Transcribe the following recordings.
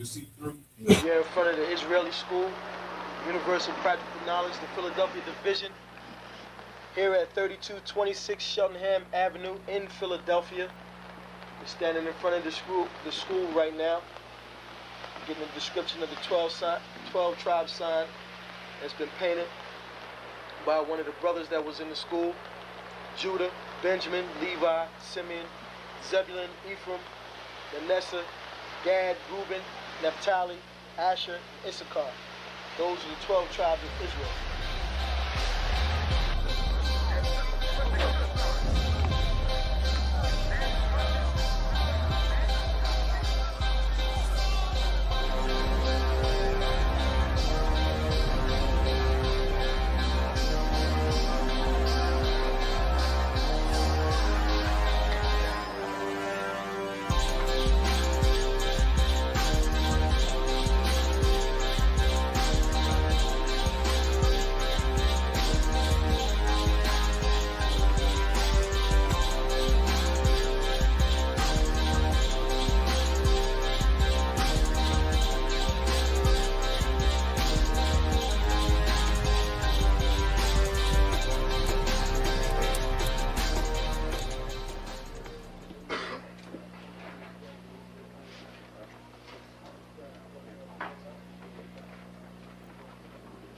see through. We're in front of the Israeli School, Universal Practical Knowledge, the Philadelphia Division, here at 3226 Cheltenham Avenue in Philadelphia. We're standing in front of the school right now, getting a description of the 12 tribe sign that's been painted by one of the brothers that was in the school: Judah, Benjamin, Levi, Simeon, Zebulun, Ephraim, Manasseh, Gad, Reuben, Naphtali, Asher, and Issachar. Those are the 12 tribes of Israel.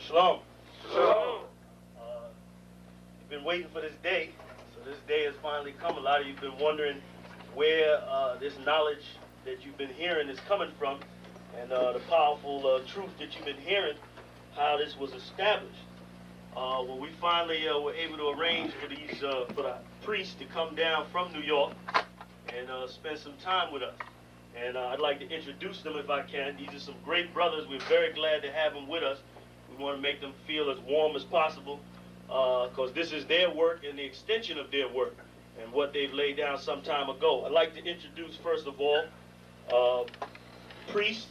Shalom. Shalom. You've been waiting for this day, so this day has finally come. A lot of you have been wondering where this knowledge that you've been hearing is coming from, and the powerful truth that you've been hearing, how this was established. Well, we finally were able to arrange for the priests to come down from New York and spend some time with us. And I'd like to introduce them if I can. These are some great brothers. We're very glad to have them with us. We want to make them feel as warm as possible, because this is their work and the extension of their work and what they've laid down some time ago. I'd like to introduce, first of all, priest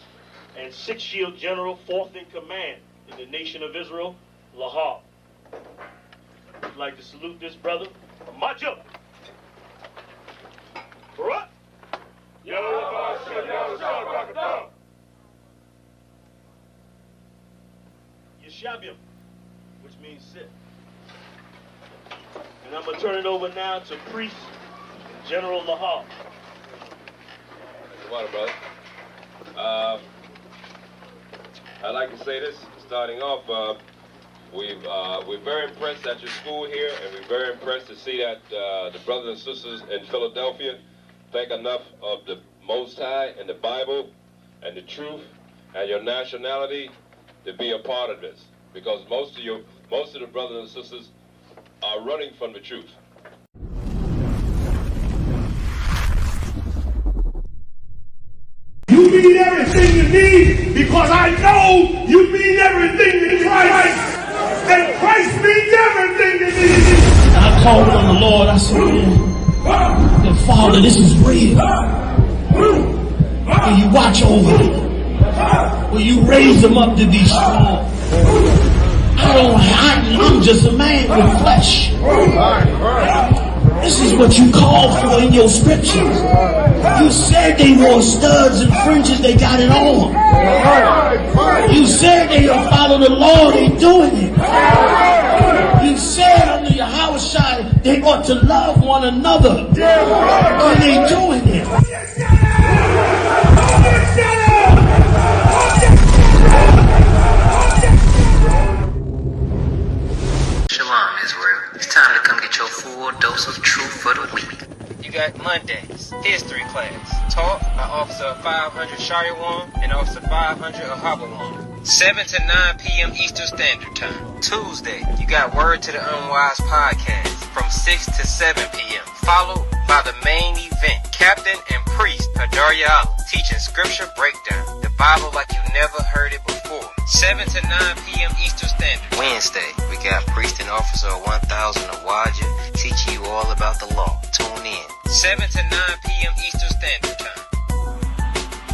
and Sixth Shield General, 4th in command in the nation of Israel, Lahab. I'd like to salute this brother. March up. Barak. Yeshabim, which means sit. And I'm going to turn it over now to Priest and General Lahab. Come on, brother. I'd like to say this, starting off, we're very impressed at your school here, and we're very impressed to see that the brothers and sisters in Philadelphia think enough of the Most High and the Bible and the truth and your nationality to be a part of this, because most of the brothers and sisters are running from the truth. You mean everything to me because I know you mean everything to Christ. And Christ means everything to me. I called on the Lord. I said, man, Father, this is real. Will you watch over me? Will you raise them up to be strong? I'm just a man with flesh. This is what you called for in your scriptures. You said they wore studs and fringes, they got it on. You said they don't follow the law, they doing it. You said under your house shine they ought to love one another, and they doing it. Shalom, Israel. It's time to come get your full dose of truth for the week. You got Mondays, history class, taught by Officer 500 Shariwan and Officer 500 Ahabawan. 7 to 9 p.m. Eastern Standard Time. Tuesday, you got Word to the Unwise podcast from 6 to 7 p.m. Followed by the main event, Captain and Priest Hadaryah teaching scripture breakdown, the Bible like you never heard it before. 7 to 9 p.m. Eastern Standard. Wednesday, we got Priest and Officer 1000 Awaja teaching you all about the law. Tune in. 7 to 9 p.m. Eastern Standard Time.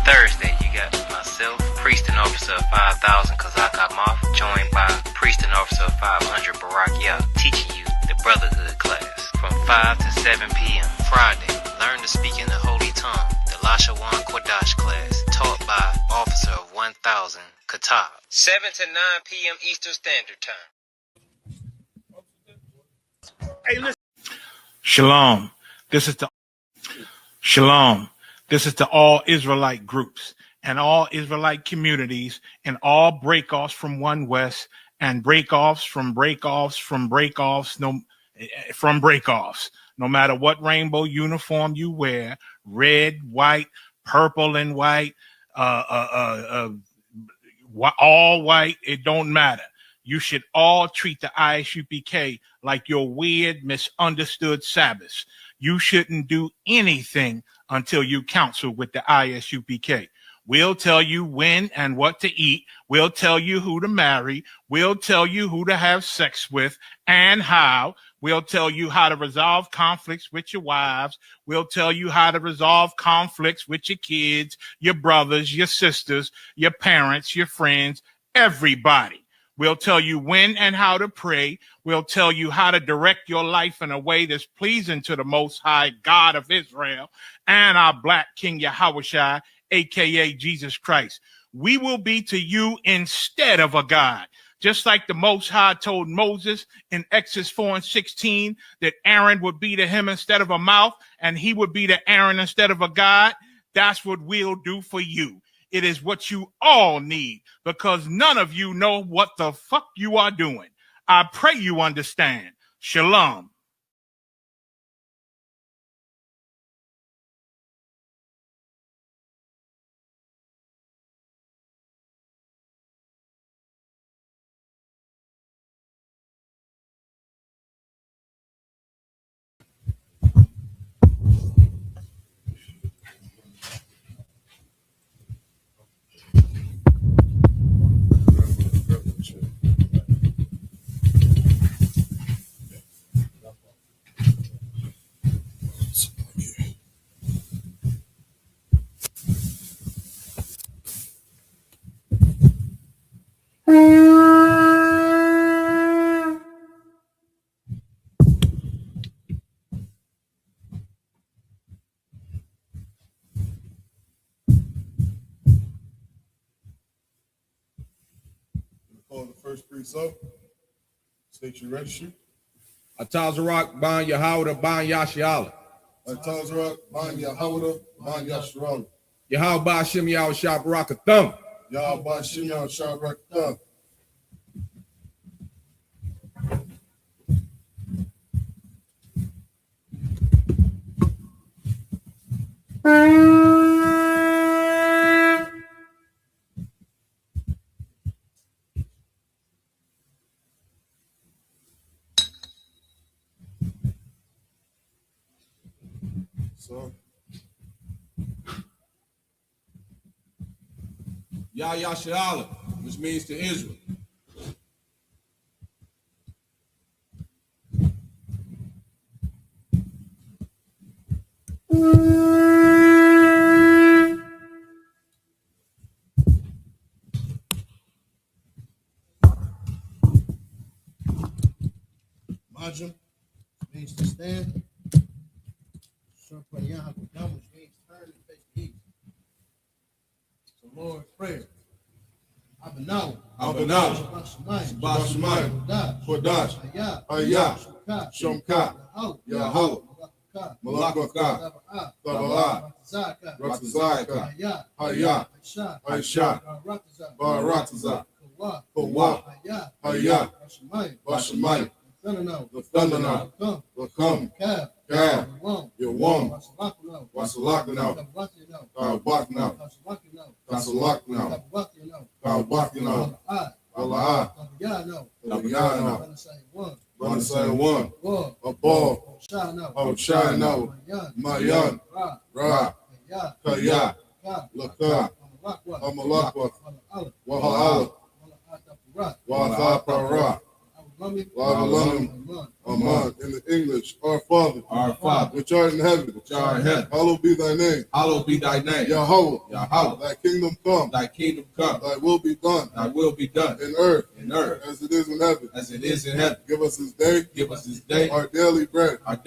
Thursday, you got myself, Priest and Officer 5000 Kazak Moth, joined by Priest and Officer 500 Barak Yah, teaching you the Brotherhood class from 5 to 7 p.m. Friday, learn to speak in the Holy Tongue, the Lashawan Kodash class, taught by Officer 2000, Qatar. 7 to 9 p.m. Eastern Standard Time. Hey, listen. Shalom. This is the Shalom. This is to all Israelite groups and all Israelite communities and all breakoffs from One West and breakoffs from breakoffs from breakoffs from breakoffs. No matter what rainbow uniform you wear, red, white, purple and white, all white, it don't matter. You should all treat the ISUPK like your weird, misunderstood Sabbaths. You shouldn't do anything until you counsel with the ISUPK. We'll tell you when and what to eat. We'll tell you who to marry. We'll tell you who to have sex with and how. We'll tell you how to resolve conflicts with your wives. We'll tell you how to resolve conflicts with your kids, your brothers, your sisters, your parents, your friends, everybody. We'll tell you when and how to pray. We'll tell you how to direct your life in a way that's pleasing to the Most High God of Israel and our Black King Yahushua, a.k.a. Jesus Christ. We will be to you instead of a God. Just like the Most High told Moses in Exodus 4:16 that Aaron would be to him instead of a mouth and he would be to Aaron instead of a God, that's what we'll do for you. It is what you all need because none of you know what the fuck you are doing. I pray you understand. Shalom. Call the first priest up. State your registry. Atazarak ban Yahawah ban Yashiala. Atazarak ban Yahawah ban Yashiala. Yahawah ba Shem Yahweh Shabarakatham. Yahweh ba Shem Yahweh Shabarakatham. So, Yashiala, which means to Israel. Majum means to stand. Which means turn and face the east. So Lord, prayer. Abanaw. Shabbat Shemayim. Kodash. I.S.U.P.K. Shomka. Yahawah. Malakaka. Taba'ah. Ratzazayaka. Hayah. Aisha. Baratazah. Kawah. Hayah. Bashamayim. The thunder now. The come. Cab. Yawam. Wasalakana. Kawbakna. Kasalakna. Kawbakna. Allah. Yahana. Banasai one. A ball. Shino. Mayan. Ra. Kaya. Laka. Amalakwa. Wahala. Wathapara. Aman. In the English, our Father, which art in heaven, hallowed be thy name. Yahawah, thy kingdom come. Thy will be done. In earth, as it is in heaven. Give us this day. Our daily bread. And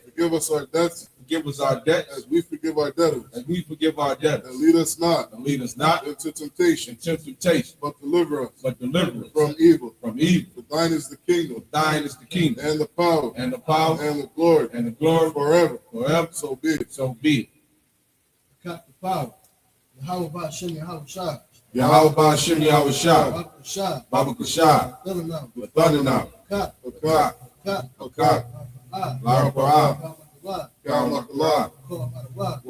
forgive us our debts. forgive us our debts, as we forgive our debtors. as we forgive our debtors. And lead us not And lead us not into temptation, into temptation, but deliver us but deliver us from evil. from evil. For thine is the kingdom, Thine is the kingdom, and the power, and the power, and the glory, and the glory forever. forever. So be it. So be it. Cut the power. Yahweh Ba'Shem Yahweh Shah. Yahweh Ba'Shem Yahweh Shah, Baba Shah. Baba Kashah, Thunder now. the thunder now, Cut. Kat, Cut. Kat, Lara Parah, Ka'amakallah,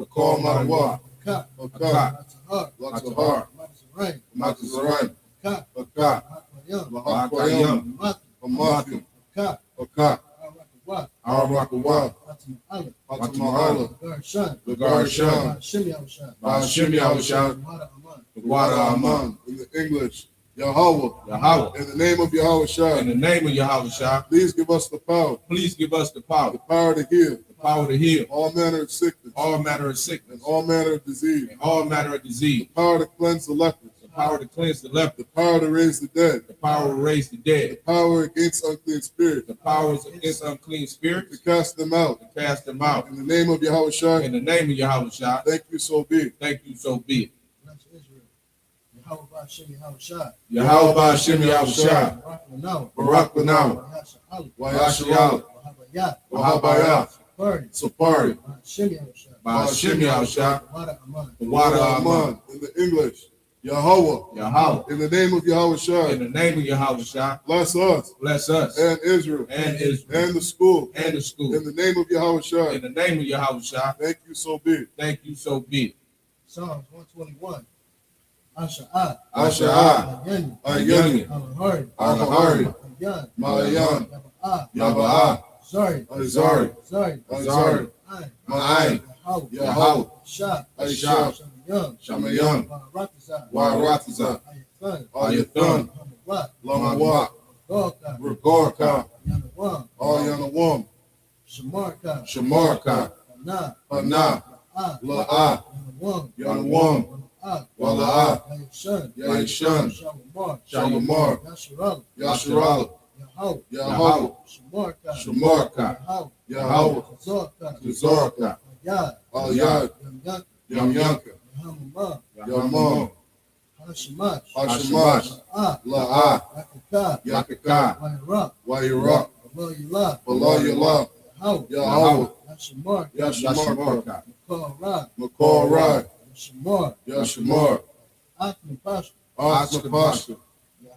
Call Matawa, Cut. Kat, Heart. Latzahar, Rain. Matazaran, Cut. Kat, Young. Lahakayam, Hamathi, Cut. Kat, What? Arakawa, Allah. Hatamahala, Garshan. the Garshan, Ba'Shem Yahweh Shah. Ba'Shem Yahweh Shah, Wada Aman. the water Aman, Aman, in the English, Yahweh, Yahweh. in the name of Yahweh Shah, In the name of Yahweh Shah, please give us the power please give us the power to heal to heal all manner of sickness all manner of and sickness all manner of disease, and all manner of disease, power to cleanse the lepers, the power to cleanse the leper, the power to raise the dead, the power to raise the dead, power against unclean spirits, the powers against unclean to spirits, cast them out. to cast them out. In the name of Yahweh Shah, In the name of Yahweh Shah, thank you, so be it. thank you, so be it. Bless Israel. Yahweh Ba'Shem Yahweh Shah. Yahweh Ba'Shem Yahweh Shah, Barak Lanawa. Barak Lanawa, Wayashiyal, Wahabayah. Wahabaya, Party. Sapari, Ba'Shem Yahweh Shah. Ba'Shem Yahweh Shah, Wada Aman. the water Aman, Aman, in the English, Yahweh, Yahweh. in the name of Yahweh In Shah, the name of Yahweh Shah, bless us bless us and Israel and Israel and the school. and the school. In the name of Yahweh Shah, In the name of Yahweh Shah, thank you, so be it. thank you, so be it. Psalms 121. Asha'ah. Asha'ah, Ayani. Ayani, Al-Hari. Al-Hari, Ayan. Malayan, Yaba'ah. Yaba'ah, Zari. Azari, Zari. Azari, Ayn. Ma'ayin, Yahweh. Yahweh, Shah. Aisha, Shamayam. Shamayam, Barakazah. Waratazah, Ayathan. Ayathan, Hamawat. Lamawat, Gorka. Regorka, Yanawam. Yanawam, Shamarka. Shamarka, Hana. Hana, La'ah. La'ah, Yanawam. Yanawam, Wala'ah. Wala'ah, Yayashan. Yaishan, Shalomar. Shalomar, Yasharal. Yasharal, Yahweh. Yahweh, Shamarka. Shamarka, Yahweh. Yahweh, Zorka. Zorka, Yad. Al-Yad, Yamyak. Yamyanka, Yahamamah. Yamam, Hashemash. Hashemash, La'ah. La'ah, Yakaka. Yakaka, Wayarab. Wayirah, Below Balayallah, Yahweh. Yahweh, Yashamarka. Yashamarka, Korah. Makorai, Yashamar. Yashamar, Akmapash. Asnapasha,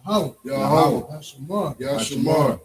Yahweh. Yahweh, Yashamar. Yashamar,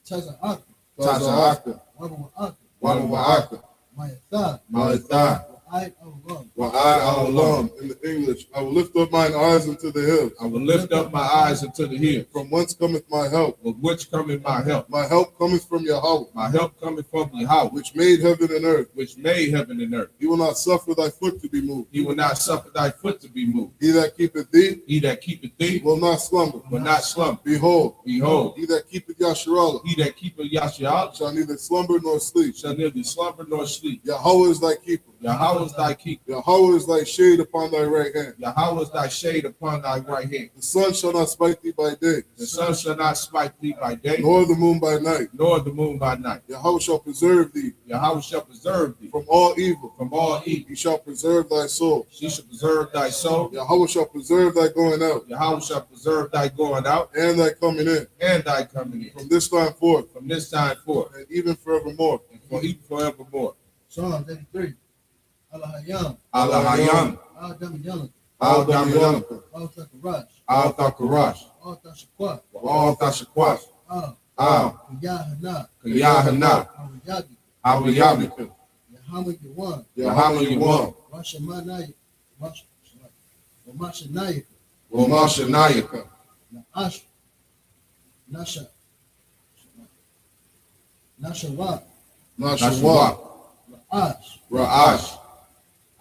Teza Ak. Taza'aka, Wabawa Ak. Walawa'aka, Mayatha. Malithah, Wa'ai Awam. Wa'ai in the English, I will lift up mine eyes unto the hills, I will lift up my eyes unto the hill, from whence cometh my help. of which cometh my help. My help cometh from Yahweh, My help cometh from Yahweh, which made heaven and earth. which made heaven and earth. He will not suffer thy foot to be moved. He will not suffer thy foot to be moved. He that keepeth thee He that keepeth thee will not slumber. will not slumber. Behold, Behold, he that keepeth Yasharallah he that keepeth Yahshua shall neither slumber nor sleep. shall neither slumber nor sleep. Yahweh is thy keeper. Yahweh is thy keeper. Yahweh is thy shade upon thy right hand. Yahweh is thy shade upon thy right hand. The sun shall not smite thee by day, The sun shall not smite thee by day, nor the moon by night. nor the moon by night. Yahweh shall preserve thee Yahweh shall preserve thee from all evil. from all evil. He shall preserve thy soul. He shall preserve thy soul. Yahweh shall preserve thy going out Yahweh shall preserve thy going out and thy coming in and thy coming in from this time forth from this time forth and even forevermore. and for even forevermore. Psalms 83. Allahayam. Allahayam, Al-Damiyanah. Al-Damiyanaka, Al-Takarash. Al-Thakarash, Al-Tashakwat. Al-Thashakwas, Al-Yahanna. Kayahana, Al-Yagi. Al-Yabika, Yahama Yawan. Yahama Yawam, Rashamanayik. Wamashanayik. Womashanayaka, Na'ash. Nasha. Nashawat. Nashawah, Ra'ash. Ra'ash,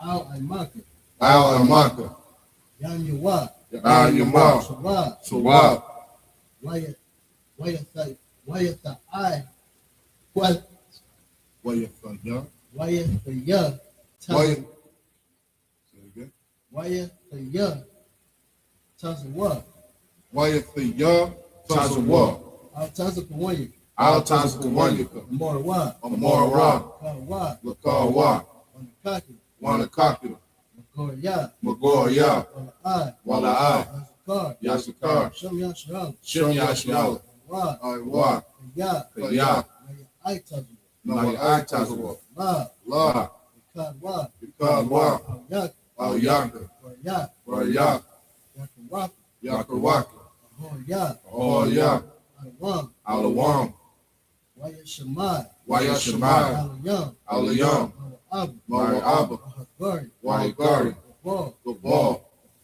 Al-Aimaka. Al-Amaka, Yanyawat. Al-Yamah, Sawat. Sawab, Wayata'ai. What? Wayafaya, Wayataya. Say it again. Wayataya. Tazawat. Wayafaya, Tazawah, Al-Tazapawaya. Al Tazakawanyaka, Morwa, Amora, Kawa, Lakawa, Wanakaki, Wanakakira, Magoya, Magoya, Wala'ai, Wala'ai, Yazakar, Yashakar, Shem Yasharal, Shem Yashiala, Wa, Iwa, Kaya, Kaya, Naya Aitazu, Naya Aitazawa, La, La, Ikadwa, Ikadwa, Yak, Al Yaka, Waryak, Waryak, Yakuwak, Yakawaka, Ahoya, Ahoya, Alawam, Alawam, Waya Shemai, Waya Shemai, Alayam, Alayam, Abu, Mara'aba, Ahagari, Wahagari, Wabal, Gabal,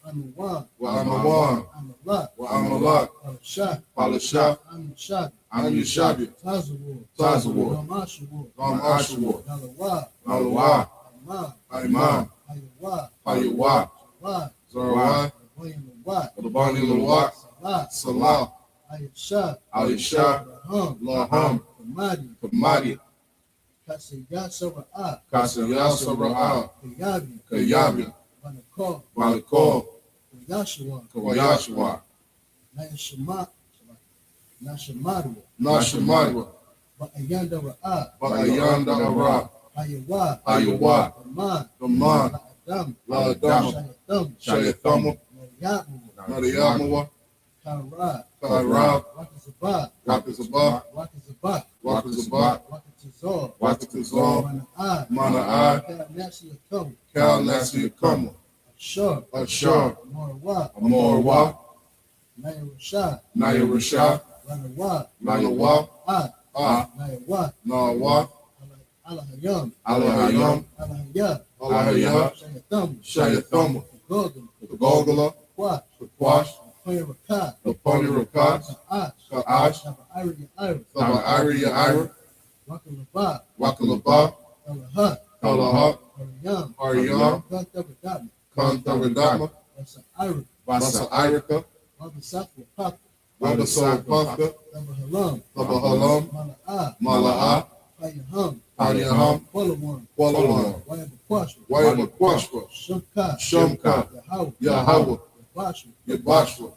Anuwan, Wa'amawan, Amalak, Wa'amalak, Alashak, Palashak, Anushak, Anishabi, Tazawur, Tazawur, Ramashawur, Ram Ashawur, Nalawa, Malawa, Imam, Imam, Hayawa, Hayawa, Wa, Zarawai, Wayanawat, Labani Lawak, Salah, Salah, Ayashak, Alisha, Laham, Laham, Kamadi, Kamadi, Kasaya Sara'at, Kasaya Sara'ah, Kayabi, Kayabi, Wanakor, Malakor, Yashua, Kawayashwa, Nashamadu, Nashamadwa, Ba'ayanda Ra'at, Ba'ayanda Ara, Hayawa, Hayawa, Aman, Daman, La'adam, La'adam, Shayatham, Shayathama, Yabu, Nadiyamawa, Kara, Kairab, Wakazabah, Wakazabah, Wakazabah, Wakazabah, Wakatazor, Wakatazor, Mana'ai, Mana'ai, Kal Nasiyakum, Kal Nasiyakama, Ashur, Ashur, Morwa, Amorwa, Naya Rashad, Naya Rashad, Lanawa, Lanawa, Ad, Ah, Nayawa, Nawa, Alahayam, Alahayam, Alahayab, Alahayah, Shayatham, Shayathama, Gogol, the Gogala, Quash, the Quash, Rakat, the Pony Rakat, Ash, Ka'ash, Iri Ira, Saba Iri Ira, Wakalaba, Wakalaba, Alahat, Kalahat, Ariyam, Ariyam, Kantabadam, Kantaradama, Vasa Ira, Vasa Irika, Wabasakwa Papa, Wabasa Pasta, Tabahalam, Tabahalam, Mala'a, Mala'a, Payaham, Pariyaham, Qualawan, Qualawan, Wayabakwashwa, Wayabakwashwa, Shumka, Shumka, Yahweh, Yahweh, Yabashwa, Yabashwa,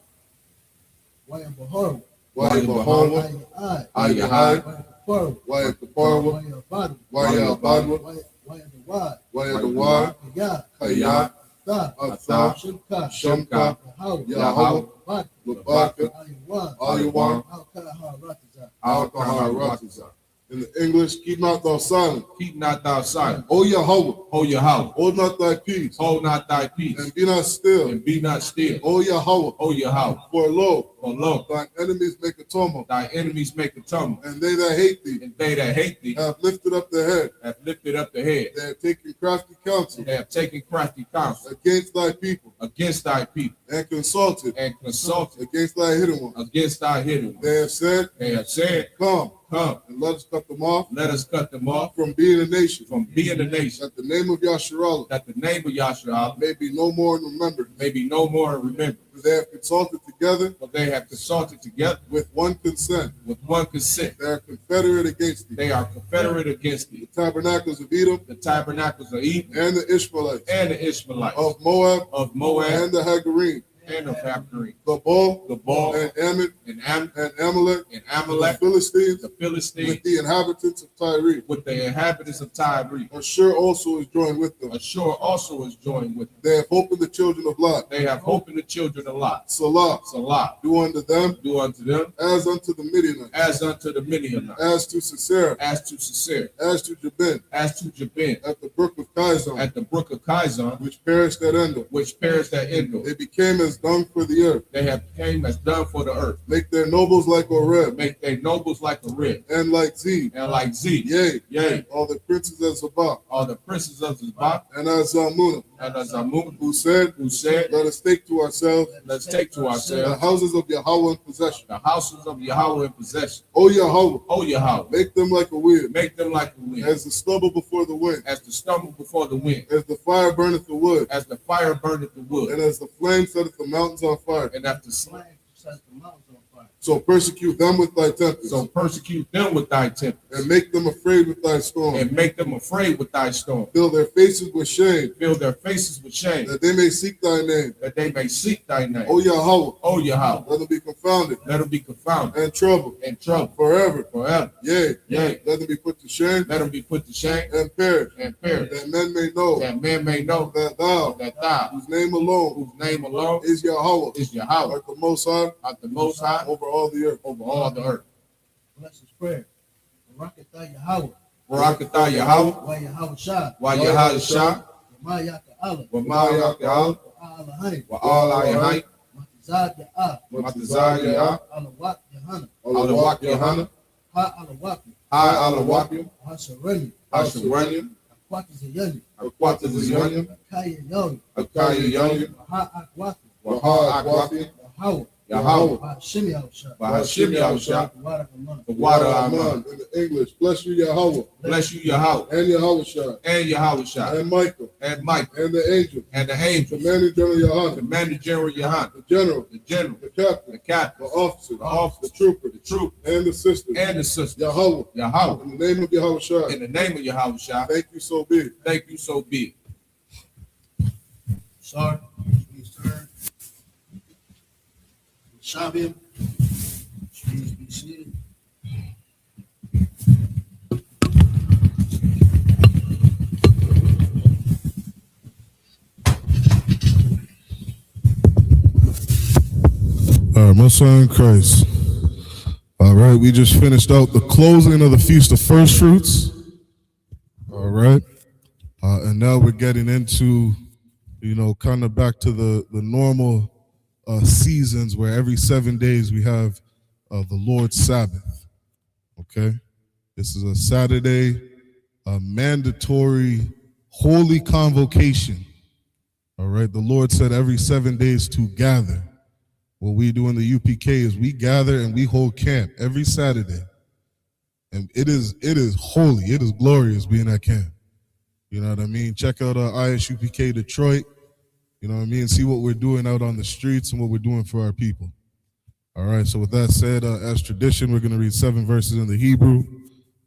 Wayabahar, Wayabahawa, Ayahai, Ayahai, Wayabakwarwa, Wayapaparwa, Wayabadu, Wayabadwa, Wayadawad, Wayadawad, Kaya, Kayat, Tha, Atha, Shumka, Shumka, Yahweh, Yahweh, Bak, Labaka, Ayawan, Ayawan, Al-Kaha Ratiza, Al-Kahar Ratiza. In the English, keep not thou silent. Keep not thou silent. O Yahweh, O Yahweh, hold not thy peace, hold not thy peace, and be not still. and be not still. O Yahweh, O Yahweh, for lo, for lo, thine enemies make a tumult, thy enemies make a tumult, and they that hate thee and they that hate thee have lifted up the head. have lifted up the head. They have taken crafty counsel They have taken crafty counsel against thy people, against thy people, and consulted consulted against thy hidden ones. against thy hidden ones. They have said, Come, Come, and let us cut them off let us cut them off from being a nation, from being a nation, that the name of Yasharallah that the name of Yahshua may be no more in remembrance. may be no more in remembrance. For they have consulted together For they have consulted together with one consent. with one consent. They are confederate against thee. They are confederate against thee. The tabernacles of Edom The tabernacles of Eden and the Ishmaelites and the Ishmaelites of Moab of Moab and the Hagarim, and of Hapharim, the Baal the Baal and Ammon and Am and Amalek, and the Amalek, Philistines, the Philistines, with the inhabitants of Tyre. with the inhabitants of Tyre. Ashur also is joined with them. Ashur also is joined with them. They have hope in the children of Lot. They have hope in the children of Lot. Salah, Salah, do unto them do unto them as unto the Midianites, as unto the Midianites, as to Sisera, as to Sisera, as to Jabin, as to Jabin, at the brook of Kizon, at the brook of Kizon, which perished at Endor. which perished at Endor. They became as dung for the earth. They have came as done for the earth. Make their nobles like Oreb, Make their nobles like a red, and like Zeb, and like Z, yea, yea, all the princes of Zabah, all the princes of Zabah, and as Zalmunna, and as Amun, who said, who said, let us take to ourselves let's take to the ourselves houses of Yahweh in possession. the houses of Yahweh in possession. O Yahweh, O Yahweh, make them like a wind, make them like the wind, as the stubble before the wind, as the stubble before the wind, as the fire burneth the wood, as the fire burneth the wood, and as the flame setteth the mountains on fire. and as the Flame sets the mountains on fire. So persecute them with thy tempest. So persecute them with thy tempest. And make them afraid with thy storm. And make them afraid with thy storm. Fill their faces with shame. Fill their faces with shame. That they may seek thy name. That they may seek thy name. O Yahweh. O Yahweh. Let them be confounded. Let them be confounded. And troubled. And troubled. Forever. Forever. Yea. Yea. Let them be put to shame. Let them be put to shame. And perish. And perish. That men may know. That men may know. That thou. Whose name alone. Is Yahweh. Is Yahweh. At the Most High. At the Most High. Over all the earth. Over all the earth. Bless his prayer. Barakatah Yahweh. Barakatah Yahweh. Wa Yahweh Shah. Wa Yahweh Shah. Wa Yaka Allah. Wa Yaka Allah. Wa Allah. Matazad Ya'ah. Matazad Ya'ah. Alawak Yahanna. Alawak Yahanna. Ha Alawakim. Ha Alawakim. Ha Sharani. Ha Sharani. Akwati Zayani. Akwati Zayani. Akaya Yoni. Akaya Yoni. Ha Akwati. Wa Ha Akwati. Yahweh. Yahweh. Hashim Yahushua. Hashim Yahushua. The water Aman. In the English, bless you Yahweh. Bless you Yahweh. And Yahweh Shah. And Yahweh Shah. And Michael. And Michael. And the angel. And the angel. Commanding General Yahanna. Commanding General Yahanna. The general. The general. The captain. The captain. The officer. The officer. The trooper. The trooper. And the sisters. And the sisters. Yahweh. Yahweh. In the name of Yahweh Shah. In the name of Yahweh Shah. Thank you, so be it. Thank you, so be it. Sorry. Please turn. Shabim. Please be seated. All right, my son Christ. All right, we just finished out the closing of the Feast of First Fruits. All right. And now we're getting into, kind of back to the normal seasons where every 7 days we have the Lord's Sabbath. Okay. This is a Saturday, a mandatory holy convocation. All right. The Lord said every 7 days to gather. What we do in the UPK is we gather and we hold camp every Saturday. And it is holy. It is glorious being at camp. You know what I mean? Check out I.S.U.P.K. Detroit. You know what I mean? See what we're doing out on the streets and what we're doing for our people. All right, so with that said, as tradition, we're going to read 7 verses in the Hebrew,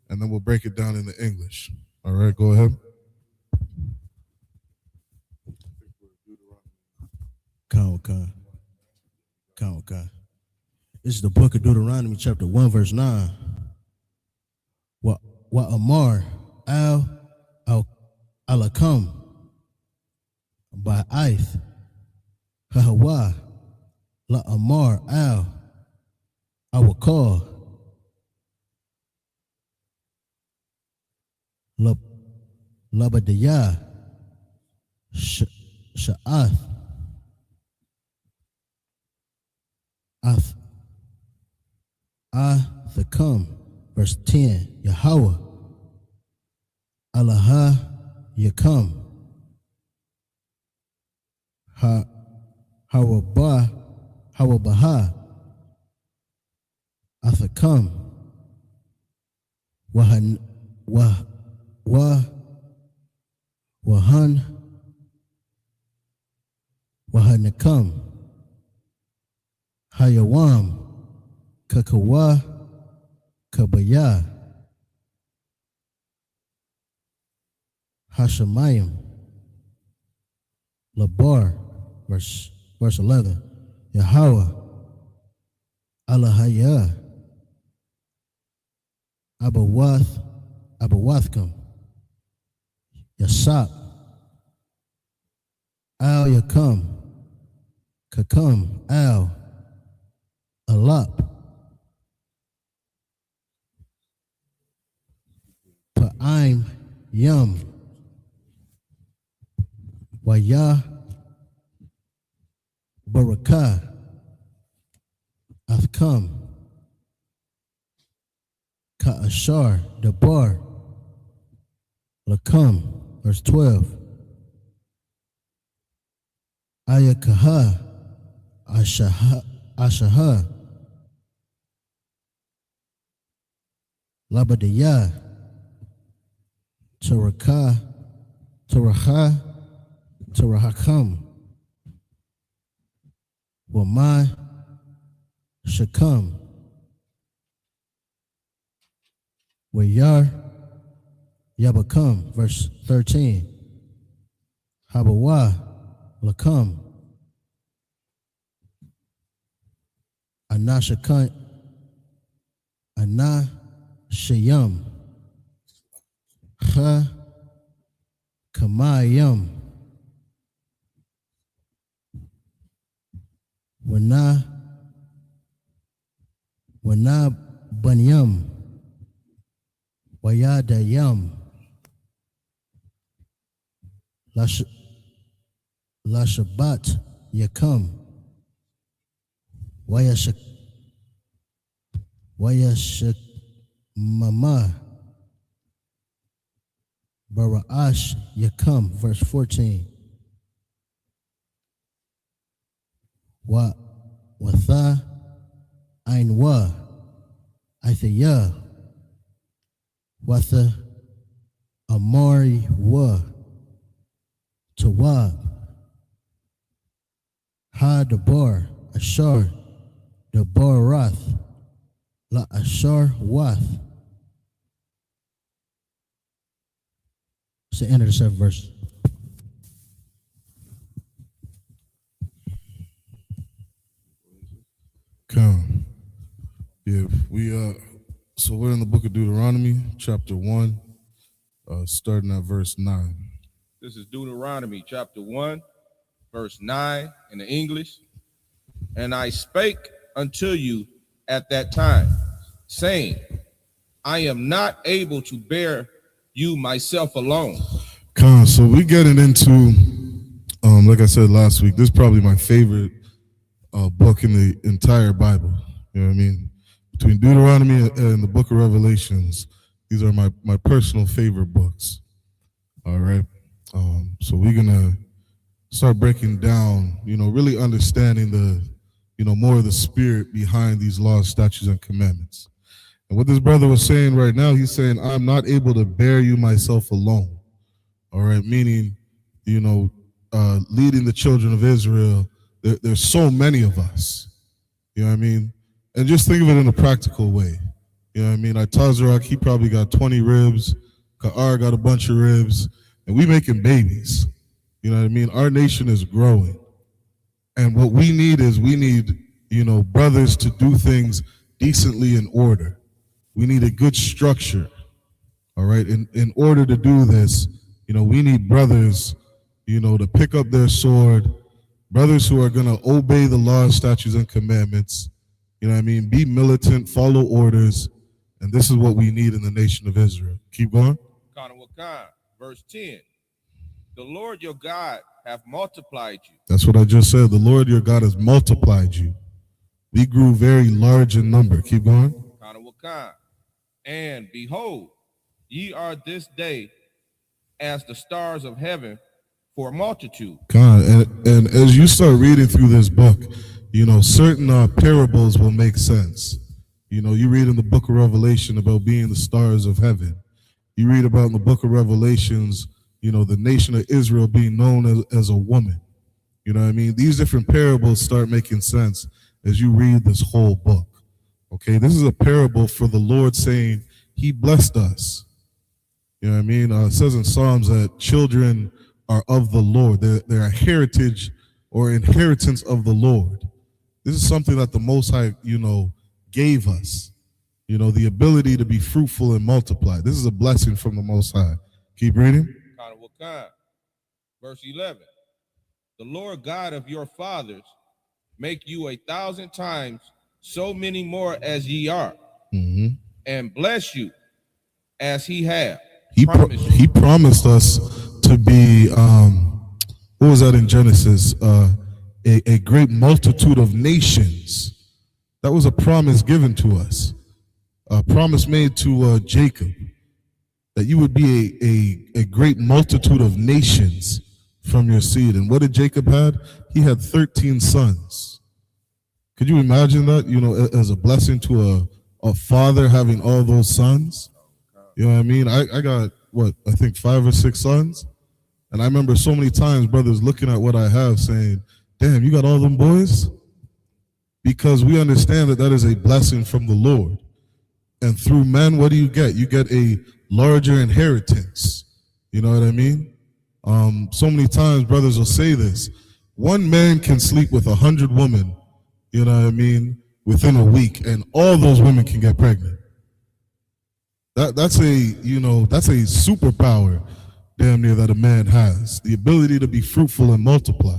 and then we'll break it down in the English. All right, go ahead. Count. This is the book of Deuteronomy, chapter 1, verse 9. Wa Amar al-Alakam by Ith Hawa La Amar al-Awakar Labadiyah Sha'ath Athakam, verse 10, Yahweh, Allah Yakam, Hawabaha, Athakam, Wahanakam, Hayawam, Kakawa, Kabaya, Hashemayim, Labar, verse 11, Yahweh, Allahaya, Abawathkam, Yasap, Al Yakam, Kakam, Al, Alap, Pa'im, Yum, Waya, Barakah, Athkam, Ka'ashar, Dabar, Lakam, verse 12, Ayakaha, Ashaha, Labadiyah, Tarahakam, Wamai, Shakam, Wayar Yabakam, verse 13. Habawa Lakam. Anashakant Anashayam. Ha Kamayam. Wana Banyam. Wayadayam. Lashabat Yakam. Wayashak Mama. Baraash Yakam, verse 14. Watha Ainwa Aithaya Watha Amari Wa Tawab Ha Dabar Ashar Dabarath La Ashar Wath. It's the end of the 7th verse. Come. Yeah, so we're in the book of Deuteronomy, chapter 1, starting at verse 9. This is Deuteronomy chapter 1, verse 9 in the English. And I spake unto you at that time, saying, I am not able to bear you myself alone. Come, so we're getting into, like I said last week, this is probably my favorite book in the entire Bible. You know what I mean? Between Deuteronomy and the book of Revelations, these are my personal favorite books. All right. So we're going to start breaking down, really understanding more of the spirit behind these laws, statutes, and commandments. And what this brother was saying right now, he's saying, I'm not able to bear you myself alone. All right. Meaning, leading the children of Israel, there's so many of us. You know what I mean? And just think of it in a practical way. You know what I mean? Tazarok, he probably got 20 ribs. Ka'ar got a bunch of ribs. And we making babies. You know what I mean? Our nation is growing. And what we need is brothers to do things decently in order. We need a good structure. All right? In order to do this, we need brothers, to pick up their sword, brothers who are going to obey the laws, statutes, and commandments. You know what I mean? Be militant, follow orders. And this is what we need in the nation of Israel. Keep going. Verse 10. The Lord your God hath multiplied you. That's what I just said. The Lord your God has multiplied you. We grew very large in number. Keep going. And behold, ye are this day as the stars of heaven for multitude. God, and as you start reading through this book, certain parables will make sense. You read in the book of Revelation about being the stars of heaven. You read about in the book of Revelations, the nation of Israel being known as a woman. You know what I mean? These different parables start making sense as you read this whole book. Okay, this is a parable for the Lord saying he blessed us. You know what I mean? It says in Psalms that children are of the Lord. They're a heritage or inheritance of the Lord. This is something that the Most High, gave us. The ability to be fruitful and multiply. This is a blessing from the Most High. Keep reading. Verse 11. The Lord God of your fathers make you 1,000 times so many more as ye are, and bless you as he hath. He promised us to be, what was that in Genesis? A great multitude of nations. That was a promise given to us. A promise made to Jacob, that you would be a great multitude of nations from your seed. And what did Jacob had? He had 13 sons. Could you imagine that, as a blessing to a father having all those sons? You know what I mean? I got, I think 5 or 6 sons. And I remember so many times brothers looking at what I have saying, damn, you got all them boys? Because we understand that is a blessing from the Lord. And through men, what do you get? You get a larger inheritance. You know what I mean? So many times brothers will say this. One man can sleep with 100 women, you know what I mean, within a week, and all those women can get pregnant. That's a superpower, damn near, that a man has. The ability to be fruitful and multiply.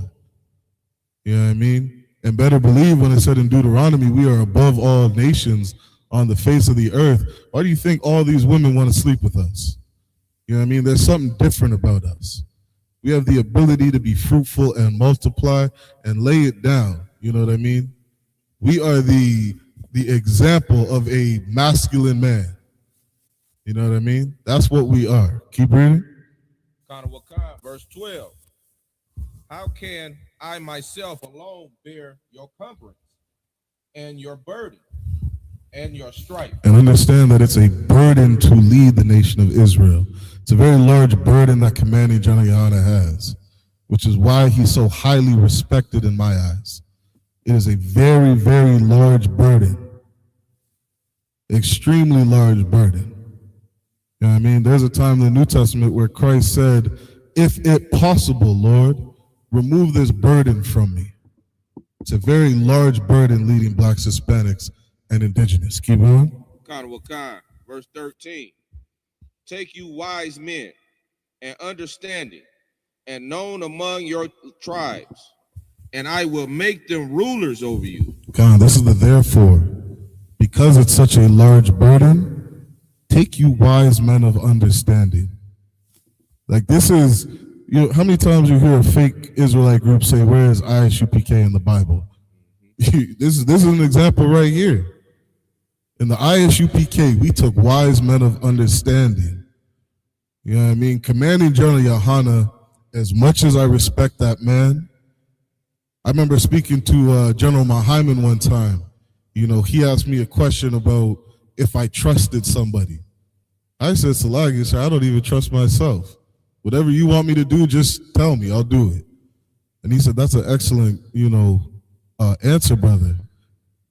You know what I mean? And better believe when it said in Deuteronomy, we are above all nations on the face of the earth. Why do you think all these women want to sleep with us? You know what I mean? There's something different about us. We have the ability to be fruitful and multiply and lay it down. You know what I mean? We are the example of a masculine man. You know what I mean? That's what we are. Keep reading. Verse 12. How can I myself alone bear your cumbrance and your burden and your strife? And understand that it's a burden to lead the nation of Israel. It's a very large burden that Commanding General YAHANNA has, which is why he's so highly respected in my eyes. It is a very, very large burden. Extremely large burden. You know what I mean? There's a time in the New Testament where Christ said, if it possible, Lord, remove this burden from me. It's a very large burden leading blacks, Hispanics, and indigenous. Keep going. Verse 13. Take you wise men and understanding and known among your tribes, and I will make them rulers over you. God, this is the therefore. Because it's such a large burden, take you wise men of understanding. Like this is, how many times you hear a fake Israelite group say, where is I.S.U.P.K in the Bible? This is an example right here. In the I.S.U.P.K, we took wise men of understanding. You know what I mean? Commanding General YAHANNA, as much as I respect that man, I remember speaking to General Mahyman one time. You know, he asked me a question about if I trusted somebody. I said, Salagi, sir, I don't even trust myself. Whatever you want me to do, just tell me, I'll do it. And he said, that's an excellent, answer, brother.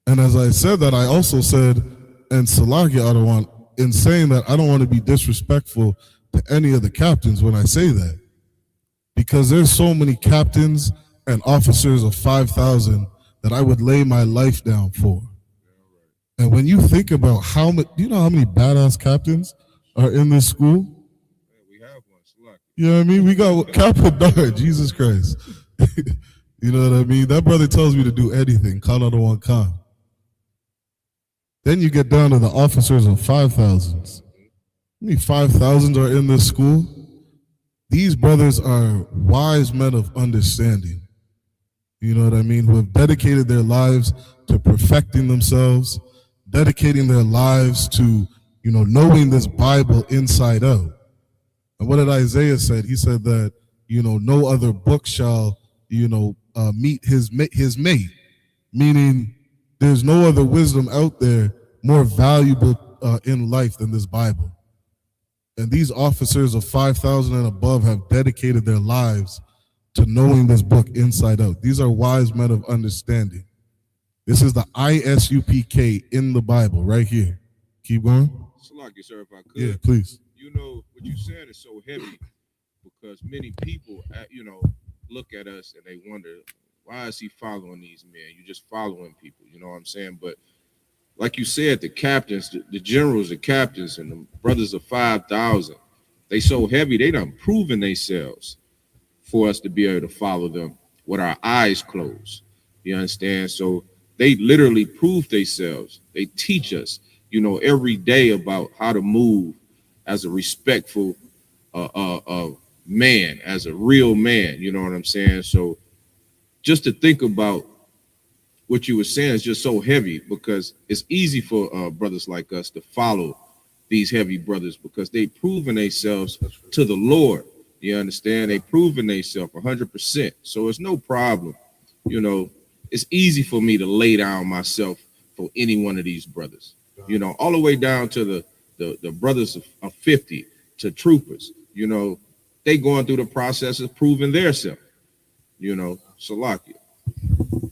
And as I said that, I also said, and Salagi, in saying that, I don't want to be disrespectful to any of the captains when I say that. Because there's so many captains and officers of 5,000 that I would lay my life down for. And when you think about how many, do you know how many badass captains are in this school? We have one, Salaki. You know what I mean? We got Captain Dart, Jesus Christ. You know what I mean? That brother tells me to do anything. Call out one con. Then you get down to the officers of 5,000s. How many 5,000s are in this school? These brothers are wise men of understanding. You know what I mean? Who have dedicated their lives to perfecting themselves, dedicating their lives to, knowing this Bible inside out. And what did Isaiah said? He said that, no other book shall, meet his mate. Meaning there's no other wisdom out there more valuable in life than this Bible. And these officers of 5,000 and above have dedicated their lives to knowing this book inside out. These are wise men of understanding. This is the I.S.U.P.K in the Bible right here. Keep going. Salaki, sir, if I could. Yeah, please. What you said is so heavy because many people, look at us and they wonder, why is he following these men? You're just following people, you know what I'm saying? But like you said, the captains, the generals, the captains, and the brothers of 5,000, they so heavy, they done proven themselves for us to be able to follow them with our eyes closed. You understand? So they literally prove themselves. They teach us, every day about how to move as a respectful man, as a real man. You know what I'm saying? So just to think about what you were saying is just so heavy because it's easy for brothers like us to follow these heavy brothers because they proven themselves to the Lord. You understand? They proven themselves 100%. So it's no problem. It's easy for me to lay down myself for any one of these brothers, all the way down to the brothers of 50 to troopers, they going through the process of proving themselves, Salakia.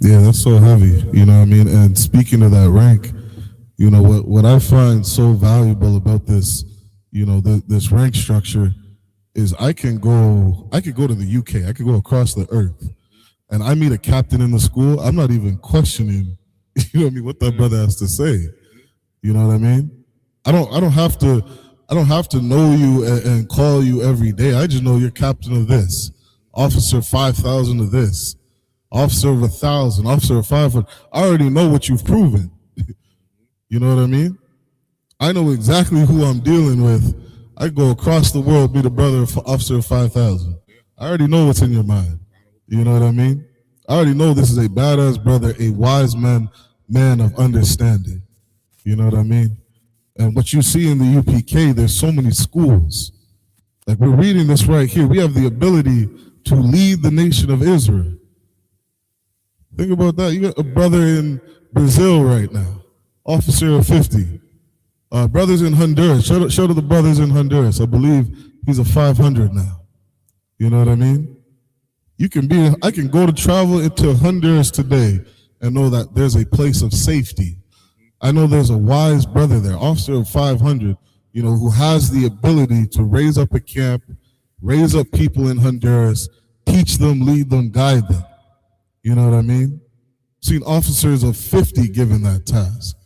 Yeah, that's so heavy, you know what I mean? And speaking of that rank, You know, what I find so valuable about this, you know, this rank structure is I could go to the UK, I could go across the earth, and I meet a captain in the school, I'm not even questioning, you know what I mean, what that brother has to say. You know what I mean? I don't have to know you and call you every day. I just know you're captain of this, officer 5,000 of this, officer of 1,000, officer of 500. I already know what you've proven. You know what I mean? I know exactly who I'm dealing with. I go across the world, be the brother of officer of 5,000. I already know what's in your mind. You know what I mean? I already know this is a badass brother, a wise man of understanding. You know what I mean? And what you see in the UPK, there's so many schools. Like we're reading this right here. We have the ability to lead the nation of Israel. Think about that. You got a brother in Brazil right now, officer of 50. Brothers in Honduras. Show to the brothers in Honduras. I believe he's a 500 now. You know what I mean? I can go to travel into Honduras today and know that there's a place of safety. I know there's a wise brother there, officer of 500, you know, who has the ability to raise up a camp, raise up people in Honduras, teach them, lead them, guide them. You know what I mean? Seen officers of 50 given that task.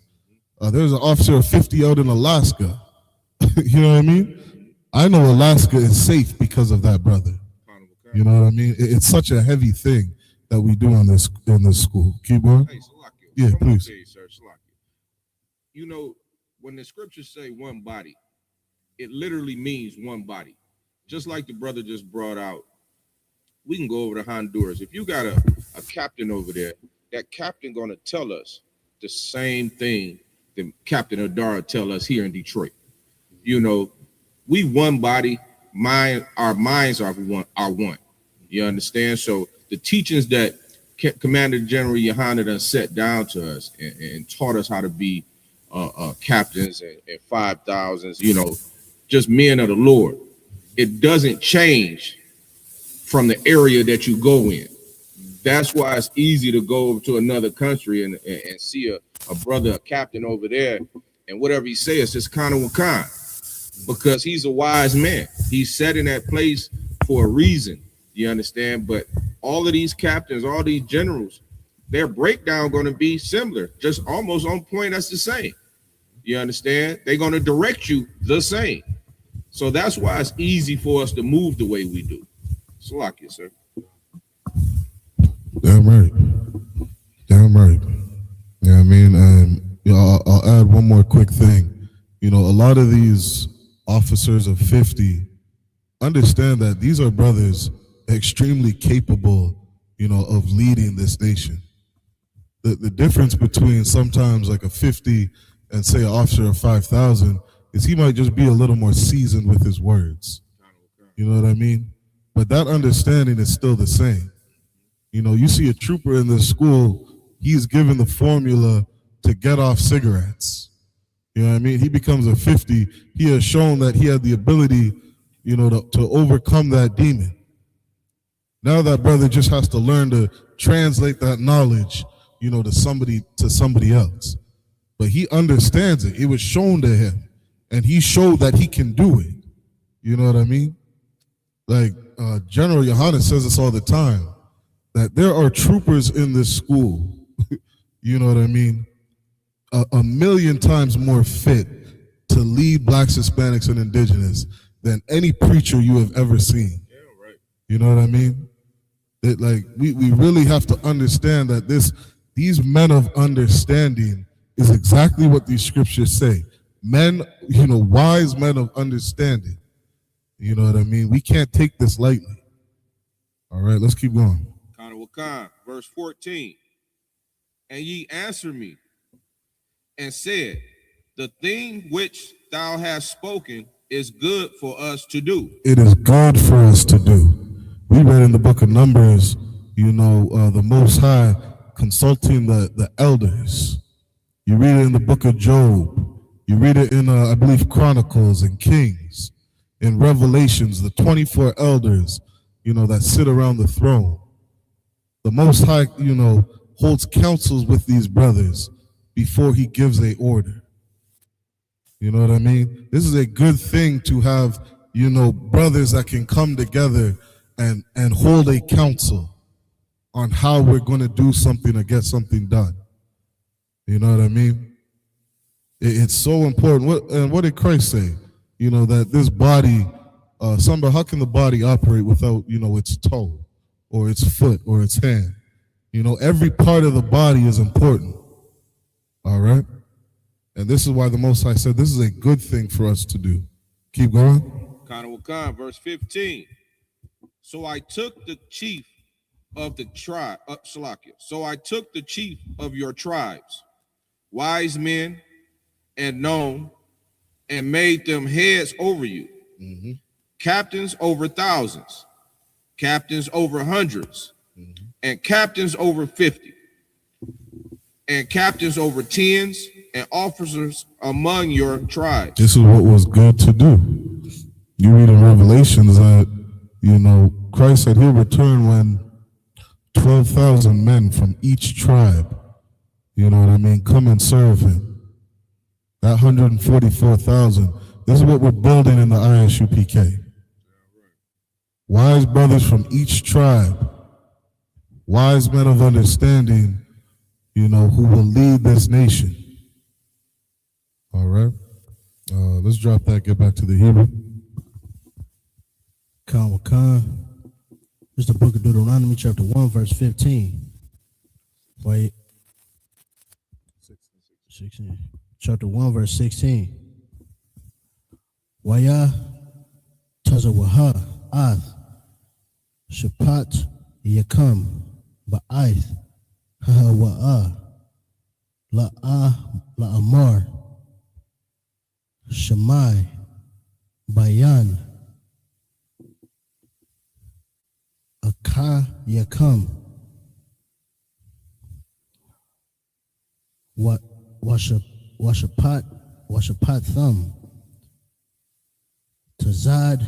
There's an officer of 50 out in Alaska. You know what I mean? I know Alaska is safe because of that brother. You know what I mean? It's such a heavy thing that we do in this school. Keep going. Yeah, please. You know, when the scriptures say one body, it literally means one body. Just like the brother just brought out, we can go over to Honduras. If you got a captain over there, that captain going to tell us the same thing that Captain Adara tell us here in Detroit. You know, we one body, our minds are one. You understand? So the teachings that Commander General YAHANNA done set down to us and taught us how to be captains and 5,000s, you know, just men of the Lord. It doesn't change from the area that you go in. That's why it's easy to go to another country and see a brother, a captain over there, and whatever he says, just kind of because he's a wise man. He's set in that place for a reason. You understand? But all of these captains, all these generals, their breakdown going to be similar, just almost on point. That's the same. You understand? They're going to direct you the same. So that's why it's easy for us to move the way we do. Salakia, sir. Damn right. Damn right. Yeah, I mean, and you know, I'll add one more quick thing. You know, a lot of these officers of 50 understand that these are brothers extremely capable, you know, of leading this nation. The difference between sometimes like a 50 and say an officer of 5,000 is he might just be a little more seasoned with his words. You know what I mean? But that understanding is still the same. You know, you see a trooper in this school, he's given the formula to get off cigarettes. You know what I mean? He becomes a 50. He has shown that he had the ability, you know, to overcome that demon. Now that brother just has to learn to translate that knowledge, you know, to somebody else. But he understands it. It was shown to him, and he showed that he can do it. You know what I mean? Like General YAHANNA says this all the time, that there are troopers in this school, you know what I mean, a million times more fit to lead blacks, Hispanics, and indigenous than any preacher you have ever seen. Yeah, right. You know what I mean? That like we really have to understand that these men of understanding is exactly what these scriptures say. Men, you know, wise men of understanding. You know what I mean? We can't take this lightly. All right, let's keep going. Verse 14. And ye answer me and said, the thing which thou hast spoken is good for us to do. It is good for us to do. We read in the book of Numbers, you know, the Most High consulting the elders. You read it in the book of Job. You read it in, I believe, Chronicles and Kings. In Revelations, the 24 elders, you know, that sit around the throne. The Most High, you know, holds counsels with these brothers before he gives a order. You know what I mean? This is a good thing to have, brothers that can come together and hold a council on how we're going to do something or get something done. You know what I mean? It's so important. What did Christ say? That this body, how can the body operate without, its toe or its foot or its hand? Every part of the body is important. All right? And this is why the Most High said this is a good thing for us to do. Keep going. Verse 15. So I took the chief of the tribe, So I took the chief of your tribes, wise men and known, and made them heads over you, captains over thousands, captains over hundreds, and captains over 50, and captains over tens, and officers among your tribes. This is what was good to do. You read in Revelations that, Christ said he'll return when 12,000 men from each tribe, come and serve him. That 144,000, this is what we're building in the I.S.U.P.K. Wise brothers from each tribe, wise men of understanding, who will lead this nation. All right. Let's drop that, get back to the Hebrew. This is the book of Deuteronomy, chapter 1, verse 15. Wait. 16. Chapter 1, verse 16. Waya tazawaha ath shapat yakam ba'aith hahawa'a la'amar shamai bayan Aka yakam washapat thumb tazad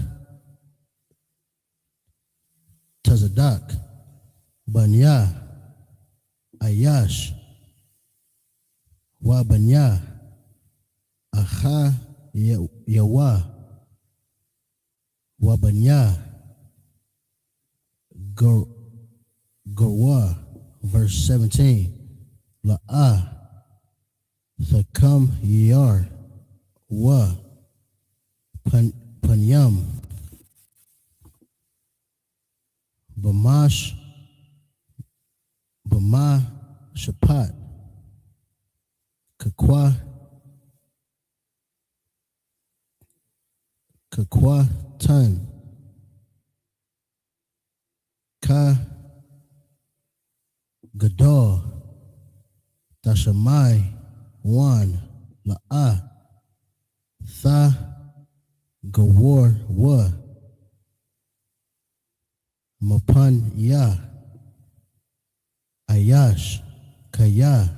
tazadak banya ayash wa banya aha yawa wa banya Gorwa, verse 17. La'ah, thakam yar, wa, panyam, bama shapat, kakwa tan, Ka Gadol Tashamai Wan La'a Tha Gawar Wa Mapan Ya Ayash Kaya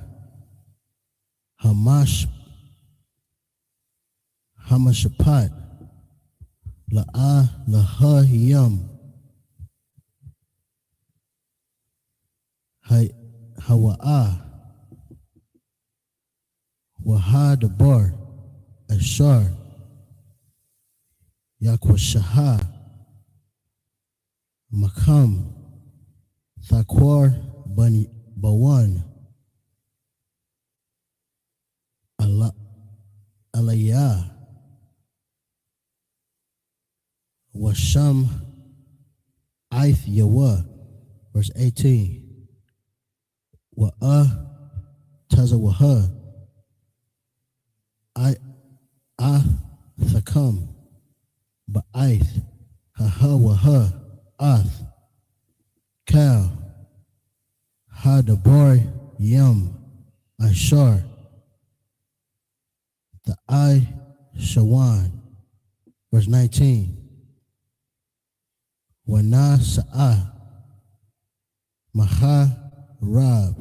Hamashapat La'a Laha Yam Hawa'a Wahadabar Ashar Yakwashaha Makam Thakwar Bawan Alaya Washam Aith Yawa, verse 18. Wa'a tazawaha thakam ba'aith hahawaha ath cow hadabar yam ashar the shawan, verse 19. Wana sa'a maha rab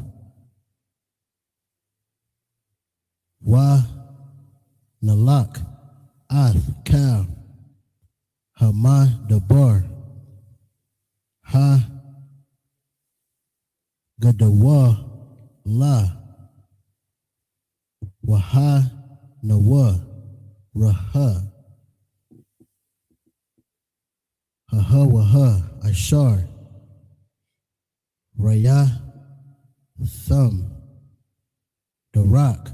wa nalak ath cow hama dabar ha gadawa la waha nawa Raha. Haha waha. Ashar. Raya. Thumb. The rock.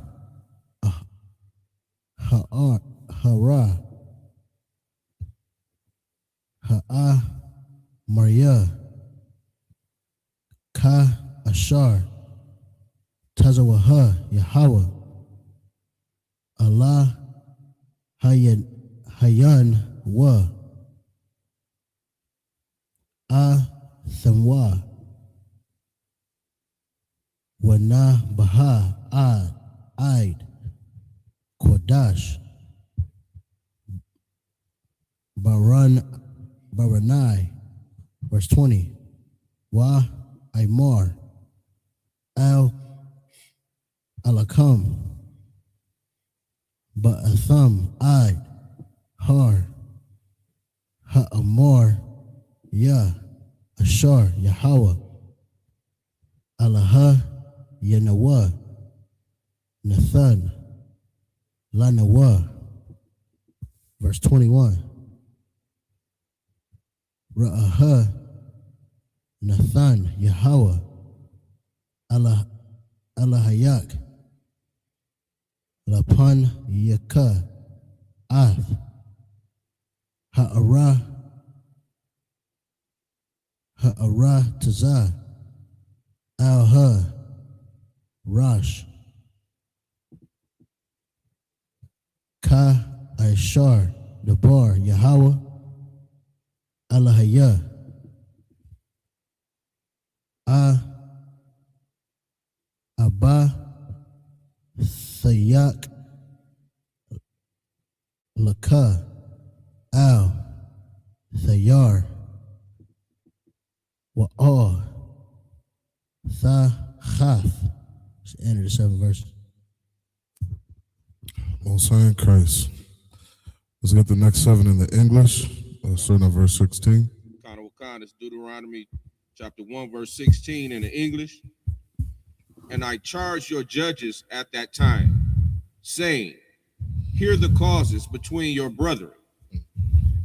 Ha'ar. Hara. Ha'a. Maria. Ka. Ashar. Tazawaha. Yahweh. Allah. Hayan wa. Thamwa. Wana baha. Aid. Kodash. Baranai. Verse 20. Wa Aymar. Alakam. Ba'atham. Aid. Har. Ha'amar. Ya. Ashar. Yahweh. Alaha. Yanawa. Nathan. Lanawa. Verse 21. Ra'aha. Nathan. Yahweh. Alahayak. Lapan Yaka. Ath. Ha'ara. Taza. Alha. Rosh. Ka. Ishar. Dabar. Yahweh. Alahaya. Abba. Sayak. Laka. Al. Thayar. Wa'ah. Chaf. It's the end of the 7 verses. Most High in Christ. Let's get the next 7 in the English. Starting at verse 16. It's Deuteronomy chapter 1, verse 16 in the English. And I charged your judges at that time, saying, hear the causes between your brethren,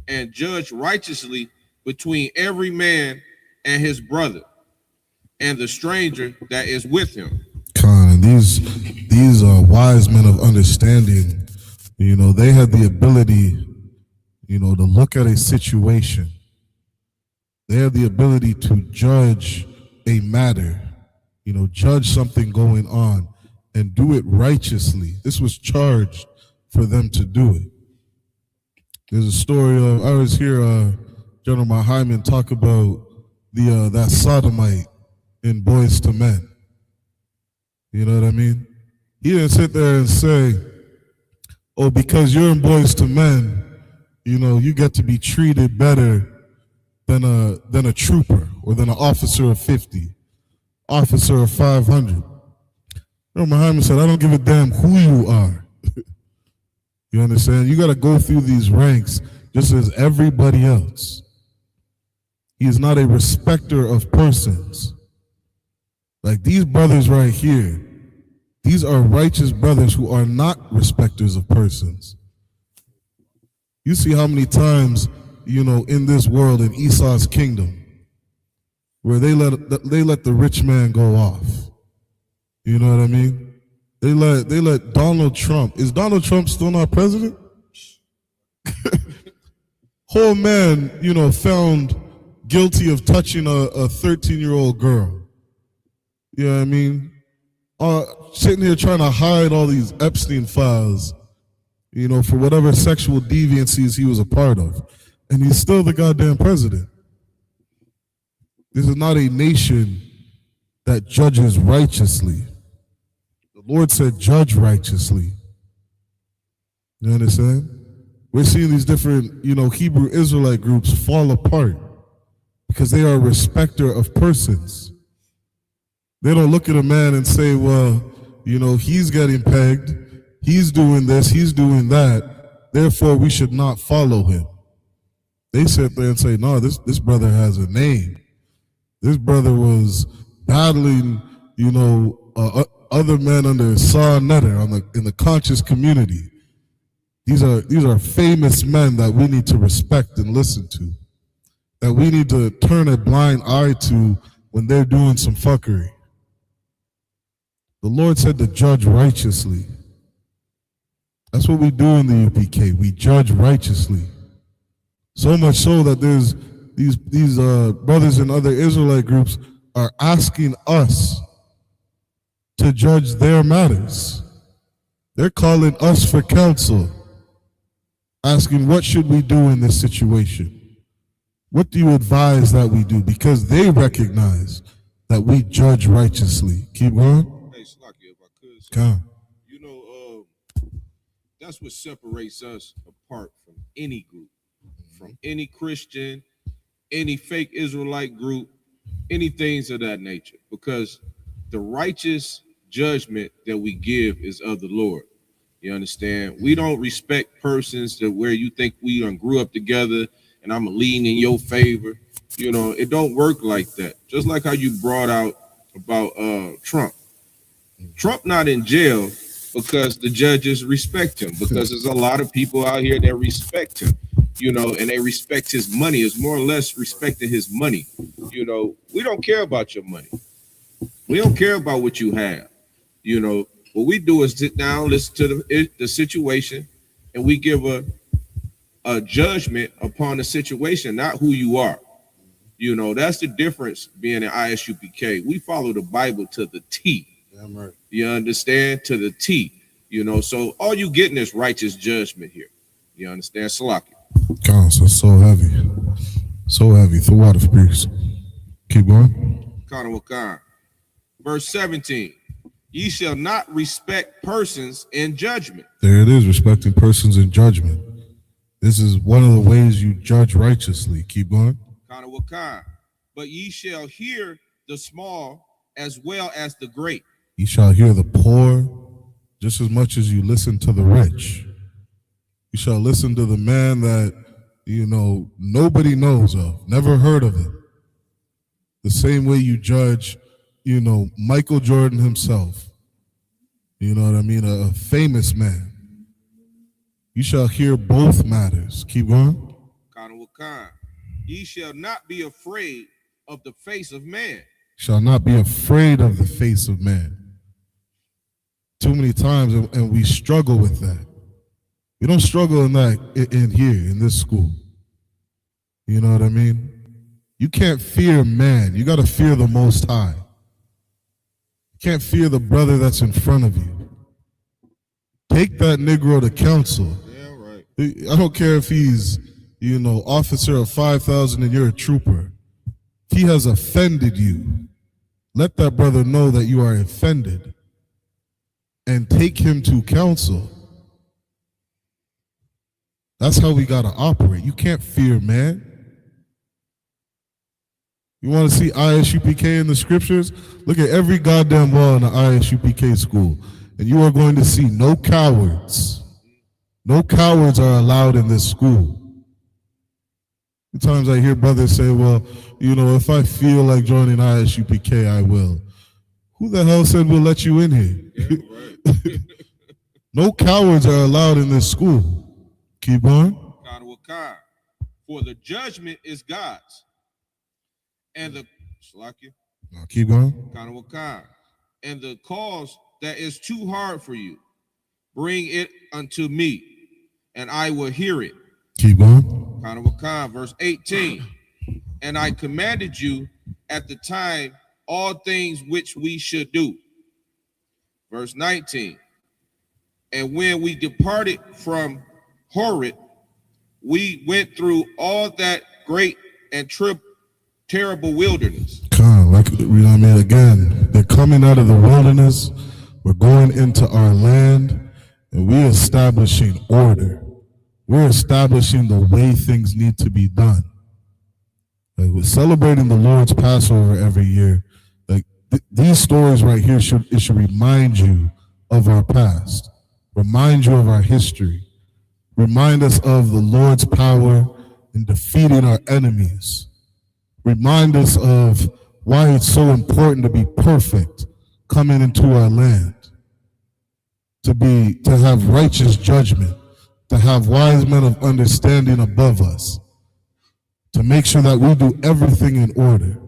and judge righteously between every man and his brother, and the stranger that is with him. And these wise men of understanding, they had the ability, to look at a situation. They had the ability to judge a matter, judge something going on and do it righteously. This was charged for them to do it. There's a story of, I was here, General Hyman talk about that sodomite in Boys to Men. You know what I mean? He didn't sit there and say, oh, because you're in Boys to Men, you get to be treated better than a trooper or than an officer of 50, officer of 500. Muhammad said, I don't give a damn who you are. You understand? You got to go through these ranks just as everybody else. He is not a respecter of persons. Like these brothers right here, these are righteous brothers who are not respecters of persons. You see how many times, in this world, in Esau's kingdom, where they let the rich man go off. You know what I mean? They let Donald Trump. Is Donald Trump still not president? Whole man, found guilty of touching a 13-year-old girl. You know what I mean? Sitting here trying to hide all these Epstein files, for whatever sexual deviancies he was a part of. And he's still the goddamn president. This is not a nation that judges righteously. The Lord said, judge righteously. You understand? We're seeing these different, Hebrew Israelite groups fall apart because they are a respecter of persons. They don't look at a man and say, well, he's getting pegged, he's doing this, he's doing that, therefore we should not follow him. They sit there and say, no, this brother has a name. This brother was battling, other men under Saw Netter in the conscious community. These are famous men that we need to respect and listen to, that we need to turn a blind eye to when they're doing some fuckery. The Lord said to judge righteously. That's what we do in the UPK. We judge righteously. So much so that there's these brothers in other Israelite groups are asking us to judge their matters. They're calling us for counsel, asking what should we do in this situation? What do you advise that we do? Because they recognize that we judge righteously. Keep going. Hey, Slocky, if I could. Come. You know, that's what separates us apart from any group, from any Christian, any fake Israelite group, any things of that nature. Because the righteous judgment that we give is of the Lord. You understand? We don't respect persons that where you think we grew up together and I'm leaning in your favor. You know, it don't work like that. Just like how you brought out about Trump. Trump not in jail because the judges respect him, because there's a lot of people out here that respect him, you know, and they respect his money. It's more or less respecting his money. You know, we don't care about your money. We don't care about what you have. You know, what we do is sit down, listen to the situation, and we give a judgment upon the situation, not who you are. You know, that's the difference being an ISUPK. We follow the Bible to the T. Damn right. You understand? To the T. You know, so all you getting is righteous judgment here. You understand? Salaki. Counsel, so heavy. So heavy. The water speaks. Keep going. Wakan. Verse 17. Ye shall not respect persons in judgment. There it is, respecting persons in judgment. This is one of the ways you judge righteously. Keep going. But ye shall hear the small as well as the great. Ye shall hear the poor just as much as you listen to the rich. You shall listen to the man that, you know, nobody knows of, never heard of him. The same way you judge, you know, Michael Jordan himself. You know what I mean? A famous man. You shall hear both matters. Keep going. Ye shall not be afraid of the face of man. Shall not be afraid of the face of man. Too many times, and we struggle with that. We don't struggle in that in here, in this school. You know what I mean? You can't fear man. You got to fear the Most High. You can't fear the brother that's in front of you. Take that Negro to counsel. Yeah, right. I don't care if he's, you know, officer of 5,000 and you're a trooper. If he has offended you, let that brother know that you are offended and take him to counsel. That's how we got to operate. You can't fear man. You want to see I.S.U.P.K. in the scriptures? Look at every goddamn wall in the I.S.U.P.K. school, and you are going to see no cowards. No cowards are allowed in this school. Sometimes I hear brothers say, well, you know, if I feel like joining I.S.U.P.K., I will. Who the hell said we'll let you in here? Yeah, right. No cowards are allowed in this school. Keep going. For the judgment is God's. And the keep going. And the cause that is too hard for you, bring it unto me, and I will hear it. Keep going. Verse 18. And I commanded you at the time all things which we should do. Verse 19. And when we departed from Horeb, we went through all that great and terrible wilderness. Like, you know what I mean? Again, they're coming out of the wilderness. We're going into our land, and we're establishing order. We're establishing the way things need to be done. Like, we're celebrating the Lord's Passover every year. Like, these stories right here should remind you of our past, remind you of our history, remind us of the Lord's power in defeating our enemies. Remind us of why it's so important to be perfect coming into our land, to have righteous judgment, to have wise men of understanding above us, to make sure that we do everything in order.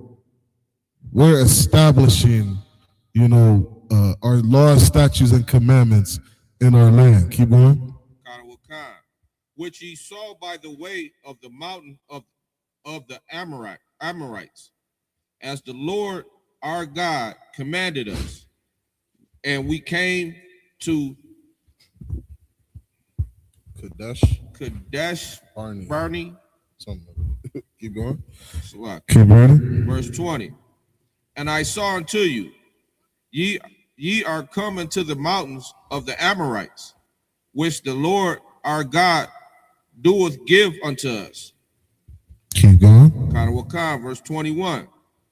We're establishing, our laws, statutes, and commandments in our land. Keep going. Which ye saw by the way of the mountain of the Amorites, as the Lord our God commanded us. And we came to Kadesh Barney. Keep going. Keep going. Verse 20. And I saw unto you, ye are coming to the mountains of the Amorites, which the Lord our God doeth give unto us. Keep going. Verse 21.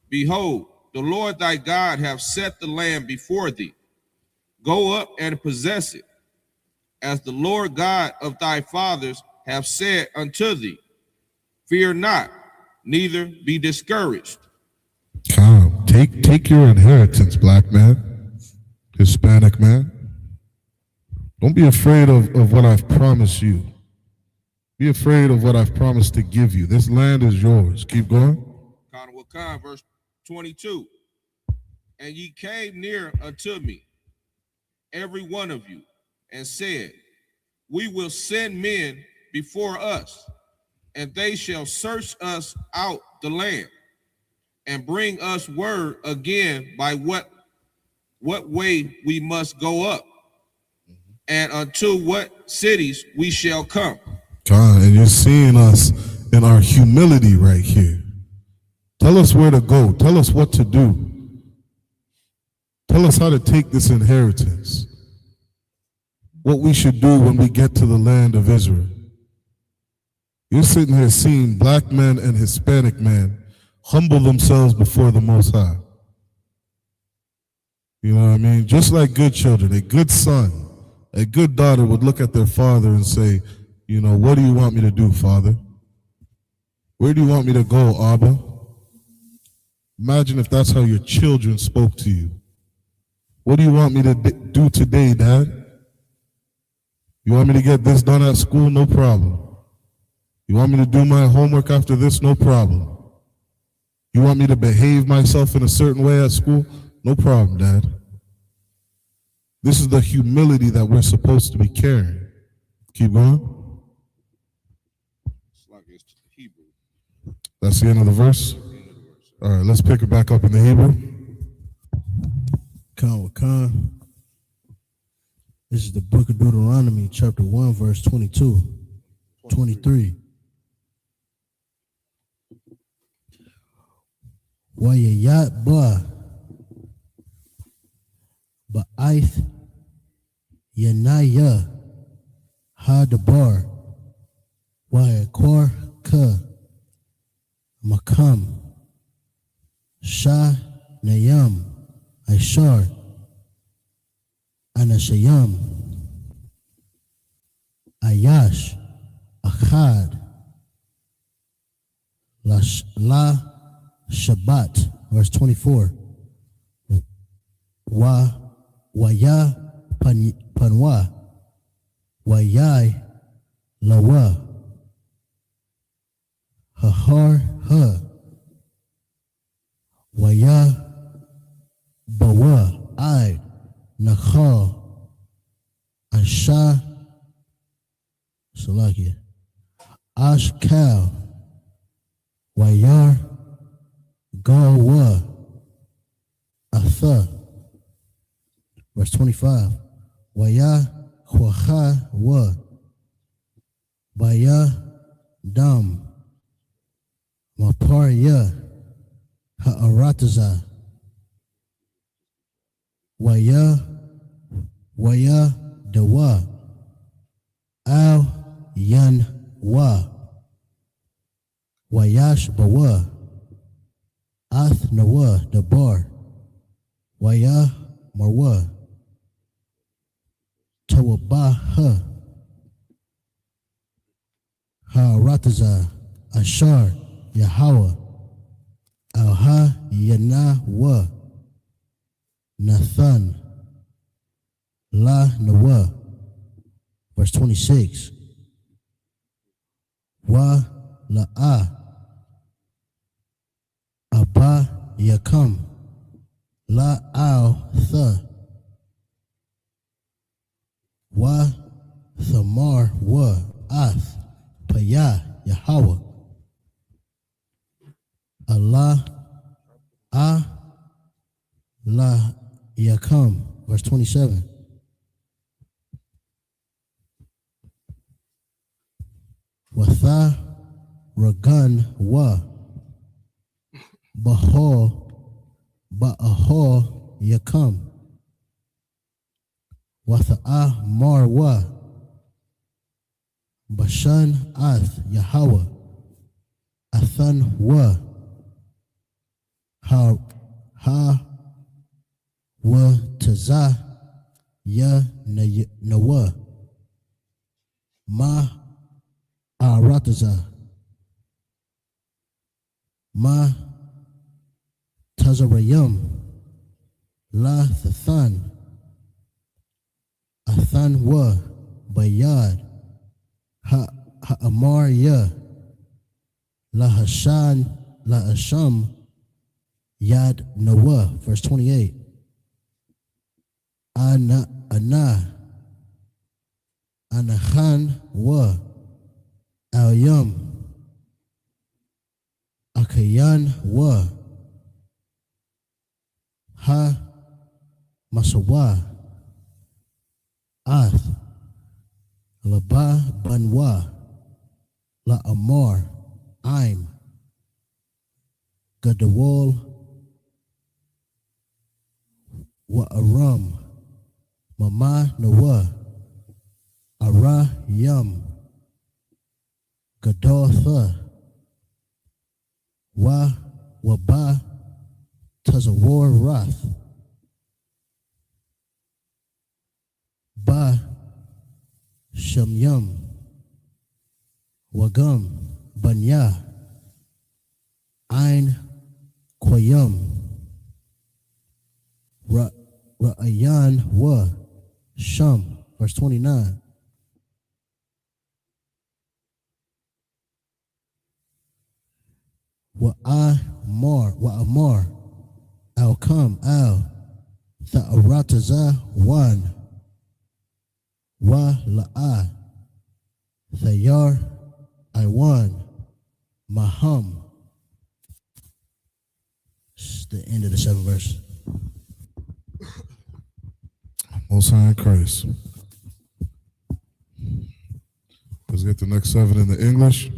Behold, the Lord thy God hath set the land before thee. Go up and possess it, as the Lord God of thy fathers hath said unto thee. Fear not, neither be discouraged. Come, take your inheritance, black man, Hispanic man. Don't be afraid of what I've promised you. Be afraid of what I've promised to give you. This land is yours. Keep going. Verse 22. And ye came near unto me, every one of you, and said, we will send men before us, and they shall search us out the land, and bring us word again by what way we must go up, and unto what cities we shall come. God, and you're seeing us in our humility right here. Tell us where to go. Tell us what to do. Tell us how to take this inheritance. What we should do when we get to the land of Israel. You're sitting here seeing black men and Hispanic men humble themselves before the Most High. You know what I mean? Just like good children, a good son, a good daughter would look at their father and say, what do you want me to do, Father? Where do you want me to go, Abba? Imagine if that's how your children spoke to you. What do you want me to do today, Dad? You want me to get this done at school? No problem. You want me to do my homework after this? No problem. You want me to behave myself in a certain way at school? No problem, Dad. This is the humility that we're supposed to be carrying. Keep going. That's the end of the verse? All right, let's pick it back up in the Hebrew. Khan. This is the book of Deuteronomy, chapter 1, verse 22, 23. Wayayat ba ba'aith yanaya hadabar wayakor ka makam shah nayam Aishar Anashayam Ayash Achad La Shabbat, verse 24. Waya Panwa Wayai Lawa Hahar Ha Waya Bawa I Nakha Asha Salakia Ashkal Wayar Gawa Atha, verse 25. Waya Khwaha Wa Baya Dam Maparya Ha'arataza Waya Dawa Al Yan Wa Wayash Bawa Ath Nawa Dabar Waya Marwa Tawabaha Ha'arataza Ashar Yahweh Alha Yana Wa Nathan La Nawa, verse 26. wa la'a Abba yakam la al tha wa thamar wa ath paya Yahweh Allah la yakam. Verse 27. Watha ragan wa bahor ba'ahor yakam. Watha'a mar wa bashan ath Yahweh athan wa ha wa taza ya nawa ma arataza ma tazarayam la thathan athan wa bayad ha amar ya la hashan la asham yad nawa. Verse 28. Ana anahan wa alyam akayan wa ha masawa ath laba banwa la amar aim gadawal wa aram mama nawa ara yam gadotha wa waba tazawar wrath ba shamyam wagam banya ain koyam ra'ayan wa sham. Verse 29. Wa amar al kam al tha'arataza wan wa la'a thayar iwan maham. It's the end of the 7th verse. Most High in Christ. Let's get the next 7 in the English.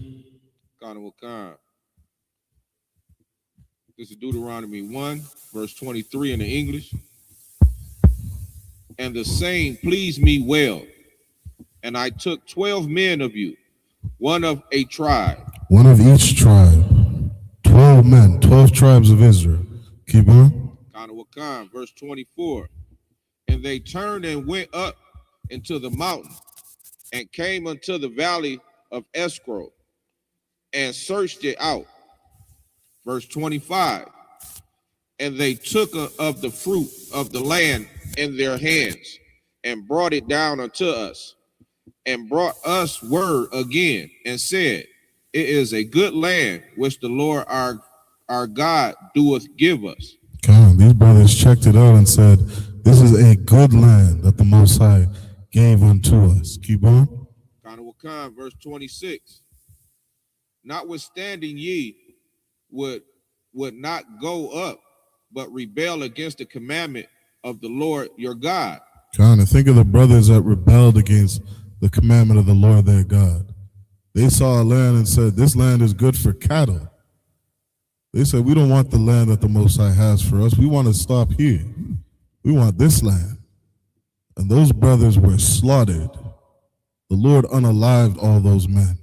This is Deuteronomy 1, verse 23 in the English. And the saying pleased me well, and I took 12 men of you, one of a tribe. One of each tribe. 12 men, 12 tribes of Israel. Keep on. Verse 24. And they turned and went up into the mountain and came unto the valley of Escro and searched it out. Verse 25. And they took of the fruit of the land in their hands and brought it down unto us and brought us word again and said, it is a good land which the Lord our God doeth give us. Okay, these brothers checked it out and said, this is a good land that the Most High gave unto us. Keep on. Verse 26. Notwithstanding ye would not go up, but rebel against the commandment of the Lord your God. Kind of think of the brothers that rebelled against the commandment of the Lord their God. They saw a land and said, this land is good for cattle. They said, we don't want the land that the Most High has for us. We want to stop here. We want this land. And those brothers were slaughtered. The Lord unalived all those men.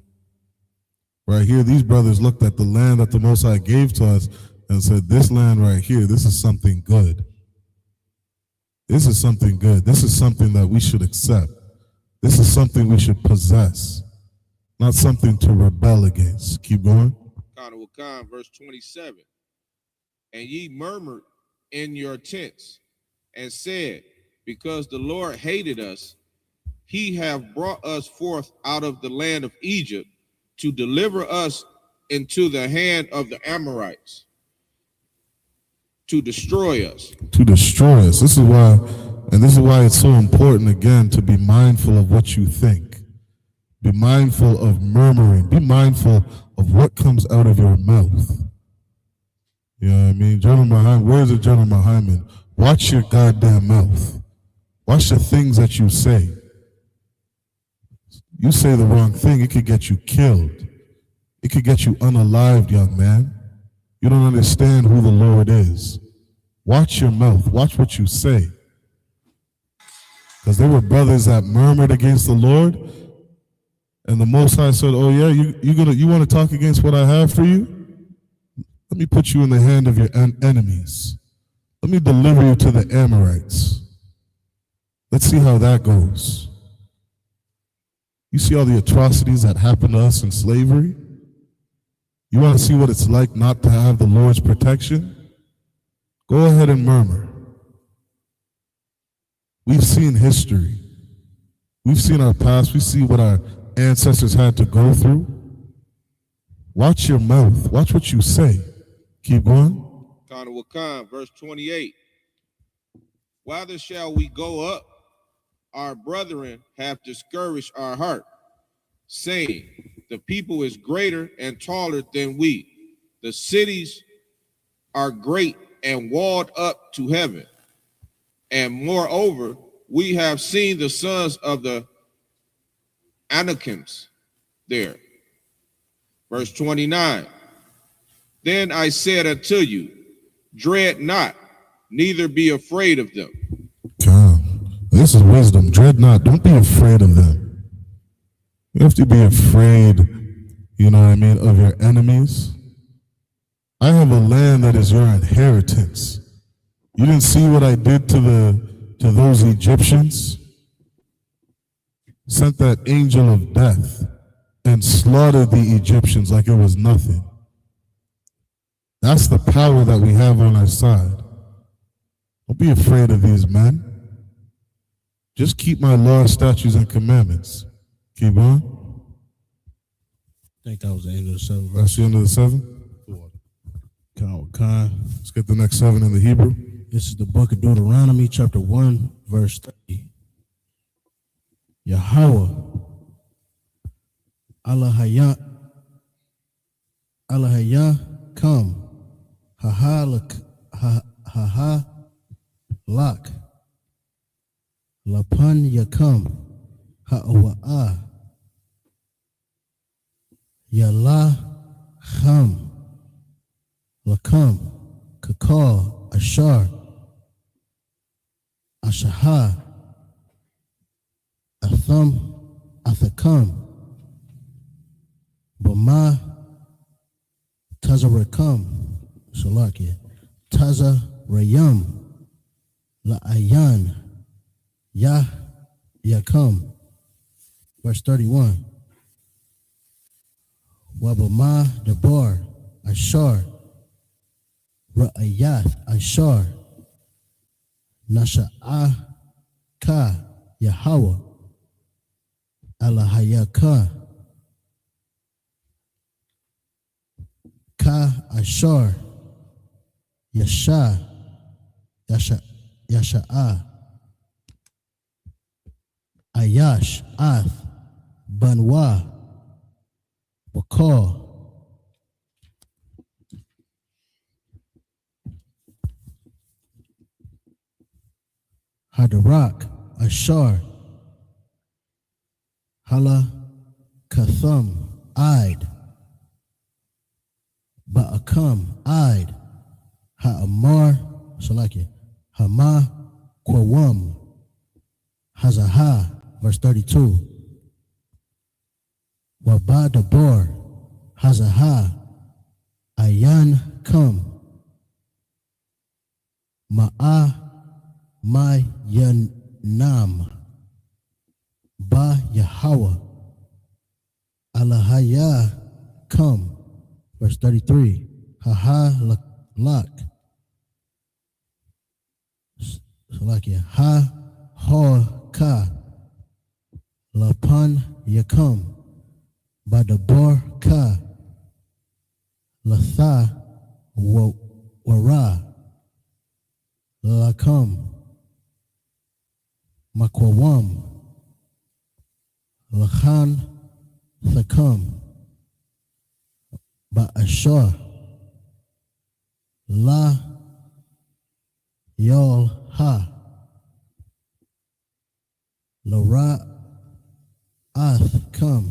Right here, these brothers looked at the land that the Most High gave to us and said, this land right here, this is something good. This is something good. This is something that we should accept. This is something we should possess, not something to rebel against. Keep going. Verse 27. And ye murmured in your tents and said, because the Lord hated us, he have brought us forth out of the land of Egypt to deliver us into the hand of the Amorites, to destroy us. To destroy us. This is why it's so important again to be mindful of what you think. Be mindful of murmuring. Be mindful of what comes out of your mouth. You know what I mean? General Muhammad, where's the General Muhammad? Watch your goddamn mouth. Watch the things that you say. You say the wrong thing, it could get you killed. It could get you unalived, young man. You don't understand who the Lord is. Watch your mouth. Watch what you say. Because there were brothers that murmured against the Lord, and the Most High said, oh yeah, you want to talk against what I have for you? Let me put you in the hand of your enemies. Let me deliver you to the Amorites. Let's see how that goes. You see all the atrocities that happened to us in slavery? You want to see what it's like not to have the Lord's protection? Go ahead and murmur. We've seen history. We've seen our past. We see what our ancestors had to go through. Watch your mouth. Watch what you say. Keep going. Wakan, verse 28. Whither shall we go up? Our brethren have discouraged our heart, saying, the people is greater and taller than we. The cities are great and walled up to heaven. And moreover, we have seen the sons of the Anakims there. Verse 29. Then I said unto you, dread not, neither be afraid of them. God, this is wisdom. Dread not. Don't be afraid of them. You have to be afraid, you know what I mean, of your enemies. I have a land that is your inheritance. You didn't see what I did to those Egyptians? Sent that angel of death and slaughtered the Egyptians like it was nothing. That's the power that we have on our side. Don't be afraid of these men. Just keep my laws, statutes, and commandments. Keep on. I think that was the end of the 7 That's the end of the 7? Let's get the next 7 in the Hebrew. This is the book of Deuteronomy, chapter 1, verse 30. Yahweh, Allahayah, come, lak, lapan yakam, ha'awa'ah, yalah ham, lakam, kakal, ashar, ashaha, atham, athakam, bama, tazarakam, shalakia, tazarayam, la'ayan, yakam. Verse 31. Wabama dabar, ashar, ra'ayath, ashar, nasha'ah ka, Yahweh, Alahayaka, ka, ashar, yasha'ah, ayash, ath, banwa, bakar, Hadarak, Ashar, Hala, Katham, Id, Ba'akam, Id, Ha'amar, Salakia, Hama, Kwawam, Hazaha, verse 32. Wabadabor, Hazaha, Ayan, Kam, Ma'a, my yanam ba Yahweh Alahaya come. Verse 33. Haha lak. Salakia. Ha ho ka lapan yakam Badabor Ka Latha Wara Lakam Makwawam Lakhan Thakam Ba'ashar La Yol Ha Lara Ath Kam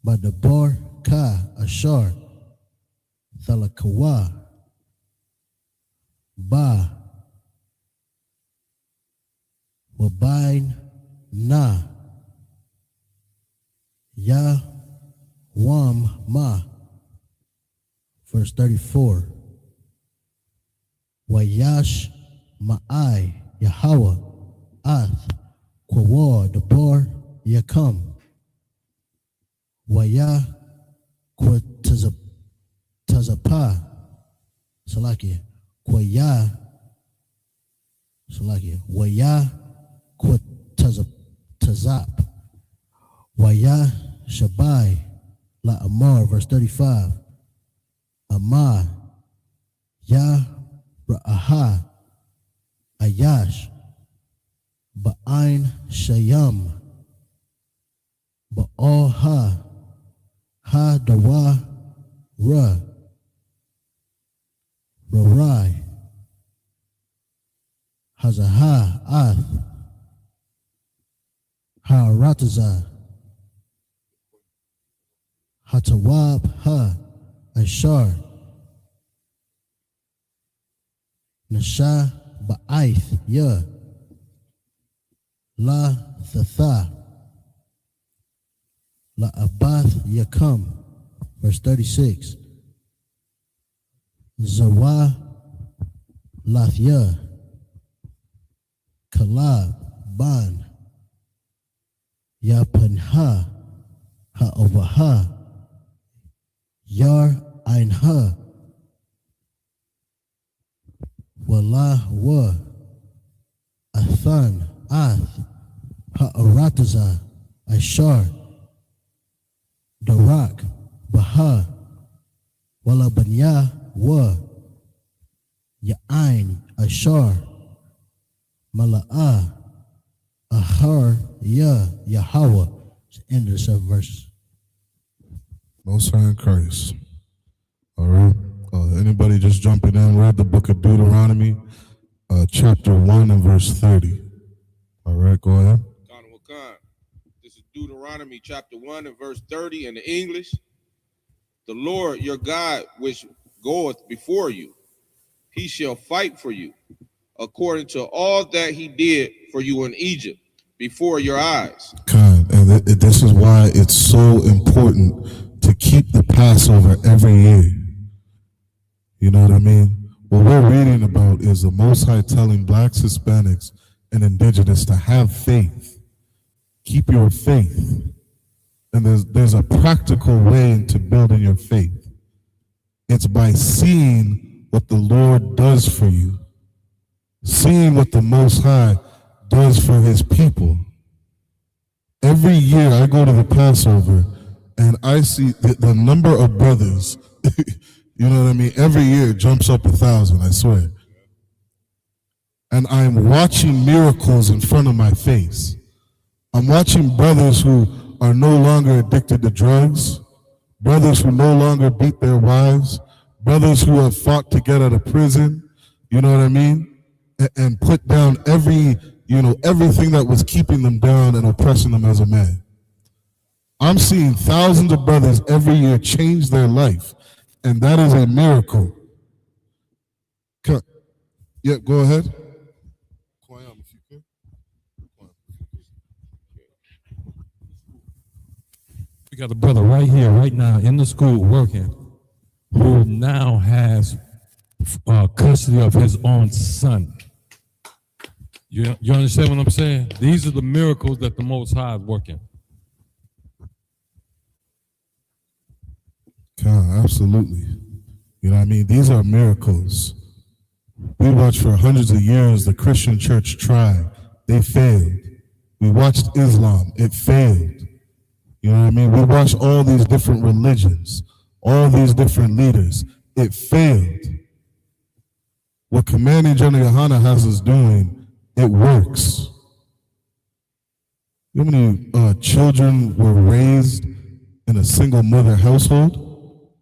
Badabor Ka Ashar Thalakawa Ba Wabain Na Ya Wam Ma. Verse 34. Wayash Ma'ai Yahweh Ath Kwawa Dabor Yakam Waya Tazapa Salakia Kwaya Salakia Waya Tazap Waya Shabai La Amar. Verse 35. Amar Ya Ra'aha Ayash Ba'ain Shayam Ba'al Ha Dawa Ra Rarai Hazaha Ath Harataza Hatawab Ha Ashar Nasha Ba'aith Ya La Thatha La Abath Yakam. Verse 36. Zawa Lathya Kalab Ban Yapanha Ha'ovaha Yar Ainha Wala Wa Athan Ath Ha'arataza Ashar Darak Baha Wala Banya Wa Ya'ain Ashar Mala'a Ahar Ya Yahweh. End of the 7 verses. Most High in Christ. All right. Anybody just jumping in? Read the book of Deuteronomy, chapter 1 and verse 30. All right, go ahead. This is Deuteronomy chapter 1 and verse 30 in the English. The Lord your God, which goeth before you, he shall fight for you, according to all that he did for you in Egypt, before your eyes. God, and this is why it's so important to keep the Passover every year. You know what I mean? What we're reading about is the Most High telling blacks, Hispanics, and indigenous to have faith. Keep your faith. And there's a practical way into building your faith. It's by seeing what the Lord does for you. Seeing what the Most High does for his people. Every year I go to the Passover and I see the number of brothers, you know what I mean? Every year it jumps up 1,000, I swear. And I'm watching miracles in front of my face. I'm watching brothers who are no longer addicted to drugs, brothers who no longer beat their wives, brothers who have fought to get out of prison, you know what I mean? And put down everything that was keeping them down and oppressing them as a man. I'm seeing thousands of brothers every year change their life, and that is a miracle. Yeah, go ahead. We got a brother right here, right now, in the school working, who now has custody of his own son. You understand what I'm saying? These are the miracles that the Most High is working. God, absolutely. You know what I mean? These are miracles. We watched for hundreds of years the Christian church try. They failed. We watched Islam. It failed. You know what I mean? We watch all these different religions, all these different leaders. It failed. What Commanding General YAHANNA has us doing, it works. You know how many children were raised in a single mother household?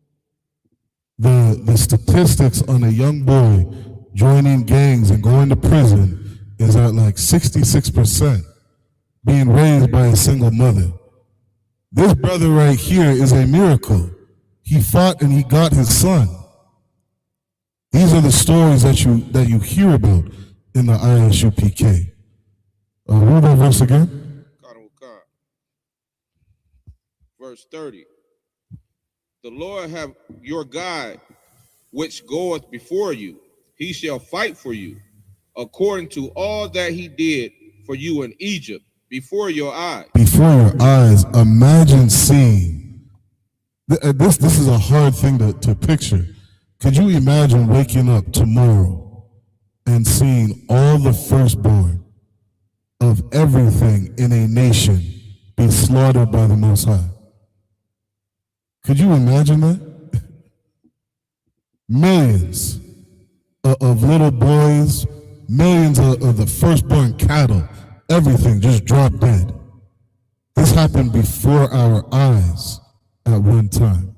The statistics on a young boy joining gangs and going to prison is at like 66% being raised by a single mother. This brother right here is a miracle. He fought and he got his son. These are the stories that you hear about in the I.S.U.P.K. Read that verse again. Verse 30. The Lord have your God, which goeth before you. He shall fight for you, according to all that he did for you in Egypt, before your eyes. Before your eyes. Imagine seeing. This is a hard thing to picture. Could you imagine waking up tomorrow and seeing all the firstborn of everything in a nation be slaughtered by the Most High? Could you imagine that? Millions of little boys, millions of the firstborn cattle, everything just dropped dead. This happened before our eyes at one time.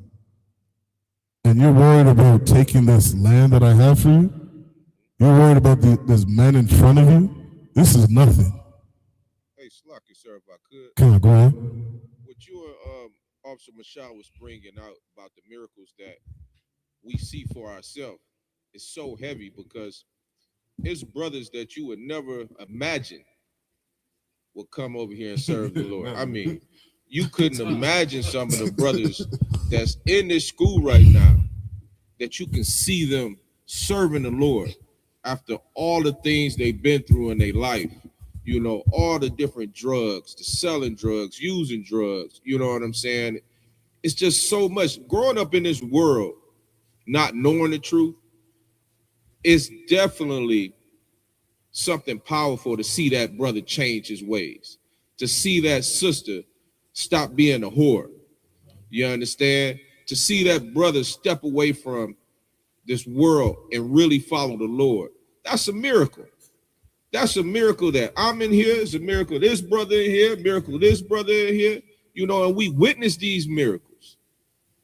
And you're worried about taking this land that I have for you? You're worried about this man in front of you? This is nothing. Hey, Slocky, sir, if I could. Come on, go ahead. What you Officer Michelle was bringing out about the miracles that we see for ourselves is so heavy, because it's brothers that you would never imagine would come over here and serve the Lord. I mean, you couldn't imagine some of the brothers that's in this school right now that you can see them serving the Lord after all the things they've been through in their life. You know, all the different drugs, the selling drugs, using drugs, you know what I'm saying? It's just so much. Growing up in this world, not knowing the truth, is definitely something powerful to see that brother change his ways, to see that sister stop being a whore. You understand? To see that brother step away from this world and really follow the Lord. That's a miracle. That's a miracle that I'm in here. It's a miracle this brother in here, miracle this brother in here, you know, and we witness these miracles.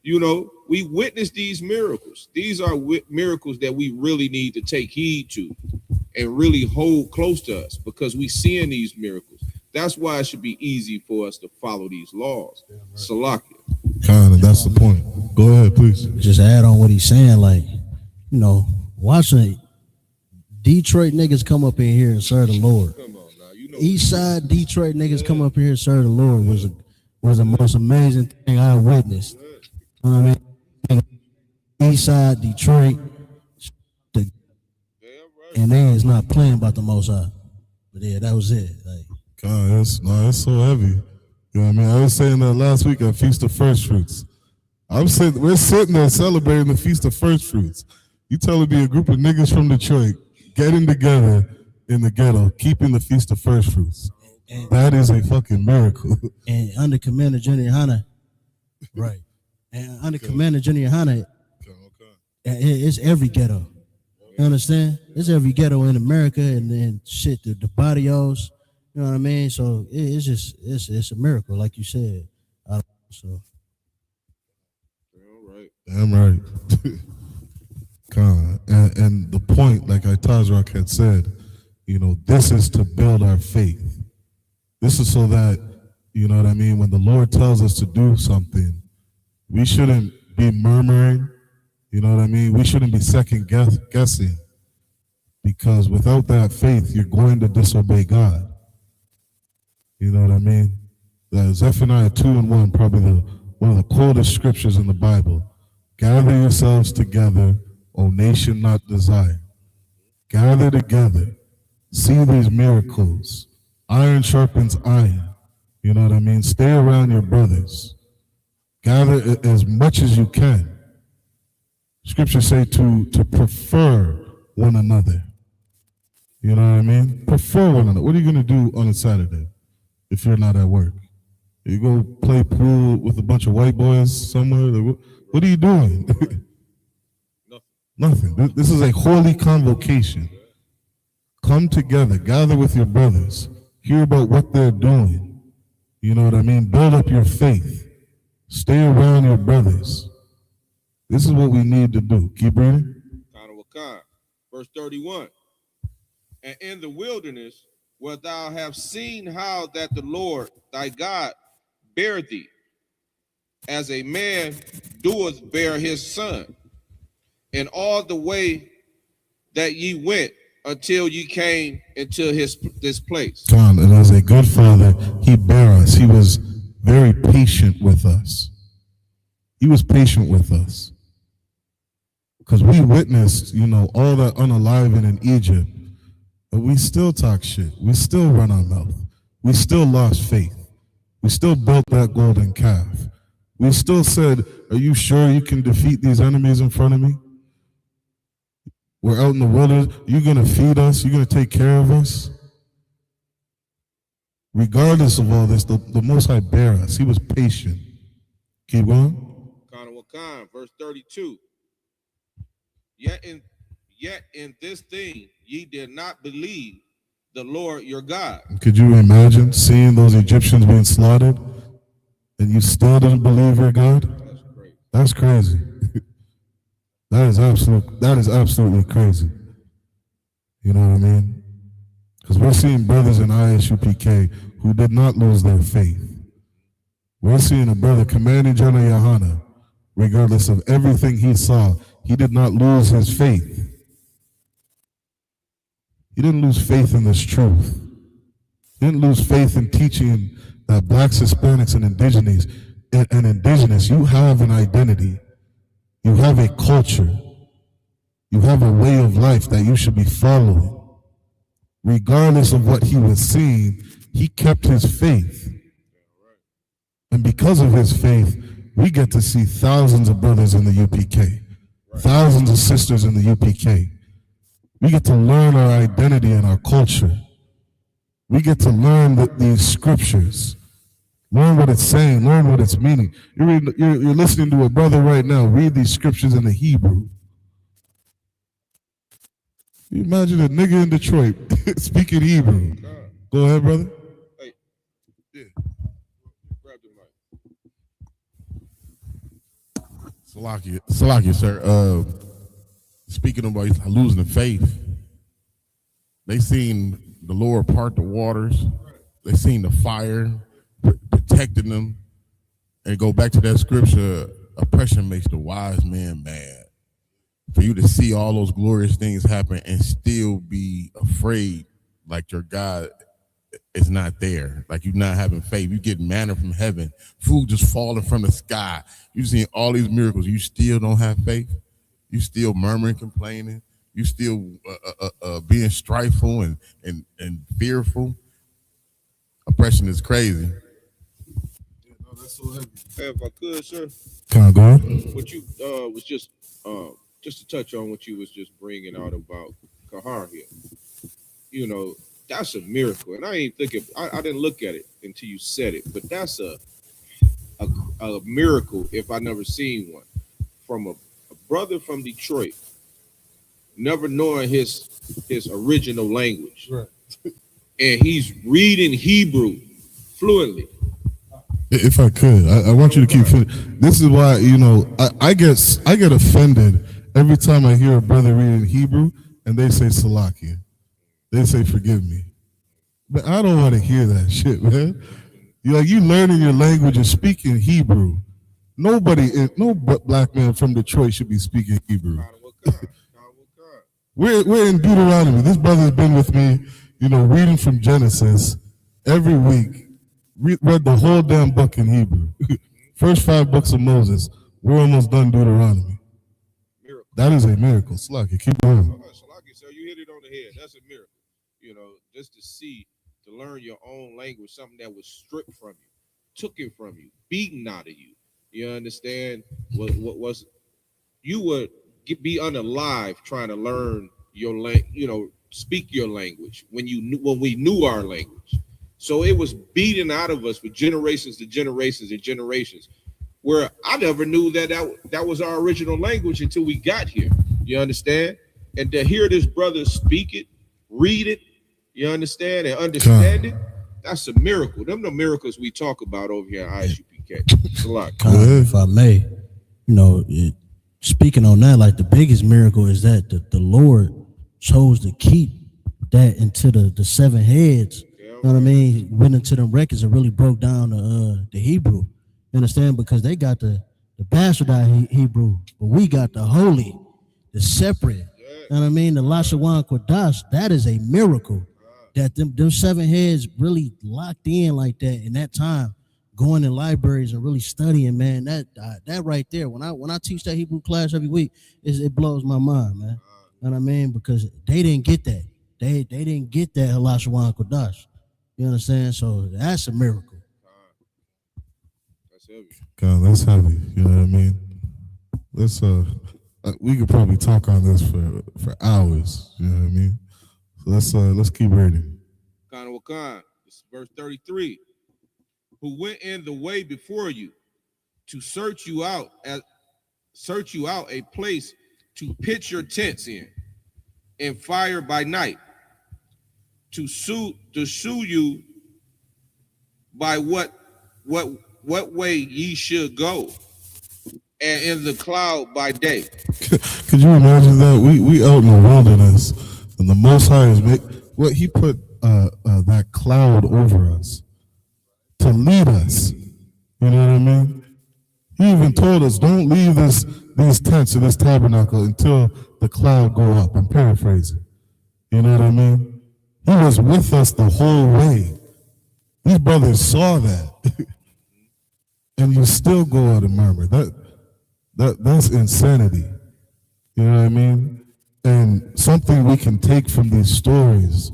You know, we witness these miracles. These are miracles that we really need to take heed to and really hold close to us, because we seeing these miracles. That's why it should be easy for us to follow these laws. Yeah, right. Salakia. Kind of, that's the point. Go ahead, please. Just add on what he's saying, like, you know, watching Detroit niggas come up in here and serve the Lord. Come on now, you know, East Side Detroit niggas come up here and serve the Lord was the most amazing thing I witnessed. You know what I mean? East Side Detroit, and they is not playing about the Most High. But yeah, that was it. Like, God, that's so heavy. You know what I mean? I was saying that last week at Feast of First Fruits. We're sitting there celebrating the Feast of First Fruits. You telling me a group of niggas from Detroit getting together in the ghetto, keeping the Feast of First Fruits. And that is a fucking miracle. And under Commander General YAHANNA, right. And under Commander General YAHANNA, it's every ghetto. You understand? It's every ghetto in America, and then shit, the barrios. You know what I mean? So it's a miracle, like you said. So. Damn right. And the point, like Tazrock had said, you know, this is to build our faith. This is so that, you know what I mean, when the Lord tells us to do something, we shouldn't be murmuring, you know what I mean? We shouldn't be second guessing, because without that faith, you're going to disobey God. You know what I mean? Zephaniah 2:1, probably one of the coldest scriptures in the Bible. Gather yourselves together, O nation not desired. Gather together. See these miracles. Iron sharpens iron. You know what I mean? Stay around your brothers. Gather as much as you can. Scriptures say to prefer one another. You know what I mean? Prefer one another. What are you going to do on a Saturday if you're not at work? You go play pool with a bunch of white boys somewhere? Like, what are you doing? Nothing. This is a holy convocation. Come together, gather with your brothers, hear about what they're doing. You know what I mean? Build up your faith. Stay around your brothers. This is what we need to do. Keep reading. Verse 31. And in the wilderness, where thou have seen how that the Lord thy God bare thee, as a man doeth bear his son, in all the way that ye went until ye came into this place. John, and as a good father, he bare us. He was very patient with us. He was patient with us. Because we witnessed, all that unaliving in Egypt, but we still talk shit. We still run our mouth. We still lost faith. We still built that golden calf. We still said, are you sure you can defeat these enemies in front of me? We're out in the wilderness. You're going to feed us? You're going to take care of us? Regardless of all this, the Most High bare us. He was patient. Keep going. Verse 32. Yet in this thing ye did not believe the Lord your God. Could you imagine seeing those Egyptians being slaughtered and you still didn't believe your God? That's crazy. That is absolutely crazy. You know what I mean? Because we're seeing brothers in I.S.U.P.K. who did not lose their faith. We're seeing a brother, Commanding General YAHANNA, regardless of everything he saw, he did not lose his faith. He didn't lose faith in this truth. He didn't lose faith in teaching that blacks, Hispanics, and indigenous, you have an identity. You have a culture. You have a way of life that you should be following. Regardless of what he was seeing, he kept his faith. And because of his faith, we get to see thousands of brothers in the UPK, thousands of sisters in the UPK. We get to learn our identity and our culture. We get to learn these scriptures, learn what it's saying, learn what it's meaning. You're listening to a brother right now read these scriptures in the Hebrew. You imagine a nigga in Detroit speaking Hebrew. Go ahead, brother. Hey, yeah. Grab the mic. Salakia, sir. Speaking about losing the faith, they seen the Lord part the waters. They seen the fire protecting them. And go back to that scripture, oppression makes the wise man mad. For you to see all those glorious things happen and still be afraid like your God is not there, like you're not having faith. You get manna from heaven, food just falling from the sky. You see all these miracles, you still don't have faith. You still murmuring, complaining. You still being strifeful and fearful. Oppression is crazy. That's so heavy. Hey, if I could, sir. Can I go ahead? What you was just to touch on what you was just bringing out about Kahar here. You know, that's a miracle, and I ain't thinking. I didn't look at it until you said it, but that's a miracle if I never seen one from a brother from Detroit, never knowing his original language, right. And he's reading Hebrew fluently. If I could, I want you to keep finishing. This is why, I get offended every time I hear a brother reading Hebrew and they say Salakia. They say forgive me. But I don't want to hear that shit, man. You learning your language and speaking Hebrew. No black man from Detroit should be speaking Hebrew. We're in Deuteronomy. This brother's been with me, reading from Genesis every week. Read the whole damn book in Hebrew. First 5 books of Moses. We're almost done Deuteronomy. Miracle. That is a miracle. Slaki, keep going. Slaki, so you hit it on the head. That's a miracle. Just to learn your own language, something that was stripped from you, took it from you, beaten out of you. You understand? What was you would be unalive trying to learn your speak your language when we knew our language. So it was beaten out of us for generations to generations and generations, where I never knew that was our original language until we got here. You understand? And to hear this brother speak it, read it, you understand, and understand it, that's a miracle. Them the miracles we talk about over here at I.S.U.P.K. It's a lot. If I may, speaking on that, like the biggest miracle is that the Lord chose to keep that into the seven heads. You know what I mean? He went into them records and really broke down the Hebrew. You understand? Because they got the bastardized Hebrew, but we got the holy, the separate. You know what I mean? The Lashawan Kodash, that is a miracle that them seven heads really locked in like that in that time, going in libraries and really studying, man. That right there, when I teach that Hebrew class every week, it blows my mind, man. You know what I mean? Because they didn't get that. They didn't get that Lashawan Kodash. You understand? So that's a miracle. That's heavy. God, that's heavy. You know what I mean? Let's we could probably talk on this for hours. You know what I mean? So let's keep reading. Wakan, this is verse 33. Who went in the way before you to search you out a place to pitch your tents in, and fire by night, to sue you by what way ye should go, and in the cloud by day. Could you imagine that? We out in the wilderness, and the Most High is he put that cloud over us to lead us. You know what I mean? He even told us, don't leave these tents and this tabernacle until the cloud go up. I'm paraphrasing. You know what I mean? He was with us the whole way. These brothers saw that. And you still go out and murmur. That's insanity. You know what I mean? And something we can take from these stories,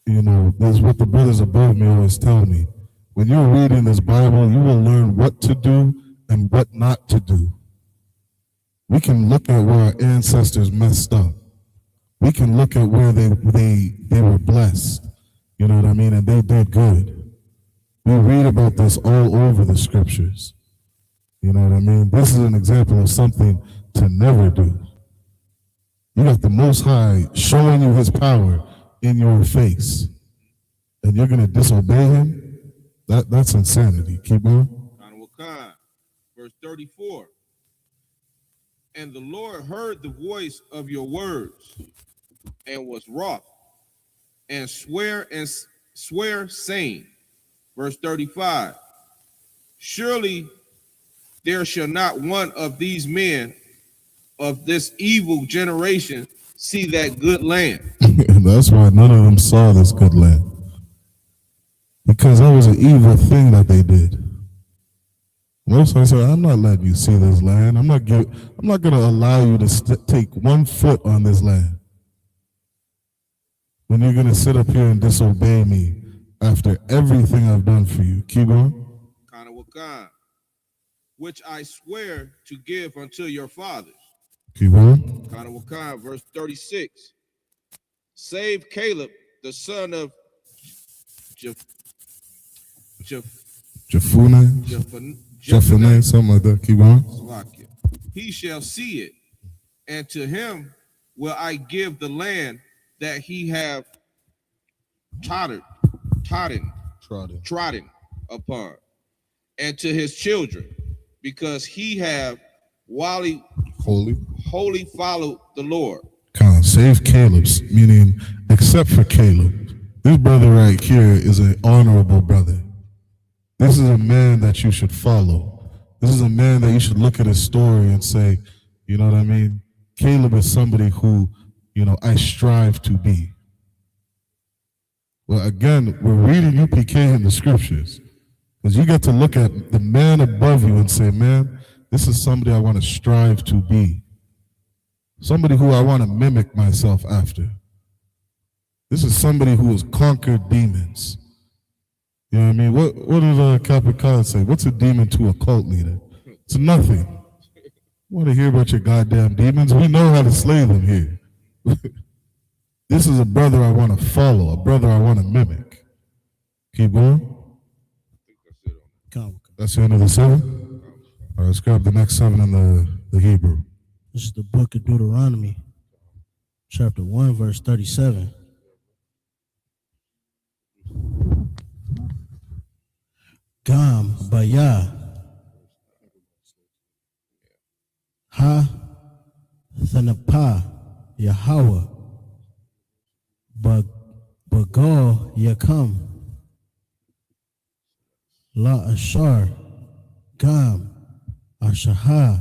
is what the brothers above me always tell me. When you're reading this Bible, you will learn what to do and what not to do. We can look at where our ancestors messed up. We can look at where they were blessed. You know what I mean? And they did good. We read about this all over the scriptures. You know what I mean? This is an example of something to never do. You got the Most High showing you his power in your face, and you're going to disobey him? That's insanity. Keep going. Verse 34. And the Lord heard the voice of your words, and was wroth, and swear, saying, verse 35, surely there shall not one of these men of this evil generation see that good land. That's why none of them saw this good land. Because that was an evil thing that they did. Most of them said, I'm not letting you see this land. I'm not going to allow you to take 1 foot on this land. When you're going to sit up here and disobey me after everything I've done for you. Keep going. Which I swear to give unto your fathers. Keep going. Verse 36. Save Caleb, the son of Jephunneh, something like that. Keep going. He shall see it, and to him will I give the land that he have trodden upon, and to his children, because he have wholly followed the Lord. Save Caleb's, meaning except for Caleb. This brother right here is an honorable brother. This is a man that you should follow. This is a man that you should look at his story and say, you know what I mean? Caleb is somebody who, I strive to be. Well, again, we're reading UPK in the scriptures. Because you get to look at the man above you and say, man, this is somebody I want to strive to be. Somebody who I want to mimic myself after. This is somebody who has conquered demons. You know what I mean? What did Capricorn say? What's a demon to a cult leader? It's nothing. I want to hear about your goddamn demons. We know how to slay them here. This is a brother I want to follow, a brother I want to mimic. Keep going. That's the end of the 7? All right, let's grab the next 7 in the Hebrew. This is the book of Deuteronomy, chapter 1, verse 37. Gam Baya Ha Thanapa Yahweh Bagal Yakam La Ashar Gam Ashaha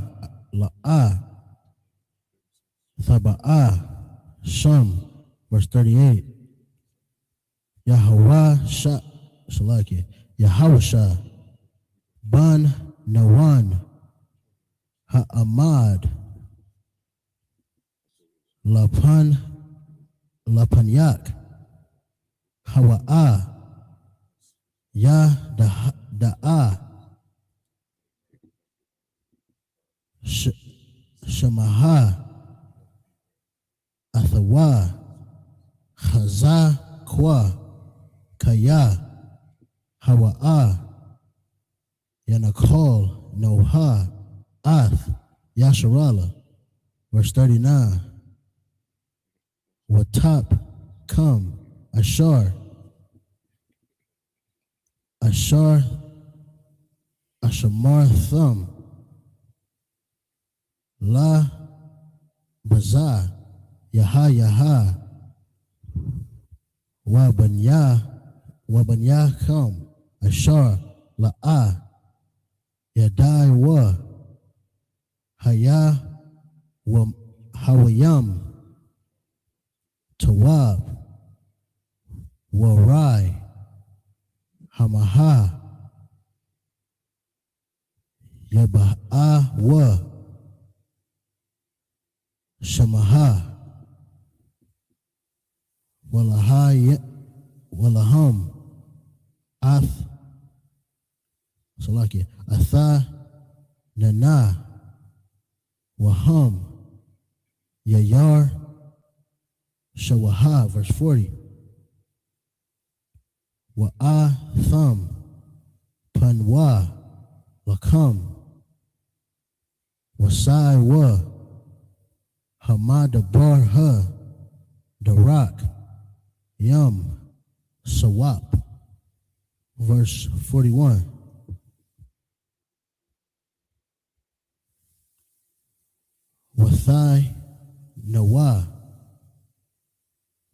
La'a Thaba'a Sham, verse 38. Yahweh Shalaki Yahawasha Ban Nawan Ha'amad Lapanyak Hawa'a Ya Da'a Shamaha Athawa Chaza Kwa Kaya Hawa'a Yanakol Noha Ath Yasharala, verse 39. Watap Come Ashar Ashamar Thumb La Baza Yaha Wabanya Come Ashar La'a Yadai Wa Haya Hawayam Tawab Warai Hamaha Yaba'a Wa Shamaha Walaham Ath Salakia Atha Nana Waham Yayar Shawaha, verse 40. Wa'a Thum Panwa Lakam Wasai Wa Hamada Bar Ha Darak Yam Sawap, verse 41. Wathai Nawa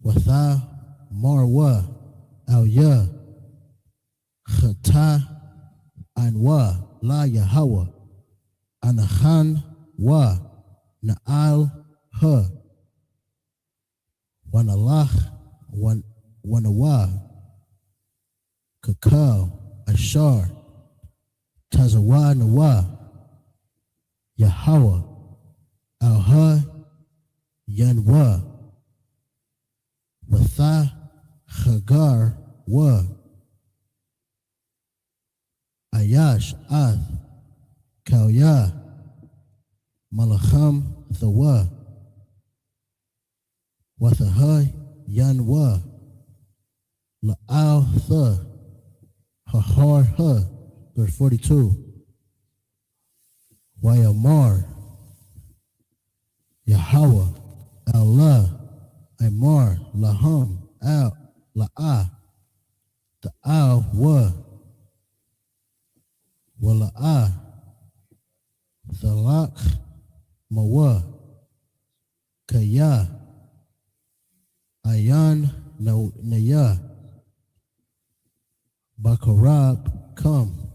Watha Marwa Al-Ya Khata Anwa La Yahweh Anahan Wa Na'al Ha Wanalach Wanawa Kakao Ashar Tazawa Nawa Yahweh Al-Ha Yanwa Watha Chagar Wa Ayash Ath Kauya Malacham Thawa Wathaha Yanwa La'al Tha Hahar Ha, verse 42. Wayamar Yahweh Allah Amar Laham Al La'a Ta'al Wa Wala'a Thalak Mawa Kaya Ayan Naya Bakarab Come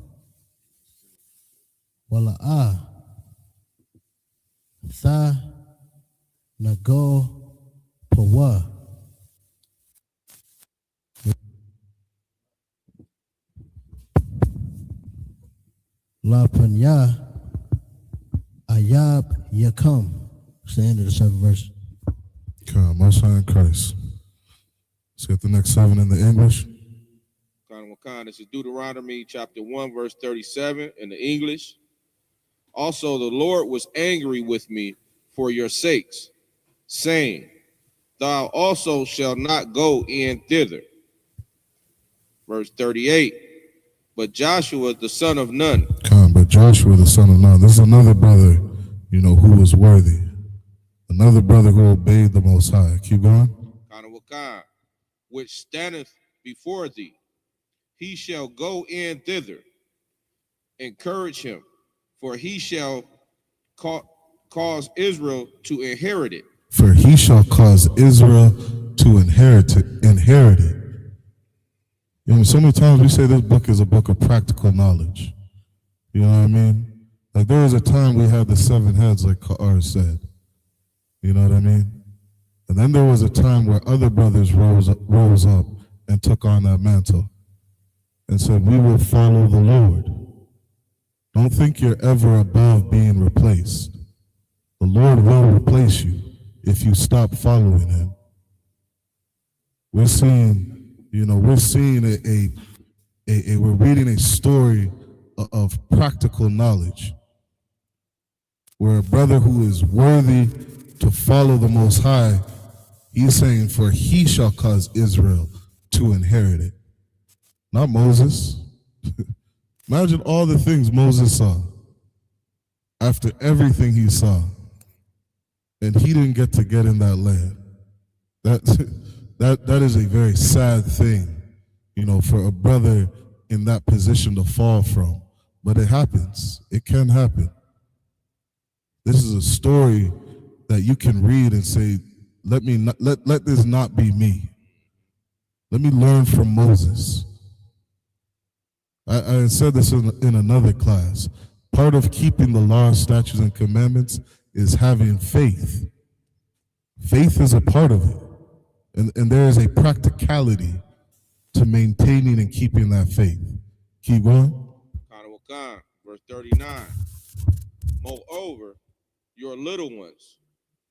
Wala'a Tha Nago Pawa La Panya Ayab Yakam. It's the end of the 7th verse. Come, Most High in Christ. Let's get the next 7 in the English. This is Deuteronomy chapter 1, verse 37 in the English. Also, the Lord was angry with me for your sakes, saying, Thou also shalt not go in thither. verse 38. But Joshua, the son of Nun. But Joshua, the son of Nun. This is another brother, who was worthy. Another brother who obeyed the Most High. Keep going. Which standeth before thee. He shall go in thither. Encourage him, for he shall cause Israel to inherit it. For he shall cause Israel to inherit it. So many times we say this book is a book of practical knowledge. You know what I mean? Like there was a time we had the 7 heads, like Ka'ar said. You know what I mean? And then there was a time where other brothers rose up and took on that mantle and said, we will follow the Lord. Don't think you're ever above being replaced. The Lord will replace you if you stop following him. We're seeing we're reading a story of practical knowledge where a brother who is worthy to follow the Most High, he's saying, for he shall cause Israel to inherit it. Not Moses. Imagine all the things Moses saw after everything he saw, and he didn't get in that land. That is a very sad thing, for a brother in that position to fall from. But it happens. It can happen. This is a story that you can read and say, let this not be me. Let me learn from Moses. I said this in another class. Part of keeping the law, statutes, and commandments is having faith. Faith is a part of it. And there is a practicality to maintaining and keeping that faith. Keep going. Verse 39. Moreover, your little ones,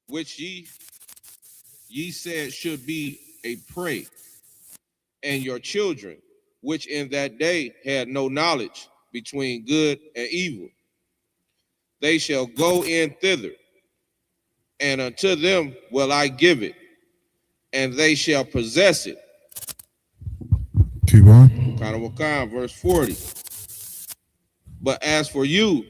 which ye said should be a prey, and your children, which in that day had no knowledge between good and evil, they shall go in thither, and unto them will I give it, and they shall possess it. Keep going. Verse 40. But as for you,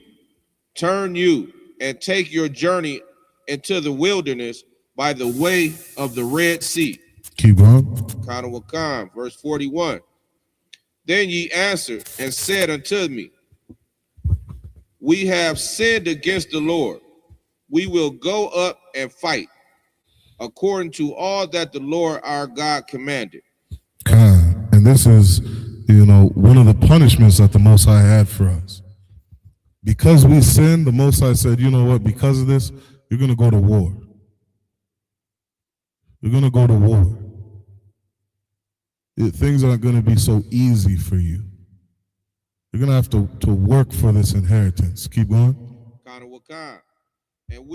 turn you and take your journey into the wilderness by the way of the Red Sea. Keep going. Verse 41. Then ye answered and said unto me, we have sinned against the Lord. We will go up and fight according to all that the Lord our God commanded. And this is, one of the punishments that the Most High had for us. Because we sinned, the Most High said, you know what, because of this, you're going to go to war. You're going to go to war. Things aren't going to be so easy for you. You're going to have to work for this inheritance. Keep going. And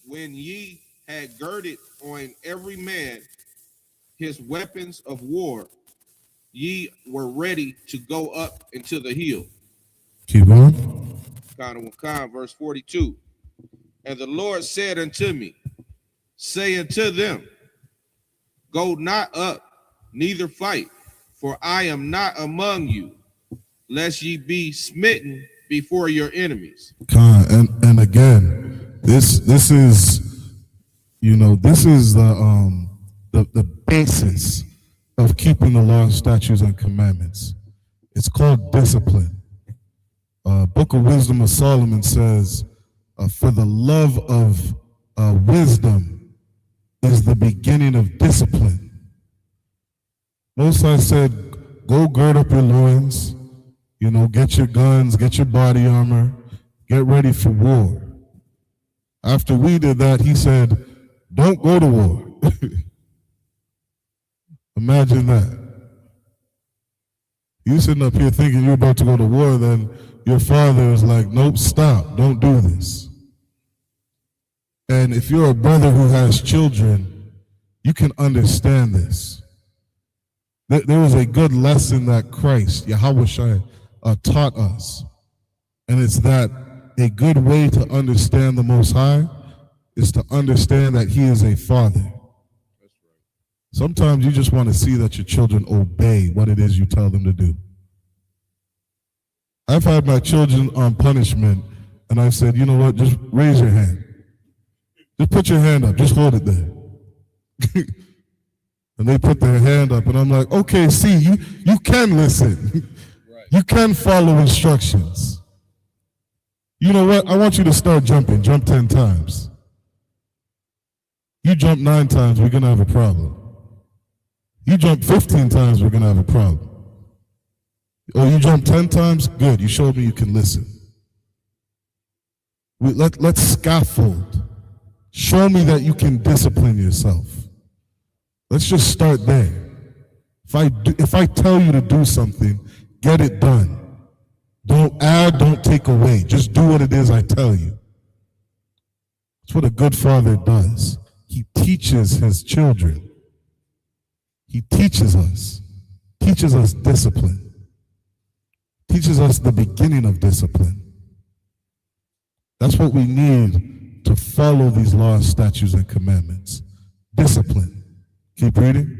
when ye had girded on every man his weapons of war, ye were ready to go up into the hill. Keep going. Verse 42. And the Lord said unto me, say unto them, go not up, neither fight, for I am not among you, lest ye be smitten before your enemies. And again, this is the basis of keeping the law, statutes, and commandments. It's called discipline. Book of Wisdom of Solomon says, for the love of wisdom is the beginning of discipline. Most High said, go gird up your loins, get your guns, get your body armor, get ready for war. After we did that, he said, don't go to war. Imagine that. You sitting up here thinking you're about to go to war, then your father is like, nope, stop, don't do this. And if you're a brother who has children, you can understand this. There was a good lesson that Christ, Yahawashi, taught us. And it's that a good way to understand the Most High is to understand that he is a father. Sometimes you just want to see that your children obey what it is you tell them to do. I've had my children on punishment, and I said, you know what, just raise your hand. Just put your hand up, just hold it there. And they put their hand up, and I'm like, okay, see, you can listen. You can follow instructions. You know what, I want you to start jumping. Jump 10 times. You jump 9 times, we're going to have a problem. You jump 15 times, we're going to have a problem. Oh, you jump 10 times? Good, you showed me you can listen. Let's scaffold. Show me that you can discipline yourself. Let's just start there. If I tell you to do something, get it done. Don't add, don't take away. Just do what it is I tell you. That's what a good father does. He teaches his children. He teaches us discipline. Teaches us the beginning of discipline. That's what we need to follow these laws, statutes, and commandments. Discipline. Keep reading.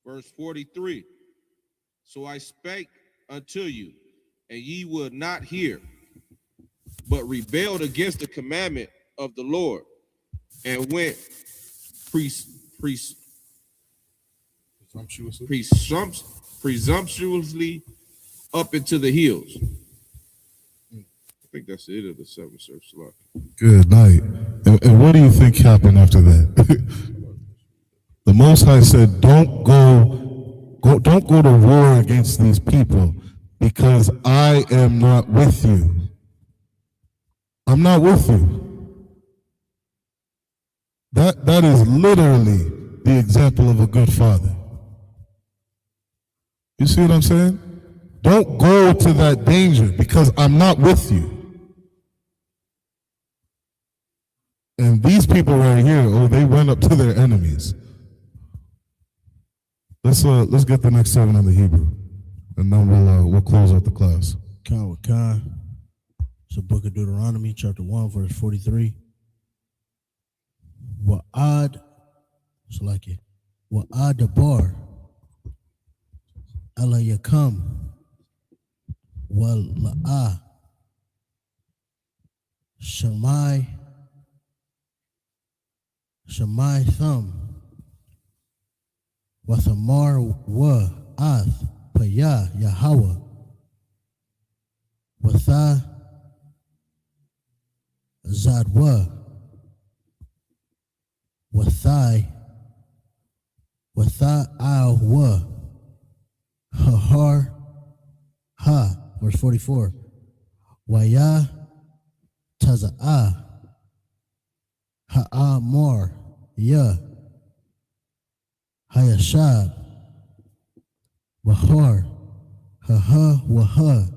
Verse 43. So I spake unto you, and ye would not hear, but rebelled against the commandment of the Lord, and went presumptuously up into the hills. I think that's the end of the 7th service. Good night. And what do you think happened after that? The Most High said, don't go to war against these people, because I am not with you. I'm not with you. That is literally the example of a good father. You see what I'm saying? Don't go to that danger, because I'm not with you. And these people right here, they went up to their enemies. Let's get the next 7 in the Hebrew, and then we'll close out the class. It's the book of Deuteronomy, chapter 1, verse 43. Wa'ad dabar ala yakam wal la'a shamai thumb wathamar wa ath paya Yahweh watha zadwa wathai wa hahar ha, verse 44. Waya taza'a ha'amor ya hayashab wahar haha waha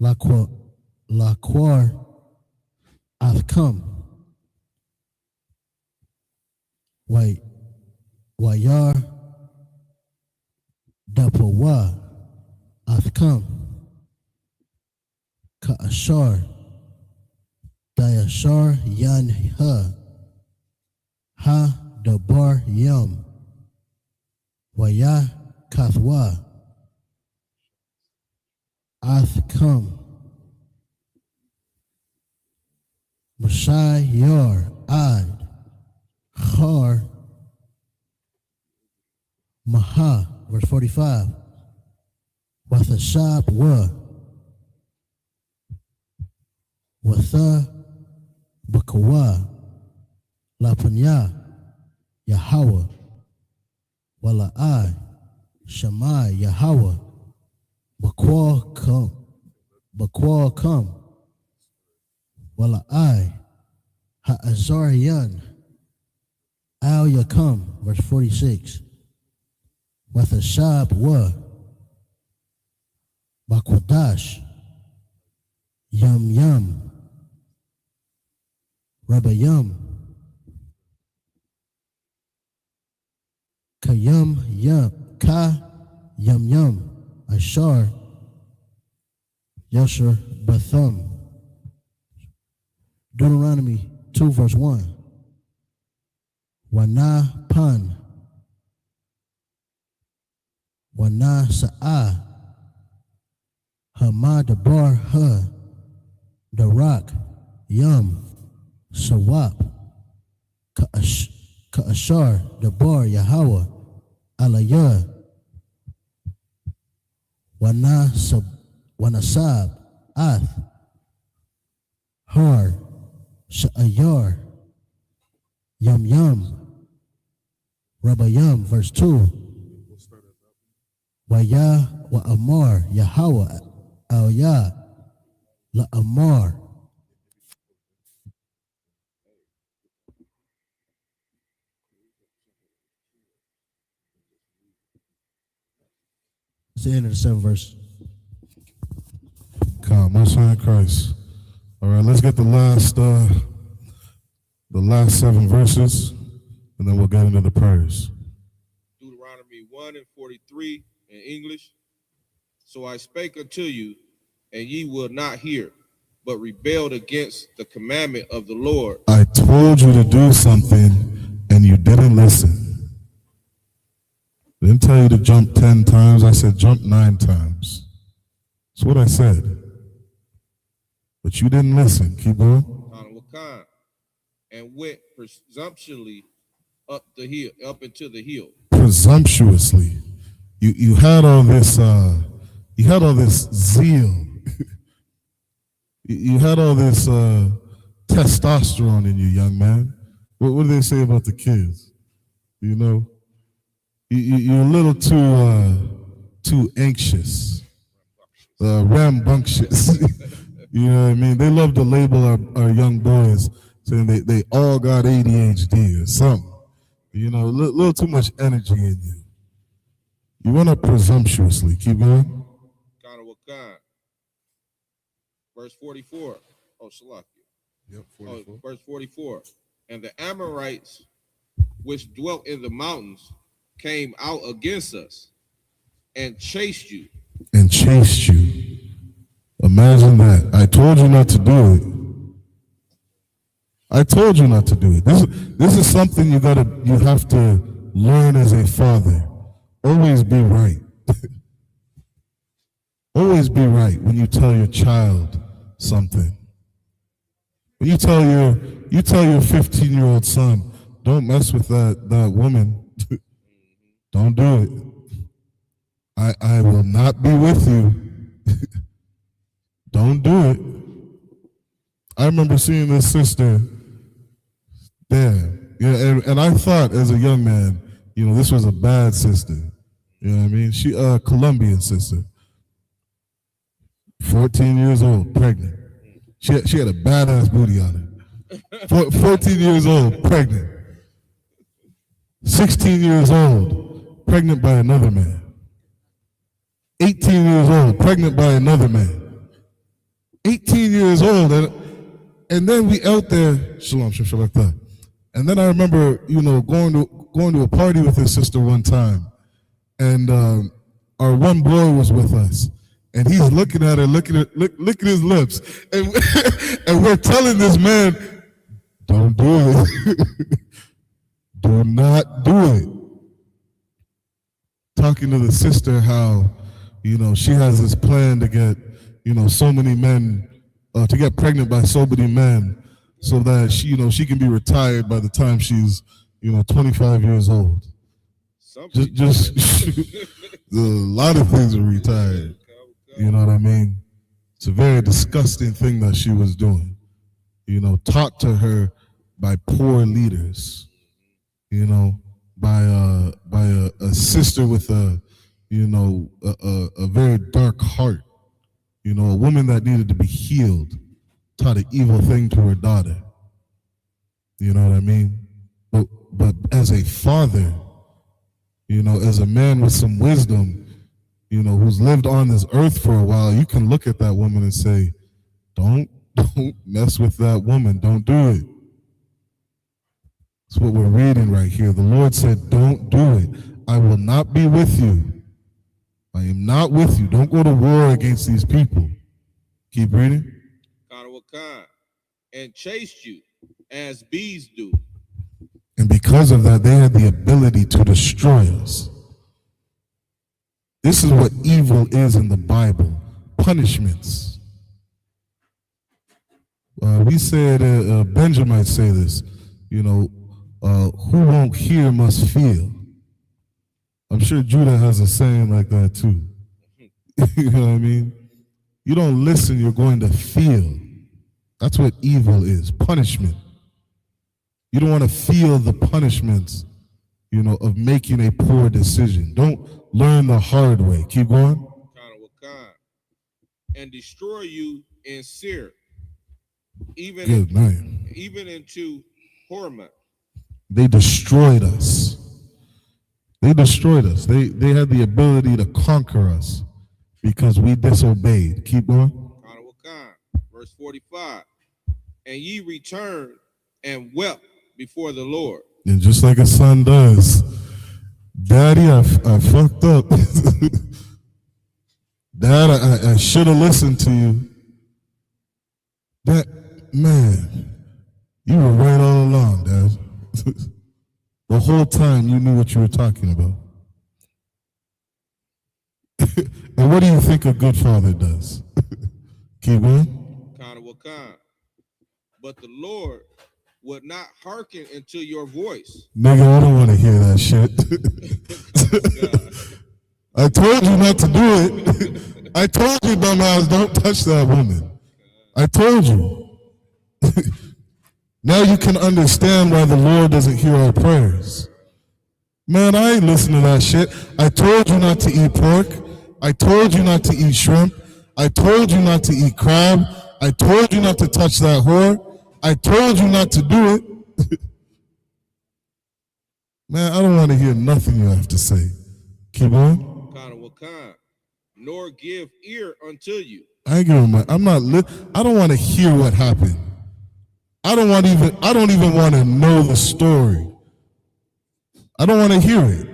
lakwar athkam wayar dapawa athkam ka'ashar dayashar yan ha dabar yam waya kathwa athkam Mashai yar ad Char Maha, verse 45. Wathashab wa Watha Bakawa Lapanya Yahweh Wala'ai Shammai Yahweh Bakwal come Wala'ai Ha'azarian Al Yakam, verse 46. Wathashab wa Bakwadash Yam Rabayam Ka Yam Ashar Yasher Batham. Deuteronomy 2 verse 1. Wana pan. Wana sa'a. Hama dabar ha. Darak. Yum. Sawap. Ka'ashar dabar Yahweh. Alaya. Wanasab. Ath. Har. Sha'ayar. Yum Yum. Rabbayam, verse 2. Waya wa Amar, Yahweh, Al Ya, La Amar. It's the end of the 7th verse. Come, most high in Christ. All right, let's get the last 7 verses, and then we'll get into the prayers. Deuteronomy 1:43 in English. So I spake unto you, and ye will not hear, but rebelled against the commandment of the Lord. I told you to do something, and you didn't listen. I didn't tell you to jump 10 times. I said jump 9 times. That's what I said. But you didn't listen. Keep going. And went presumptuously up into the hill. Presumptuously. You had all this zeal. You had all this testosterone in you, young man. What do they say about the kids? You know, you're a little too anxious, rambunctious. You know what I mean? They love to label our young boys saying they all got ADHD or something. You know, a little too much energy in you. You went up presumptuously. Keep going. Verse 44. Oh, Shalakia. Yep, 44. Verse 44. And the Amorites, which dwelt in the mountains, came out against us and chased you. And chased you. Imagine that. I told you not to do it. I told you not to do it. This is something you have to learn as a father. Always be right. Always be right when you tell your child something. When you tell your 15-year-old son, don't mess with that woman. Don't do it. I will not be with you. Don't do it. I remember seeing this sister there. Yeah, and I thought as a young man, you know, this was a bad sister. You know what I mean? She Colombian sister. 14 years old, pregnant. She had a badass booty on her. 14 years old, pregnant. 16 years old, pregnant by another man. 18 years old, pregnant by another man. 18 years old, and then we out there, shalom, like that. And then I remember, you know, going to a party with his sister one time, and our one boy was with us, and he's looking at her, licking his lips, and and we're telling this man, don't do it, do not do it. Talking to the sister how, you know, she has this plan to get, you know, so many men, to get pregnant by so many men, so that she can be retired by the time she's, you know, 25 years old. Just a lot of things are retired. You know what I mean? It's a very disgusting thing that she was doing. You know, taught to her by poor leaders. You know, by a sister with a very dark heart. You know, a woman that needed to be healed, taught an evil thing to her daughter. You know what I mean? But as a father, you know, as a man with some wisdom, you know, who's lived on this earth for a while, you can look at that woman and say, don't mess with that woman. Don't do it. That's what we're reading right here. The Lord said, don't do it. I will not be with you. I am not with you. Don't go to war against these people. Keep reading. And chased you as bees do. And because of that, they had the ability to destroy us. This is what evil is in the Bible. Punishments. We said, Benjamin might say this, who won't hear must feel. I'm sure Judah has a saying like that too. You know what I mean? You don't listen, you're going to feel. That's what evil is, punishment. You don't want to feel the punishments, of making a poor decision. Don't learn the hard way. Keep going. And destroy you in Seir, even into Hormah. They destroyed us. They destroyed us. They had the ability to conquer us because we disobeyed. Keep going. Verse 45. And ye returned and wept before the Lord. And just like a son does, Daddy, I fucked up. Dad, I should have listened to you. That, man, you were right all along, Dad. The whole time you knew what you were talking about. And what do you think a good father does? Keep going. But the Lord would not hearken unto your voice. Nigga, I don't want to hear that shit. I told you not to do it. I told you, dumbass, don't touch that woman. I told you. Now you can understand why the Lord doesn't hear our prayers. Man, I ain't listening to that shit. I told you not to eat pork. I told you not to eat shrimp. I told you not to eat crab. I told you not to touch that whore. I told you not to do it. Man, I don't want to hear nothing you have to say. Keep on. Nor give ear unto you. I ain't giving my. I don't want to hear what happened. I don't even want to know the story. I don't want to hear it.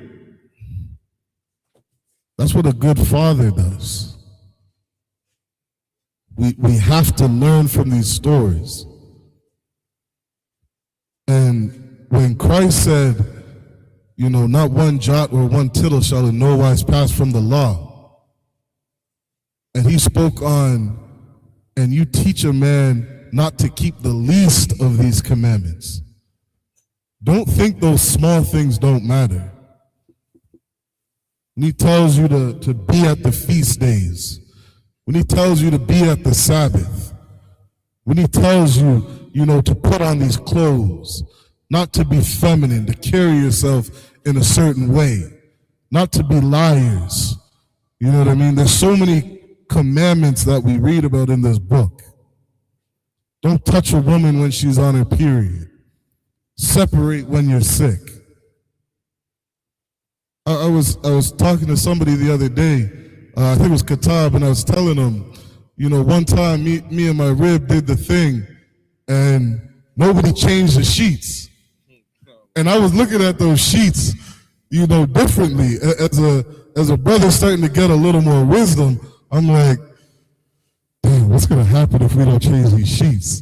That's what a good father does. We have to learn from these stories. And when Christ said, not one jot or one tittle shall in no wise pass from the law, and he spoke on, and you teach a man not to keep the least of these commandments. Don't think those small things don't matter. When he tells you to be at the feast days, when he tells you to be at the Sabbath, when he tells you, to put on these clothes, not to be feminine, to carry yourself in a certain way, not to be liars. You know what I mean? There's so many commandments that we read about in this book. Don't touch a woman when she's on her period. Separate when you're sick. I was talking to somebody the other day, I think it was Katab, and I was telling him, one time me and my rib did the thing, and nobody changed the sheets. And I was looking at those sheets, differently. As a brother starting to get a little more wisdom, I'm like, damn, what's going to happen if we don't change these sheets?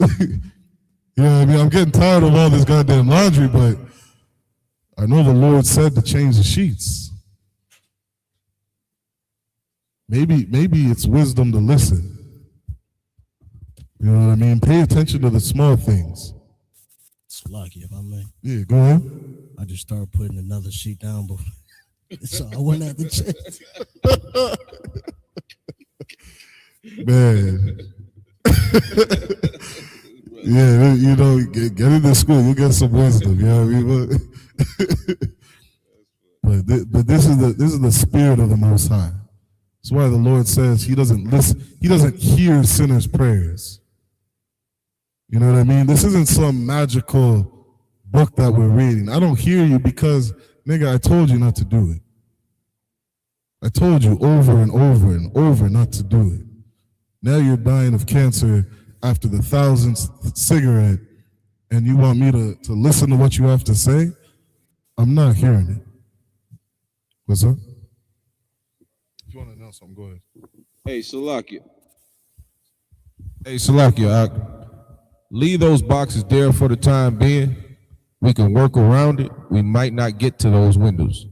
You know what I mean? I'm getting tired of all this goddamn laundry, but I know the Lord said to change the sheets. Maybe it's wisdom to listen. You know what I mean? Pay attention to the small things. It's lucky, if I may. Yeah, go ahead. I just started putting another sheet down, but so I went at the chest. Man. Yeah, get into school, you'll get some wisdom, you know what I mean? But this is the spirit of the Most High. That's why the Lord says he doesn't listen, he doesn't hear sinners' prayers. You know what I mean? This isn't some magical book that we're reading. I don't hear you because, nigga, I told you not to do it. I told you over and over and over not to do it. Now you're dying of cancer after the 1,000th cigarette, and you want me to listen to what you have to say? I'm not hearing it. What's up? If you want to know something, go ahead. Hey, Salakia. Hey, Salakia, leave those boxes there for the time being. We can work around it. We might not get to those windows.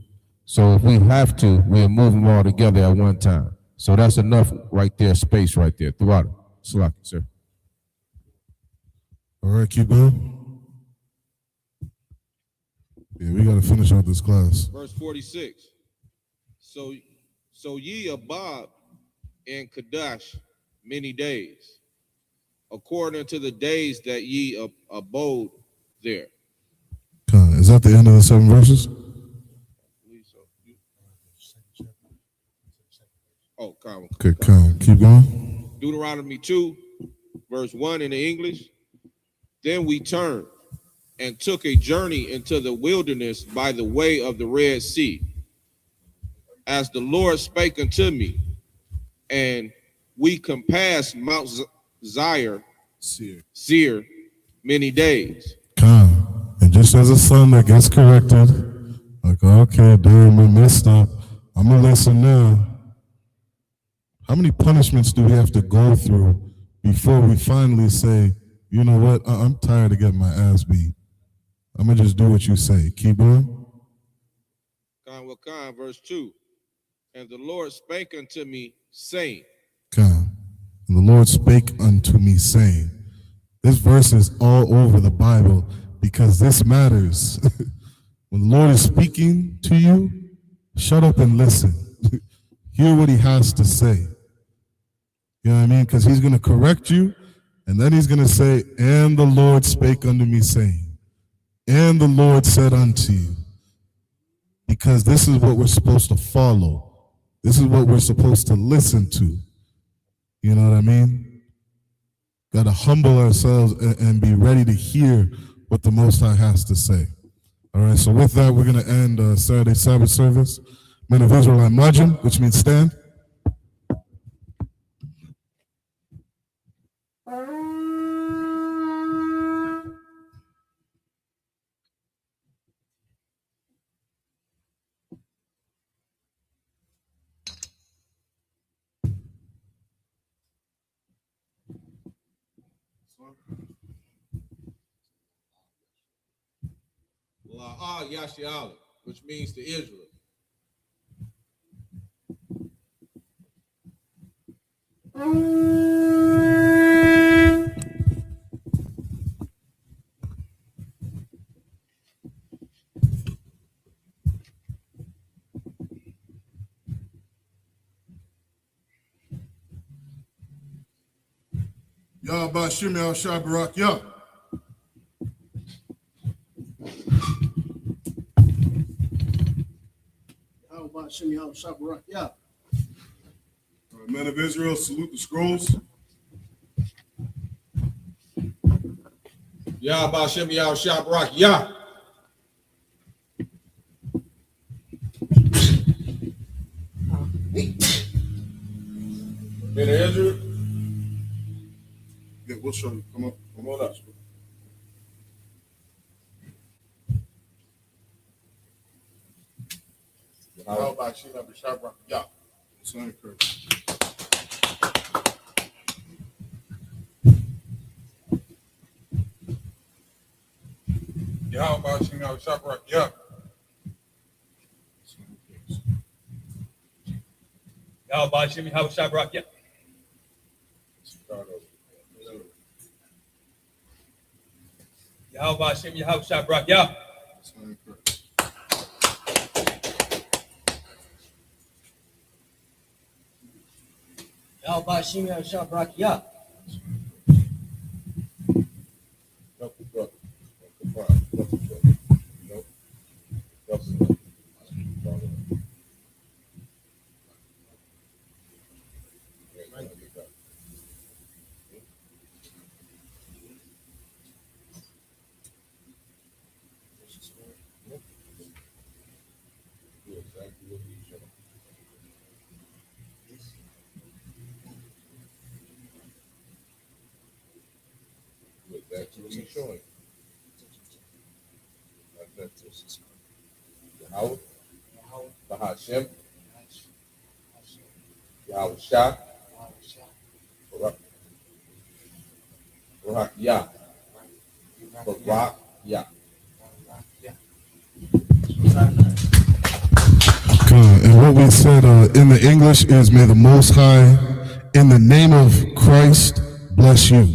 So if we have to, we'll move them all together at one time. So that's enough right there, space right there. Throughout it. Salaki, sir. All right, keep going. Yeah, we got to finish out this class. Verse 46. So ye abide in Kadesh many days, according to the days that ye abode there. Is that the end of the 7 verses? Oh, come. Okay, come. Keep going. Deuteronomy 2, verse 1 in the English. Then we turned and took a journey into the wilderness by the way of the Red Sea, as the Lord spake unto me, and we compassed Mount Seir many days. Come. And just as a son that gets corrected, like, okay, damn, we messed up. I'm going to listen now. How many punishments do we have to go through before we finally say, you know what, I'm tired of getting my ass beat. I'm going to just do what you say. Keep going. Verse 2. And the Lord spake unto me, saying. And the Lord spake unto me, saying. This verse is all over the Bible because this matters. When the Lord is speaking to you, shut up and listen. Hear what he has to say. You know what I mean? Because he's going to correct you, and then he's going to say, and the Lord spake unto me, saying, and the Lord said unto you. Because this is what we're supposed to follow. This is what we're supposed to listen to. You know what I mean? Got to humble ourselves and be ready to hear what the Most High has to say. All right, so with that, we're going to end Saturday Sabbath service. Men of Israelite Majim, which means stand. Yashi'ala, which means to Israel. Yah Bashim Yah Shabarak Yah. Men of Israel, salute the scrolls. Yah Bashim Yah Shabarak Yah. Men of Israel. Yeah, we'll show you. Come on up. How about Sheila B'Shabrak Yah? Son Curtis. How about Sheila B'Shabrak Yah? How about Sheila B'Shabrak Yah? Yahweh Hashem Yahweh Shabrak Yah. Yahweh Hashem Yahweh Shabrak Yah. That's what he's showing. Yahweh, Bahashem, Yahweh Shah, Barak Yah. Barak Yah. And what we said in the English is, may the Most High, in the name of Christ, bless you.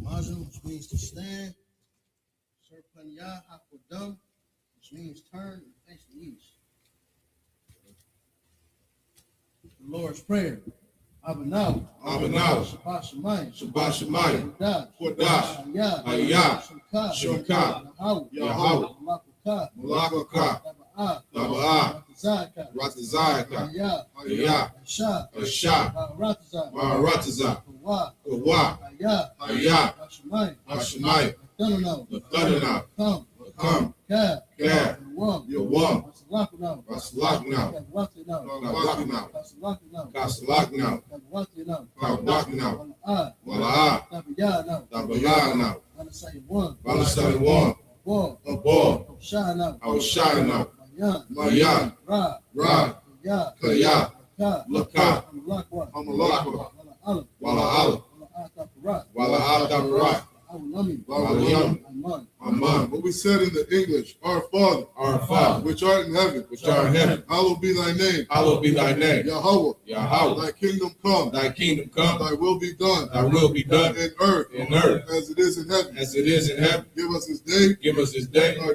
Mazum, which means to stand. Serpanya Hakodum, which means turn and face the east. The Lord's Prayer. Abanau. Shabbat Shemayim. Kodash. Hayah. Shemka. Yahweh. Malakaka. Taba'ah. Ratazaka. Hayah. Ashah. Maharatazah. Kawa. Hayah. Hashemayim. Lathunanau. Come. Kab. Yawam. Rasalaknau. Kasalaknau. Wala'ah. Tabayyanau. Balasayawam. Abor. Awshanau. Mayan. Ra. Kaya. Laka. Amalakwa. Wala'ala. Wala'atabarak. Walayam. Aman. What we said in the English, our Father, which art in heaven, hallowed be thy name. Yahweh. Thy kingdom come. Thy will be done. In earth. As it is in heaven. Give us this day. Our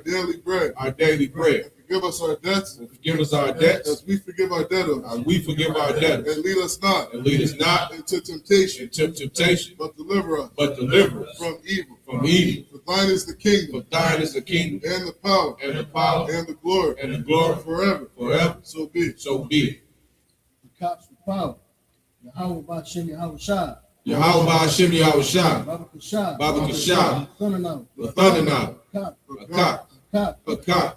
daily bread. Forgive us our debts. As we forgive our debtors. And lead us not. Into temptation. But deliver us. From evil. For thine is the kingdom. And the power. And the glory. Forever. So be it. The cops for power. Yahweh Ba'Shem Yahweh Shah. Baba Kashah. Lathunanau. Akak.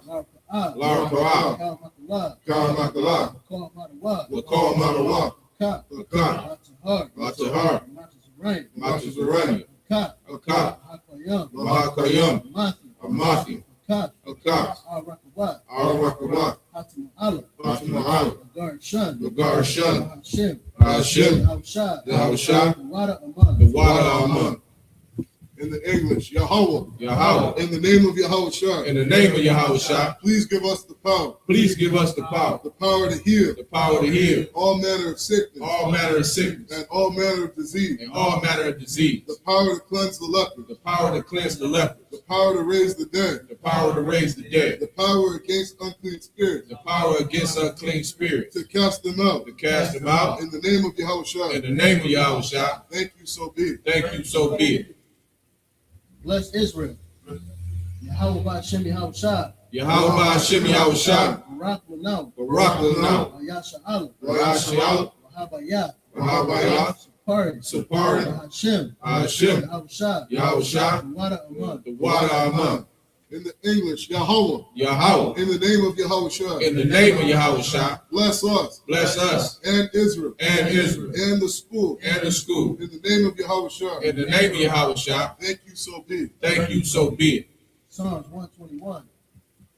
Lara Parah. Karamakala. Lakal Madawa. Akak. Latahar. Matazarani. Akak. Mahakayam. Amathi. Akak. Arakawat. Hatima'ala. Lagar Shun. Hashem. Yahushua. The water Aman. In the English, Yahweh. In the name of Yahweh. Please give us the power. The power to heal. All manner of sickness. And all manner of disease. The power to cleanse the leper. The power to raise the dead. The power against unclean spirits. To cast them out. In the name of Yahweh. Thank you, so be it. Bless Israel. Yahweh Ba'Shem Yahweh Shah. Barak Lanau. Ayasha'ala. Wahabayah. Sapari. Hashem. Yahweh The water Aman. In the English, Yahweh. In the name of Yahweh. Bless us. And Israel. And the school. In the name of Yahweh. Thank you, so be it. Psalms 121.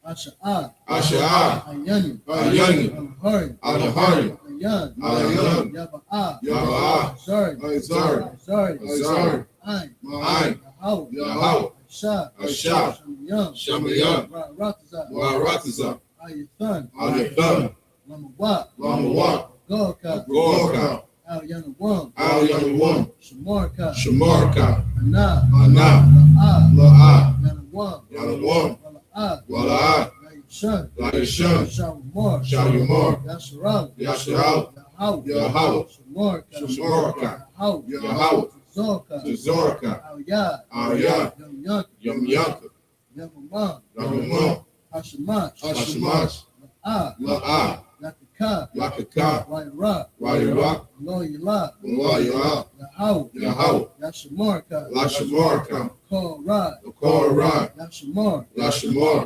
Asha'ah. Ayani. Alahari. Alayan. Yaba'ah. Azari. Ain. Yahweh. Ashah. Shamayam. Waratazah. Ayathan. Lamawat. Gorka. Al-Yanawam. Shamarka. Ana. La'ah. Yanawam. Wala'ah. La'ishun. Shawumar. Yasharal. Yahweh. Shamarka. Yahweh. Zorka. Al-Yad. Yum-Yanka. Yamamah. Hashemach. La'ah. Yakaka. Wa'iraq. Loyala. Yahweh. Lashamarka. Korad. Yashamar.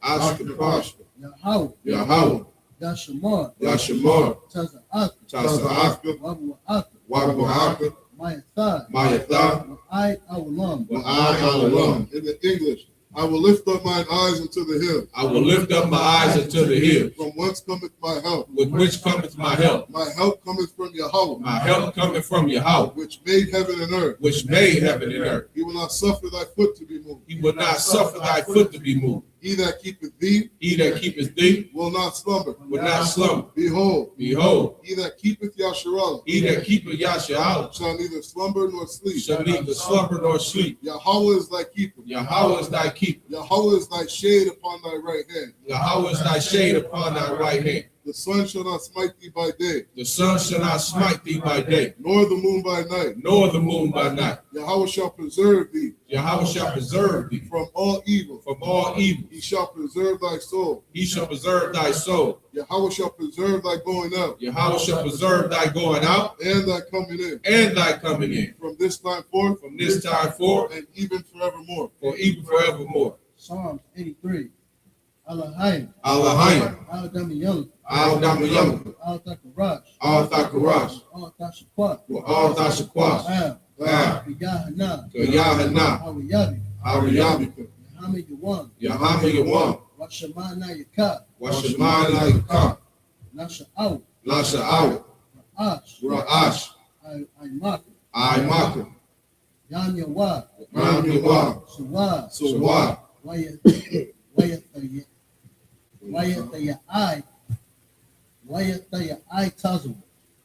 Askapashka. Yahweh, Yahweh, Yashamar, Yashamar, Taza'aka, Taza'aka, Wabu'aka, Wabu'aka, Mayathah, Mayathah, I Awalam. Wa'ai. In the English, I will lift up mine eyes unto the hill. I will lift up my eyes unto the hill. From whence cometh my help? With which cometh my help? My help cometh from Yahweh. My help cometh from Yahweh, Which made heaven and earth. which made heaven and earth. He will not suffer thy foot to be moved. He will not suffer thy foot to be moved. He that keepeth thee He that keepeth thee will not slumber. will not slumber. Behold, Behold, he that keepeth Yasharal he that keepeth Yasharal shall neither slumber nor sleep. shall neither slumber nor sleep. Yahweh is thy keeper. Yahweh is thy keeper. Yahweh is thy shade upon thy right hand. Yahweh is thy shade upon thy right hand. The sun shall not smite thee by day, The sun shall not smite thee by day, nor the moon by night. nor the moon by night. Yahweh shall preserve thee Yahweh shall preserve thee from all evil. from all evil. He shall preserve thy soul. He shall preserve thy soul. Yahweh shall preserve thy going out Yahweh shall preserve thy going out and thy coming in and thy coming in. from this time forth From this time forth and even forevermore. for even forevermore. Psalms 83. Alahayim, Allahayim, Al-Damiyam, Al-Damayam, Al-Thakarash, Al-Thakarash, Al-Thashaqat, Al-Thashaqas, Al, Yahanna, Yahanna, Al-Yabi, Al-Yabika, Yahami Yawan, Yahama Yawan, Washamana Yakab, Washamana Yakam, Nasha'aw, Lasha'aw, Ra'ash, Ra'ash, Aymaka, Aymaka, Yam Yawa, Ram Yawa, Suwa, Suwa, Wayataya Tazu,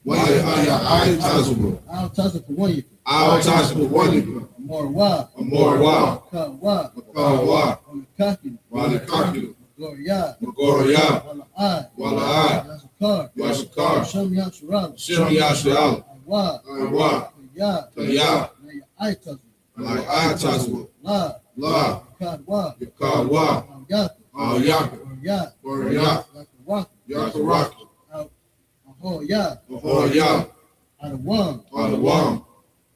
Wayahaya Tazubu, Al Tazu for 1 year, Al Tazubu Wanyika, Morwa, Amorwa, Kawa, Makawa, Onakaki, Walikaku, Gloria, Magoraya, Wala'ai, Wala'ai, Yazakar, Yashakar, Shem Yasharal, Shem Yashal, Awa, Awa, Kaya, Kaya, Naya Tazu, Like Tazubu, La, La, Kadwa, Yakawa, Yaka, Al Yaka, Yak, Warya, Yakaraka, Yakaraki, Ahoya, Ahoya, Adawam, Alawam,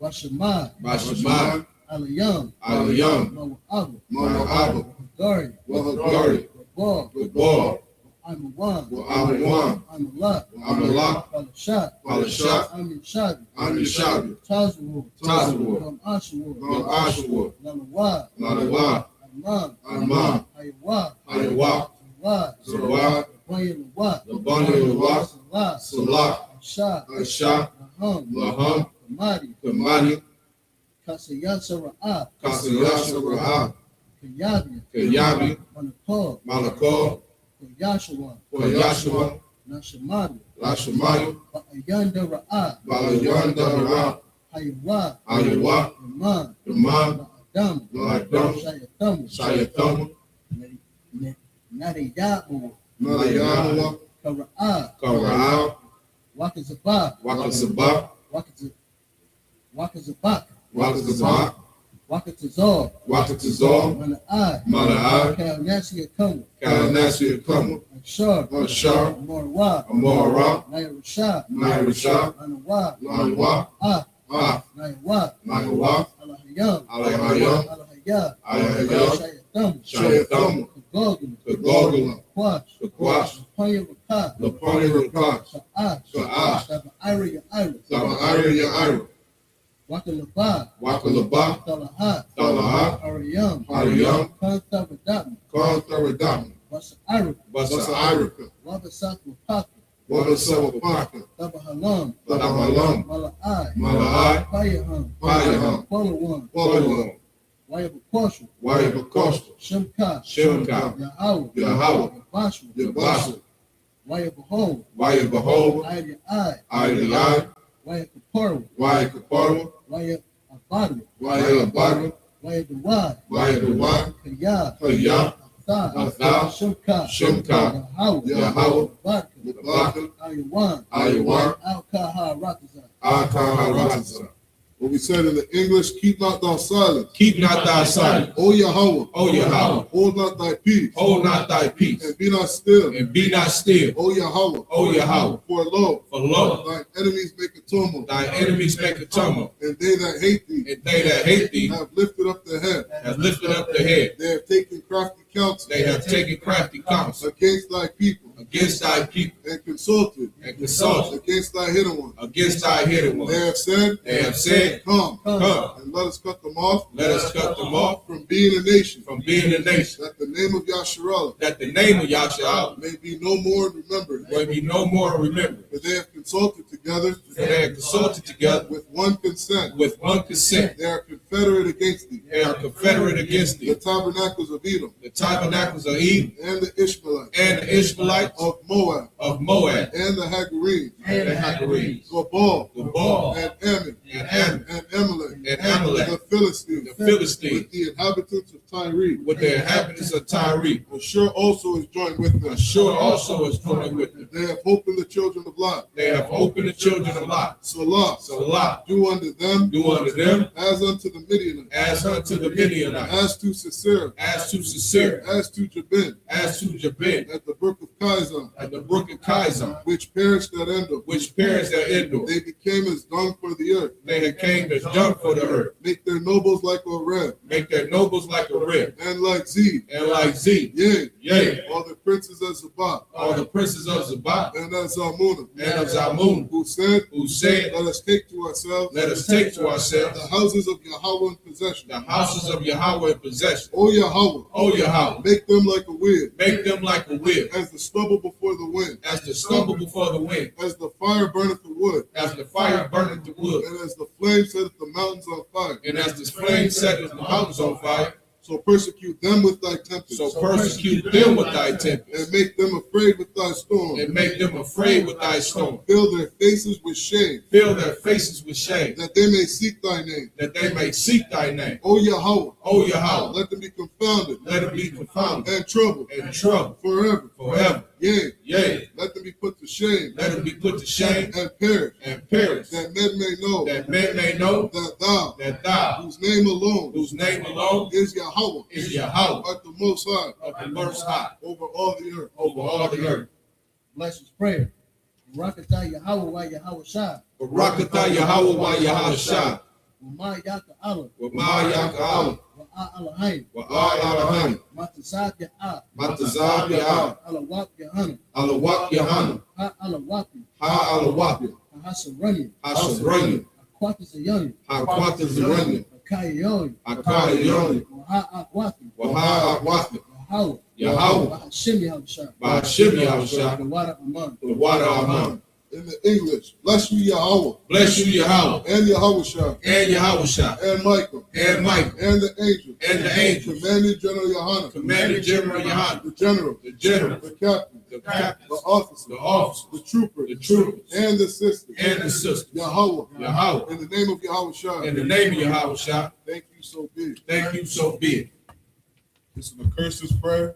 Washamai, Bashamai, Alayam, Alayam, Mawa'abu, Ma'abu, Gari, Wahagari, Gabor, Gabor, Amawan, Amawan, Amalak, Amalak, Palashat, Palashat, Amin Shabi, Amin Shabi, Tazawu, Tazawu, Gam Ashawu, Gam Ashawu, Lalawa, Lalawa, Amam, Amam, Ayawa, Ayawa, Sawa, Sawa, Bayalawa, Labani, Salah, Salah, Shah, Asha, Laham, Laham, Kamadi, Kamani, Kasayasa Ra'ah, Kasayasha Ra'a, Kayabi, Kayabi, Manakor, Malakor, Yashua, Yashua, Nashamadu, Lashamayu, Ayanda Ra'ah, Balayanda Ra, Ayawa, Ayawa, Yaman, Yaman, Adam, Adam, Shayatamu, Shayatamu, Nadiyabu, Nadayawa, Kara'ah, Kara'a, Wakazabak, Wakazabak, Wakazabak, Wakazabak, Wakatazor, Wakatazor, Mana'ai, Mana'ai, Kalnasi Akamu, Kalanasi Akamu, Ashar, Ashar, Morwa, Amora, Nairusha, Nairusha, Anawa, Lanawa, Ah, Ah, Naiwa, Nagawa, Alahayam, Alahayam, Alahaya, Alahaya, Shayatamu, Shayatamu, Kagogula, Kagogula, Kwash, Kakwash, Panya Raka, Lapani Rakash, Sa'ah, Sa'ah, Saba Ira Ira, Sama Ira Yaira, Wakalaba, Wakalaba, Talahat, Talahat, Ariyam, Ariyam, Kantaradam, Kantaradam, Basa Ira, Basa Irika, Wabasak Wapaka, Wabasava Paka, Tabahalam, Tabahalam, Mala'ai, Mala'ai, Payaham, Payaham, Polawan, Polawan, Wayabakoshu, Wayabakosta, Shimka, Shimka, Yahweh, Yahweh, Yabashu, Yabasu, Wayabahol, Wayabahova, Ida Ai, Ida, Wayakaparu, Wayakaparwa, Wayabadu, Wayabadu, Wayadawai, Wayadawa, Kaya, Kaya, Atha, Atha, Shimka, Shimka, Yahweh, Yahweh, Baka, Labaka, Ayawan, Ayawan, Al-Kaha Rakaza, Akaharatza, What we said in the English, keep not thou silence. Keep not thy silence. O Yahweh. O Yahweh. Hold not thy peace. Hold not thy peace. And be not still. And be not still. O Yahweh. O Yahweh. For lo. For lo. Thine enemies make a tumult. Thy enemies make a tumult. And they that hate thee. And they that hate thee. Have lifted up their head. Have lifted up their head. They have taken crafty counsel. They have taken crafty counsel. Against thy people. Against thy people. And consulted. And consulted. Against thy hidden one. Against thy hidden one. They have said. They have said. Come. Come. And let us cut them off. Let us cut them off. From being a nation. From being a nation. That the name of Yasharallah. That the name of Yasharallah. May be no more remembered. May be no more remembered. For they have consulted together. They have consulted together. With one consent. With one consent. They are confederate against thee. They are confederate against thee. The tabernacles of Edom. The tabernacles of Edom. And the Ishmaelites. And the Ishmaelites. Of Moab. Of Moab. And the Hagarenes. And the Hagarenes. Gabal. Gabal. And Ammon. And Ammon. And Amalek. And Amalek. The Philistines. The Philistines. With the inhabitants of Tyre. With the inhabitants of Tyre. Ashur also is joined with them. Ashur also is joined with them. They have opened the children of Lot. They have opened the children of Lot. Salah. Salah. Do unto them. Do unto them. As unto the Midianites. As unto the Midianites. As to Sisera. As to Sisera. As to Jabin. As to Jabin. At the brook of Kizon. At the brook of Kizon. Which perished at Endor. Which perished at Endor. They became as dung for the earth. They became as dung for the earth. Make their nobles like a reb. Make their nobles like a rib. And like Z. And like Z. Yea. Yea. All the princes of Sabbath. All the princes of Sabbath. And of Zalmunna. And of Zalmunna. Who said. Let us take to ourselves. Let us take to ourselves. The houses of Yahweh in possession. The houses of Yahweh in possession. O Yahweh. O Yahweh. Make them like a wheel. Make them like a wheel. As the stubble before the wind. As the stubble before the wind. As the fire burneth the wood. As the fire burneth the wood. And as the flame setteth the mountains on fire. And as the flame setteth the mountains on fire. So persecute them with thy tempest. So persecute them with thy tempest. And make them afraid with thy storm. And make them afraid with thy storm. Fill their faces with shame. Fill their faces with shame. That they may seek thy name. That they may seek thy name. O Yahweh. O Yahweh. Let them be confounded. Let them be confounded. And troubled. And troubled. Forever. Forever. Yea. Yea. Let them be put to shame. Let them be put to shame. And perish. And perish. That men may know. That men may know. That thou. Whose name alone. Whose name alone. Is Yahweh. Is Yahweh. Art the most high. Of the most high. Over all the earth. Over all the earth. Bless his prayer. Barakatah Yahweh wa Yahweh Shah. Barakatah Yahweh wa Yahweh Shah. Wa Yaka Allah. Wa Yaka Allah. Wa Alahim. Wa Alahim. Matazab Ya'ah. Matazab Ya'ah. Alawak Yahanna. Alawak Yahanna. Ha Alawapi. Ha Alawapi. Hasaranya. Hasaranya. Aquatas Ayani. Aquatas Ayani. Akayoni. Akayoni. Wa Akwafi. Wa Akwafi. Yahweh. Yahweh. Bahashim Yahushah. Bahashim Yahushah. The water Aman. The water Aman. In the English, bless you Yahweh. Bless you Yahweh. And Yahweh Shah. And Yahweh Shah. And Michael. And Michael. And the angels. And the angels. Commanding General Yahanna. Commanding General Yahanna. The general. The general. The captain. The captain. The officer. The officer. The trooper. The troopers. And the sisters. And the sisters. Yahweh. Yahweh. In the name of Yahweh Shah. In the name of Yahweh Shah. Thank you, so be it. Thank you, so be it. This is the curses prayer.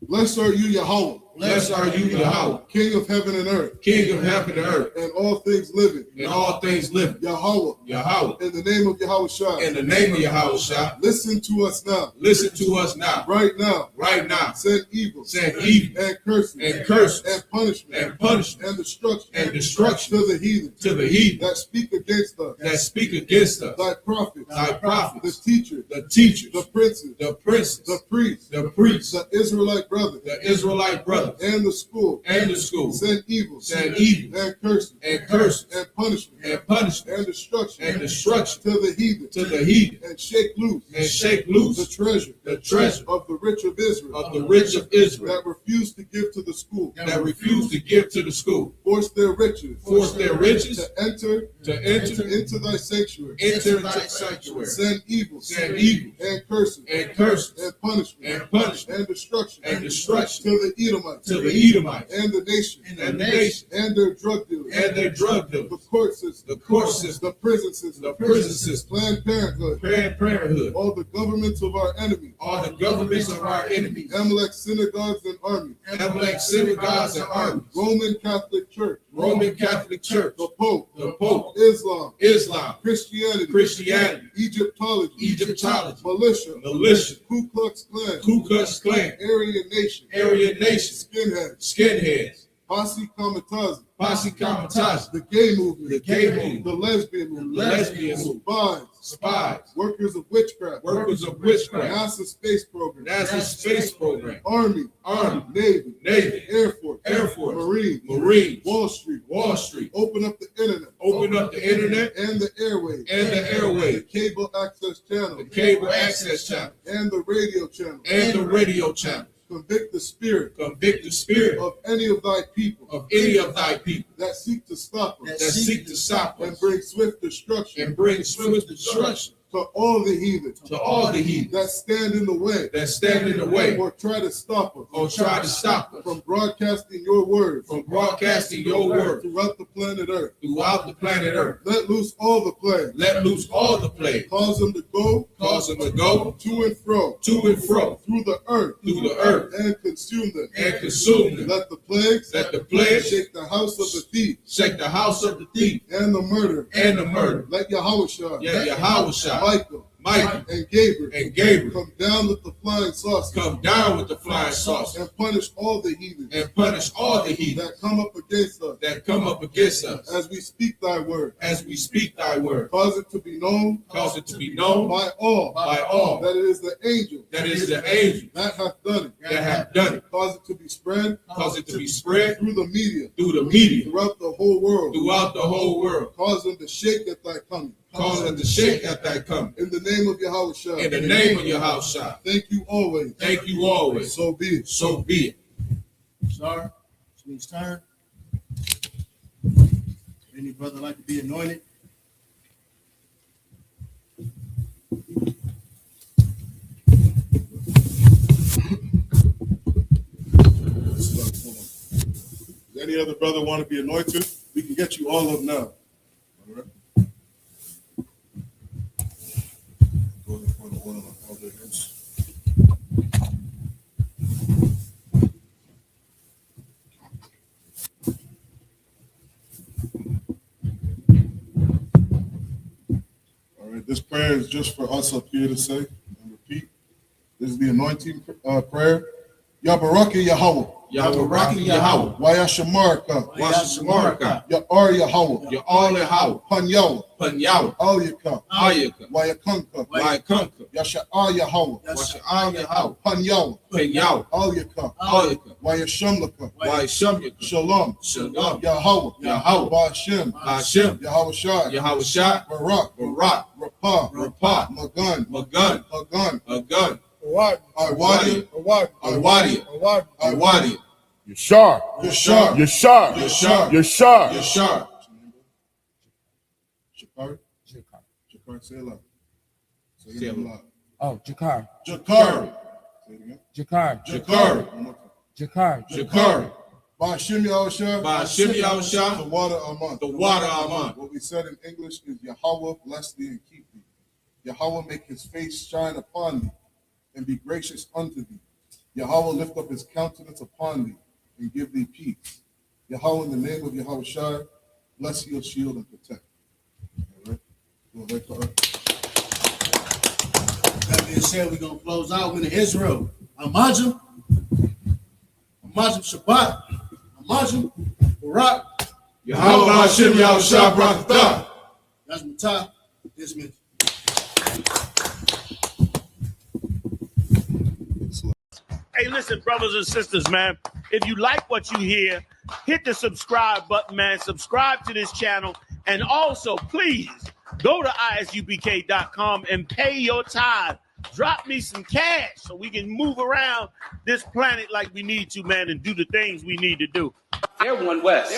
Blessed are you, Yahweh. Blessed are you, Yahweh. King of heaven and earth. King of heaven and earth. And all things living. And all things living. Yahweh. Yahweh. In the name of Yahweh Shah. In the name of Yahweh Shah. Listen to us now. Listen to us now. Right now. Right now. Send evil. Send evil. And curses. And curses. And punishment. And punishment. And destruction. And destruction. To the heathen. To the heathen. That speak against us. That speak against us. Thy prophets. Thy prophets. The teachers. The teachers. The princes. The princes. The priests. The priests. The Israelite brothers. The Israelite brothers. And the school. And the school. Send evil. Send evil. And curses. And curses. And punishment. And punishment. And destruction. And destruction. To the heathen. To the heathen. And shake loose. And shake loose. The treasure. The treasure. Of the rich of Israel. Of the rich of Israel. That refuse to give to the school. That refuse to give to the school. Force their riches. Force their riches. To enter. To enter. Into thy sanctuary. Enter into thy sanctuary. Send evil. Send evil. And curses. And curses. And punishment. And punishment. And destruction. And destruction. To the Edomites. Edomites, to the Edomites, and the nation, and the nation, and their drug dealers, and their drug dealers, the court system, the court system, the prison system, the prison system, Planned Parenthood, Planned Parenthood, all the governments of our enemies, all the governments of our enemies, Amalek synagogues and armies, Amalek synagogues and armies, Roman Catholic Church, Roman Catholic Church, the Pope, Islam, Christianity, Egyptology, militia, Ku Klux Klan, Aryan Nation, skinheads, Posse Comitatus, the gay movement, the lesbian movement, spies, workers of witchcraft, NASA space program, Army, Navy, Air Force, Marine, Wall Street, open up the internet, and the airwaves, the cable access channel, and the radio channel, Convict the spirit of any of thy people that seek to stop us, and bring swift destruction to all the heathen that stand in the way or try to stop us from broadcasting your word throughout the planet earth. Let loose all the plagues. Cause them to go to and fro through the earth and consume them. Let the plagues shake the house of the thief and the murderer. Let Yahawashi, Michael, and Gabriel come down with the flying saucers, and punish all the heathen that come up against us, as we speak thy word. Cause it to be known by all that it is the angel that hath done it. Cause it to be spread through the media throughout the whole world. Cause them to shake at thy coming. In the name of Yahawashi. Thank you always. So be it. Sorry, it's means turn. Any brother like to be anointed? Does any other brother want to be anointed? We can get you all up now. All right. Go ahead and pour the oil on all their heads. All right, this prayer is just for us up here to say and repeat. This is the anointing prayer. Yabaraki Yahweh. Wayashamarka. Ya'ar Yahweh. Panyawa. Al-Yaka. Wayakunka. Yasha'ar Yahweh. Panyawa. Al-Yaka. Wayashamlaka. Shalom. Yahweh. Ba'ashem. Yahawashi. Barak. Rapah. Magun. Arwadi. Yashar. Shakari. Say it loud. Say it loud. Oh, Jakari. Say it again. Jakari. Ba'ashem Yahushua. The water Aman. What we said in English is Yahweh bless thee and keep thee. Yahweh make his face shine upon thee and be gracious unto thee. Yahweh lift up his countenance upon thee and give thee peace. Yahweh, in the name of Yahawashi, bless, heal, shield, and protect. All right? That being said, we're going to close out with Israel. Amajim, Shabbat, Amajim, Barak, Yahweh Hashem Yahushua Barakatah. That's Matah. Dismiss. Hey, listen, brothers and sisters, man. If you like what you hear, hit the subscribe button, man. Subscribe to this channel. And also, please, go to ISUPK.com and pay your tithe. Drop me some cash so we can move around this planet like we need to, man, and do the things we need to do. They're one West.